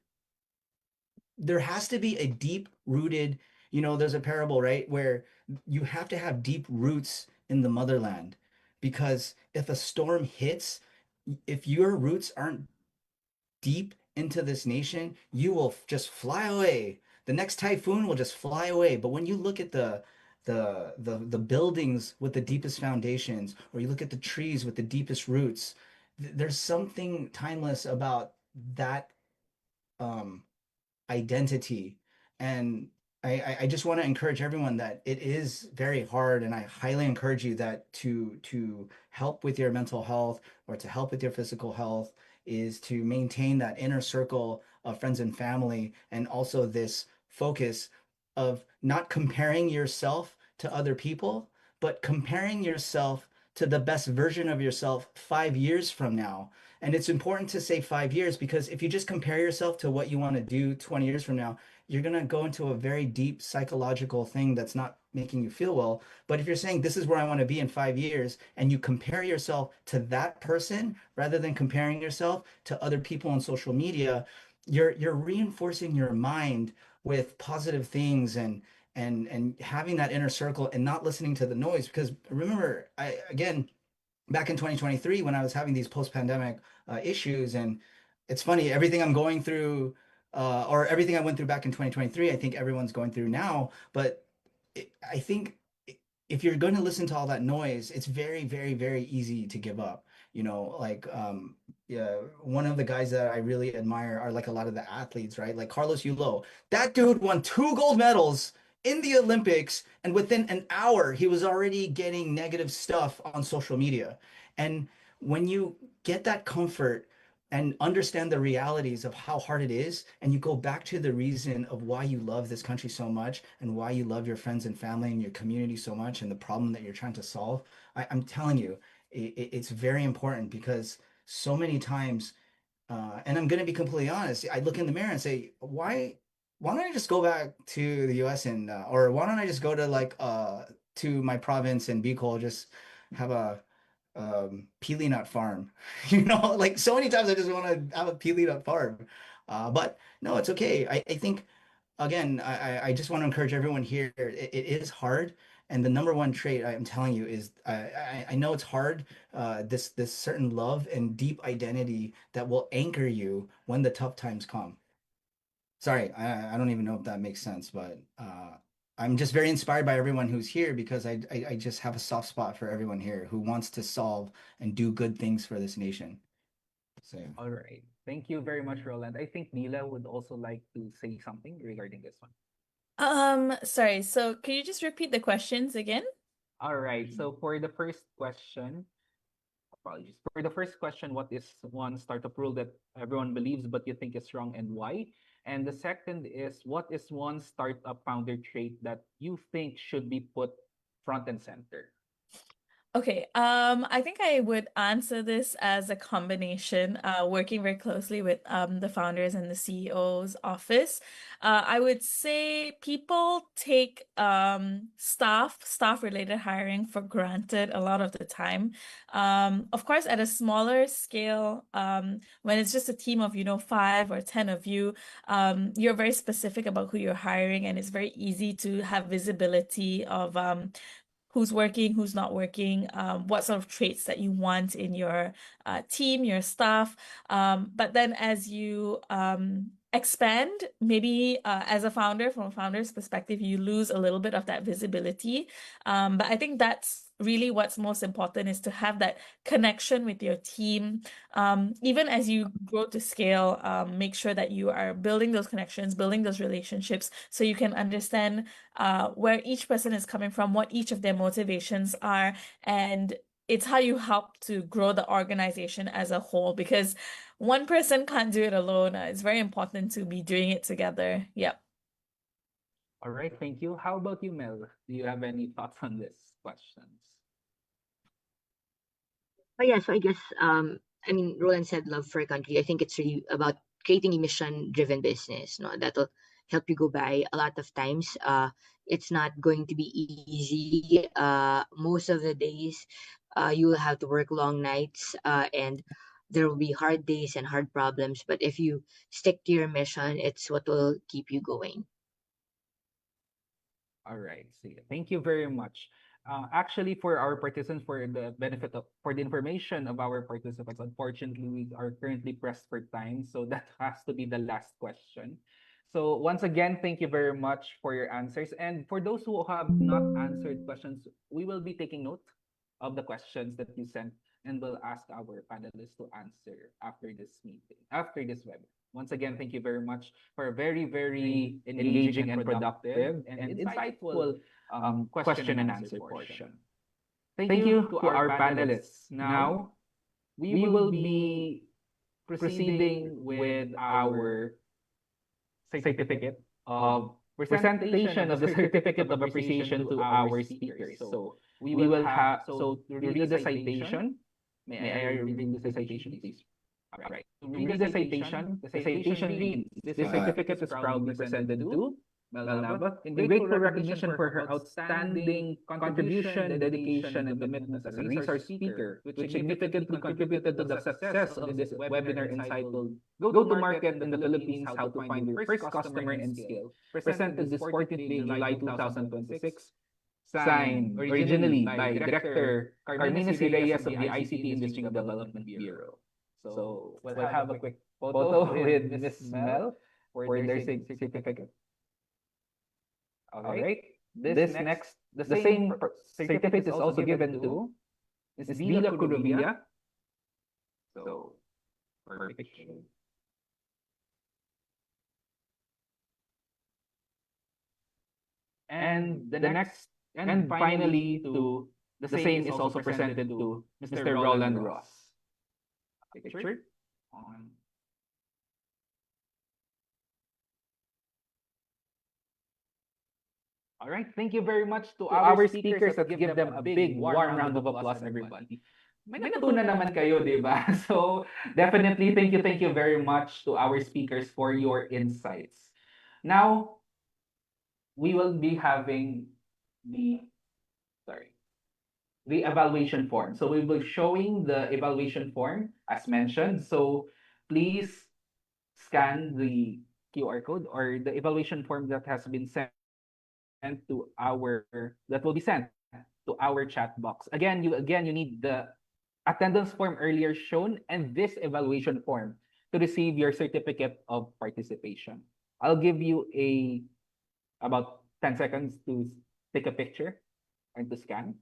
there has to be a deep rooted, there's a parable, right, where you have to have deep roots in the motherland, because if a storm hits, if your roots aren't deep into this nation, you will just fly away. The next typhoon will just fly away. But when you look at the buildings with the deepest foundations, or you look at the trees with the deepest roots, there's something timeless about that um identity. And I just want to encourage everyone that it is very hard, and I highly encourage you that to help with your mental health or to help with your physical health is to maintain that inner circle of friends and family, and also this focus of not comparing yourself to other people, but comparing yourself to the best version of yourself 5 years from now. And it's important to say 5 years because if you just compare yourself to what you want to do 20 years from now, you're going to go into a very deep psychological thing that's not making you feel well. But if you're saying this is where I want to be in 5 years and you compare yourself to that person rather than comparing yourself to other people on social media, you're reinforcing your mind with positive things and having that inner circle and not listening to the noise. Because remember, I again back in 2023 when I was having these post-pandemic issues. And it's funny, everything I'm going through, or everything I went through back in 2023, I think everyone's going through now. But I think if you're going to listen to all that noise, it's very, very, very easy to give up. Like yeah, one of the guys that I really admire are like a lot of the athletes, right? Like Carlos Yulo. That dude won 2 gold medals in the Olympics, and within an hour, he was already getting negative stuff on social media. And when you get that comfort and understand the realities of how hard it is, and you go back to the reason of why you love this country so much and why you love your friends and family and your community so much and the problem that you're trying to solve, I'm telling you, it's very important because so many times, and I'm going to be completely honest, I look in the mirror and say, why don't I just go back to the US and or why don't I just go to like to my province and Bicol, just have a peely nut farm. Like so many times I just want to have a peely nut farm. But no, it's okay. I think again, I just want to encourage everyone here. It is hard, and the number one trait I'm telling you is I know it's hard. This certain love and deep identity that will anchor you when the tough times come. Sorry, I don't even know if that makes sense, but I'm just very inspired by everyone who's here because I just have a soft spot for everyone here who wants to solve and do good things for this nation. So All right. Thank you very much, Roland. I think Nila would also like to say something regarding this one. Sorry, so can you just repeat the questions again? All right. So for the first question, apologies. For the first question, what is one startup rule that everyone believes but you think is wrong and why? And the second is what is one startup founder trait that you think should be put front and center? Okay, I think I would answer this as a combination, working very closely with the founders and the CEO's office. I would say people take staff related hiring for granted a lot of the time. Of course, at a smaller scale, when it's just a team of, 5 or 10 of you, you're very specific about who you're hiring, and it's very easy to have visibility of who's working, who's not working, what sort of traits that you want in your team, your staff. But then as you expand, maybe as a founder, from a founder's perspective, you lose a little bit of that visibility. But I think that's really what's most important is to have that connection with your team. Even as you grow to scale, make sure that you are building those connections, building those relationships so you can understand where each person is coming from, what each of their motivations are, and it's how you help to grow the organization as a whole because one person can't do it alone. It's very important to be doing it together. Yep. All right, thank you. How about you, Mel? Do you have any thoughts on this questions? But yeah, so I guess I mean Roland said love for a country. I think it's really about creating a mission driven business, no, that'll help you go by a lot of times. It's not going to be easy. Most of the days you will have to work long nights, and there will be hard days and hard problems. But if you stick to your mission, it's what will keep you going. All right. See, thank you very much. Actually, for our participants, for the benefit of, for the information of our participants, unfortunately, we are currently pressed for time, so that has to be the last question. So once again, thank you very much for your answers. And for those who have not answered questions, we will be taking note of the questions that you sent, and we'll ask our panelists to answer after this meeting, after this webinar. Once again, thank you very much for a very, very engaging and productive and insightful question and answer portion. Thank you to our panelists. Now, we will be proceeding with our certificate of presentation of the certificate of appreciation to our speakers. So we will have, so to read the citation, may I read the citation, please? All right. To read the citation reads, this certificate is proudly presented to Melnava in grateful recognition for her outstanding contribution, dedication, and commitment as a resource speaker, which significantly contributed to the success of this webinar entitled Go to Market in the Philippines, How to Find Your First Customer and Scale, presented this 14th day, July 2026, signed originally by Director Carmina C. Reyes of the ICT Industry Development Bureau. So we'll have a quick photo with Miss Mel for their certificate. All right. This next, the same certificate is also given to Ms. Dila Curubia. So, perfect. And the next, and finally, to the same is also presented to Mr. Roland Ross. Picture on. All right. Thank you very much to our speakers. Let's give them a big warm round of applause, everybody. May natutunan naman kayo, di ba? So, definitely, thank you very much to our speakers for your insights. Now, we will be having the, the evaluation form. So, we will be showing the evaluation form as mentioned. So, please scan the QR code or the evaluation form that has been sent to our, that will be sent to our chat box. Again, you need the attendance form earlier shown and this evaluation form to receive your certificate of participation. I'll give you about 10 seconds to take a picture and to scan.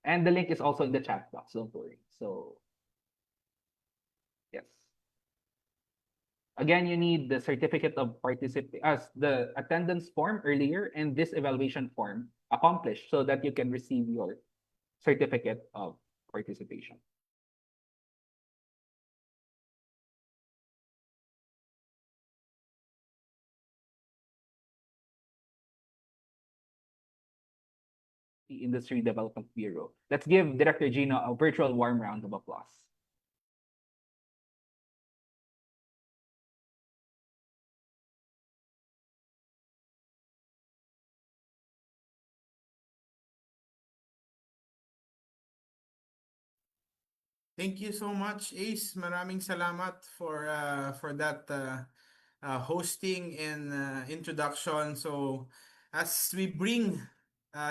And the link is also in the chat box, don't worry. So, yes. Again, you need the certificate of participation, as the attendance form earlier and this evaluation form accomplished so that you can receive your certificate of participation. The Industry Development Bureau. Let's give Director Gino a virtual warm round of applause. Thank you so much, Ace. Maraming salamat for that hosting and introduction. So, as we bring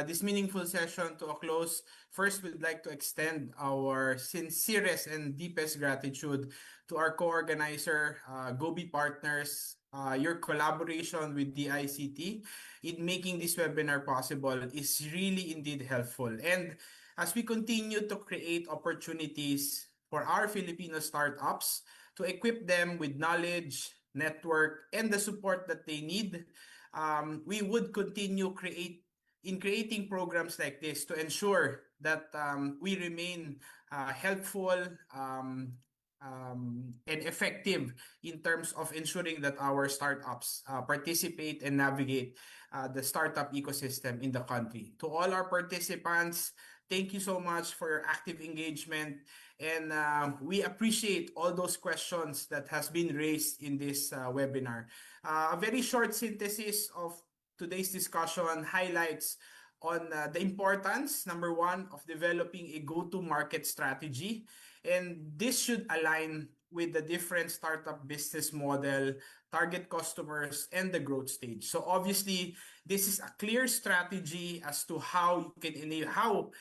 this meaningful session to a close, first we'd like to extend our sincerest and deepest gratitude to our co-organizer, Gobi Partners. Your collaboration with DICT in making this webinar possible is really indeed helpful. And as we continue to create opportunities for our Filipino startups to equip them with knowledge, network, and the support that they need, we would continue creating programs like this to ensure that we remain helpful and effective in terms of ensuring that our startups participate and navigate the startup ecosystem in the country. To all our participants, thank you so much for your active engagement, and we appreciate all those questions that has been raised in this webinar. A very short synthesis of today's discussion highlights on the importance, number one, of developing a go-to-market strategy. And this should align with the different startup business model, target customers, and the growth stage. So obviously, this is a clear strategy as to how you can enable,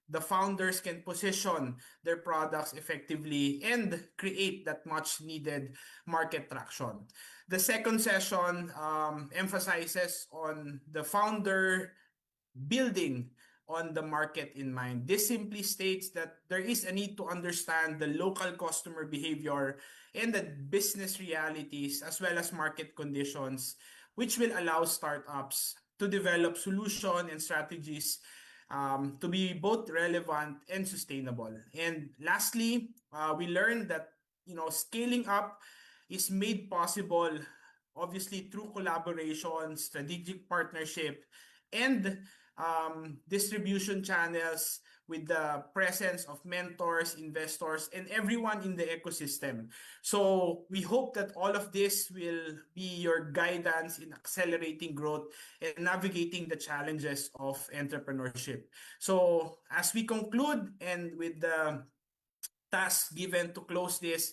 the founders can position their products effectively and create that much needed market traction. The second session emphasizes on the founder building on the market in mind. This simply states that there is a need to understand the local customer behavior and the business realities as well as market conditions, which will allow startups to develop solution and strategies to be both relevant and sustainable. And lastly, we learned that scaling up is made possible obviously through collaboration, strategic partnership, and distribution channels with the presence of mentors, investors, and everyone in the ecosystem. So we hope that all of this will be your guidance in accelerating growth and navigating the challenges of entrepreneurship. So as we conclude and with the task given to close this,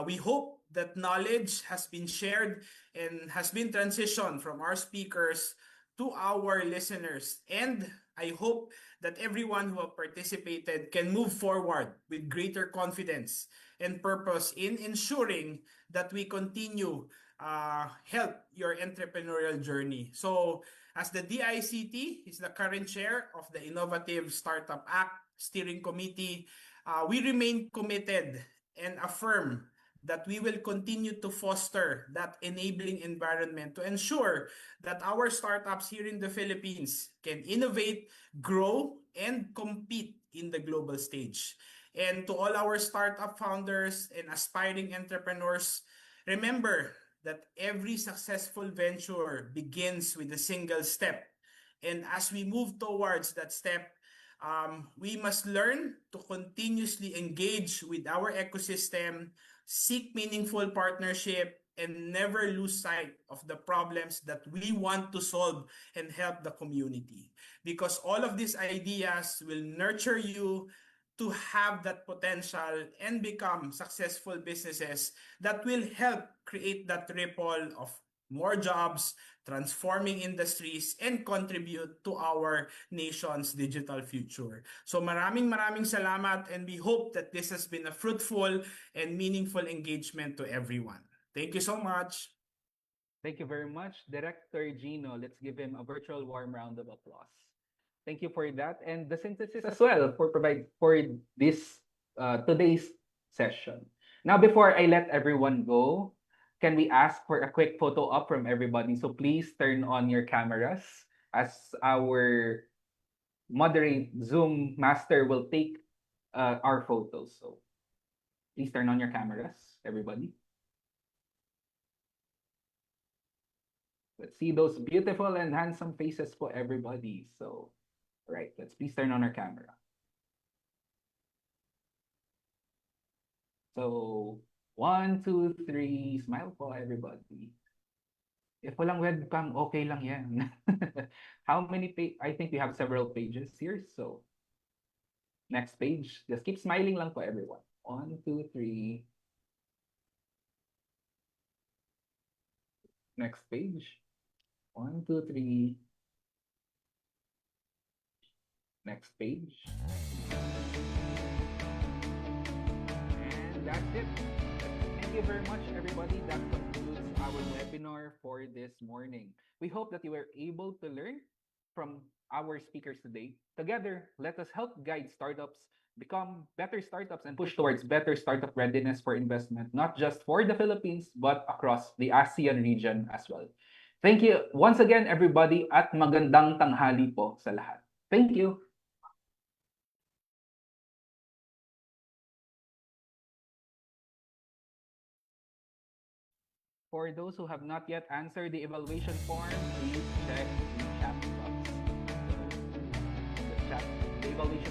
we hope that knowledge has been shared and has been transitioned from our speakers to our listeners. And I hope that everyone who have participated can move forward with greater confidence and purpose in ensuring that we continue help your entrepreneurial journey. So as the DICT is the current chair of the Innovative Startup Act Steering Committee, we remain committed and affirm that we will continue to foster that enabling environment to ensure that our startups here in the Philippines can innovate, grow, and compete in the global stage. And to all our startup founders and aspiring entrepreneurs, remember that every successful venture begins with a single step. And as we move towards that step, we must learn to continuously engage with our ecosystem, seek meaningful partnership, and never lose sight of the problems that we want to solve and help the community. Because all of these ideas will nurture you to have that potential and become successful businesses that will help create that ripple of more jobs, transforming industries, and contribute to our nation's digital future. So maraming salamat, and we hope that this has been a fruitful and meaningful engagement to everyone. Thank you so much. Thank you very much, Director Gino. Let's give him a virtual warm round of applause. Thank you for that, and the synthesis as well for this today's session. Now, before I let everyone go, can we ask for a quick photo up from everybody? So please turn on your cameras as our moderate Zoom master will take our photos. So please turn on your cameras, everybody. Let's see those beautiful and handsome faces for everybody. So, all right, let's please turn on our camera. So, 1, 2, 3, smile po everybody. If walang webcam, okay lang yan. How many I think we have several pages here. So, next page. Just keep smiling lang po everyone. 1, 2, 3. Next page. 1, 2, 3. Next page. And that's it. Thank you very much, everybody. That concludes our webinar for this morning. We hope that you were able to learn from our speakers today. Together, let us help guide startups become better startups and push towards better startup readiness for investment, not just for the Philippines, but across the ASEAN region as well. Thank you once again, everybody, at magandang tanghali po sa lahat. Thank you. For those who have not yet answered the evaluation form, please check the chat box. So, the evaluation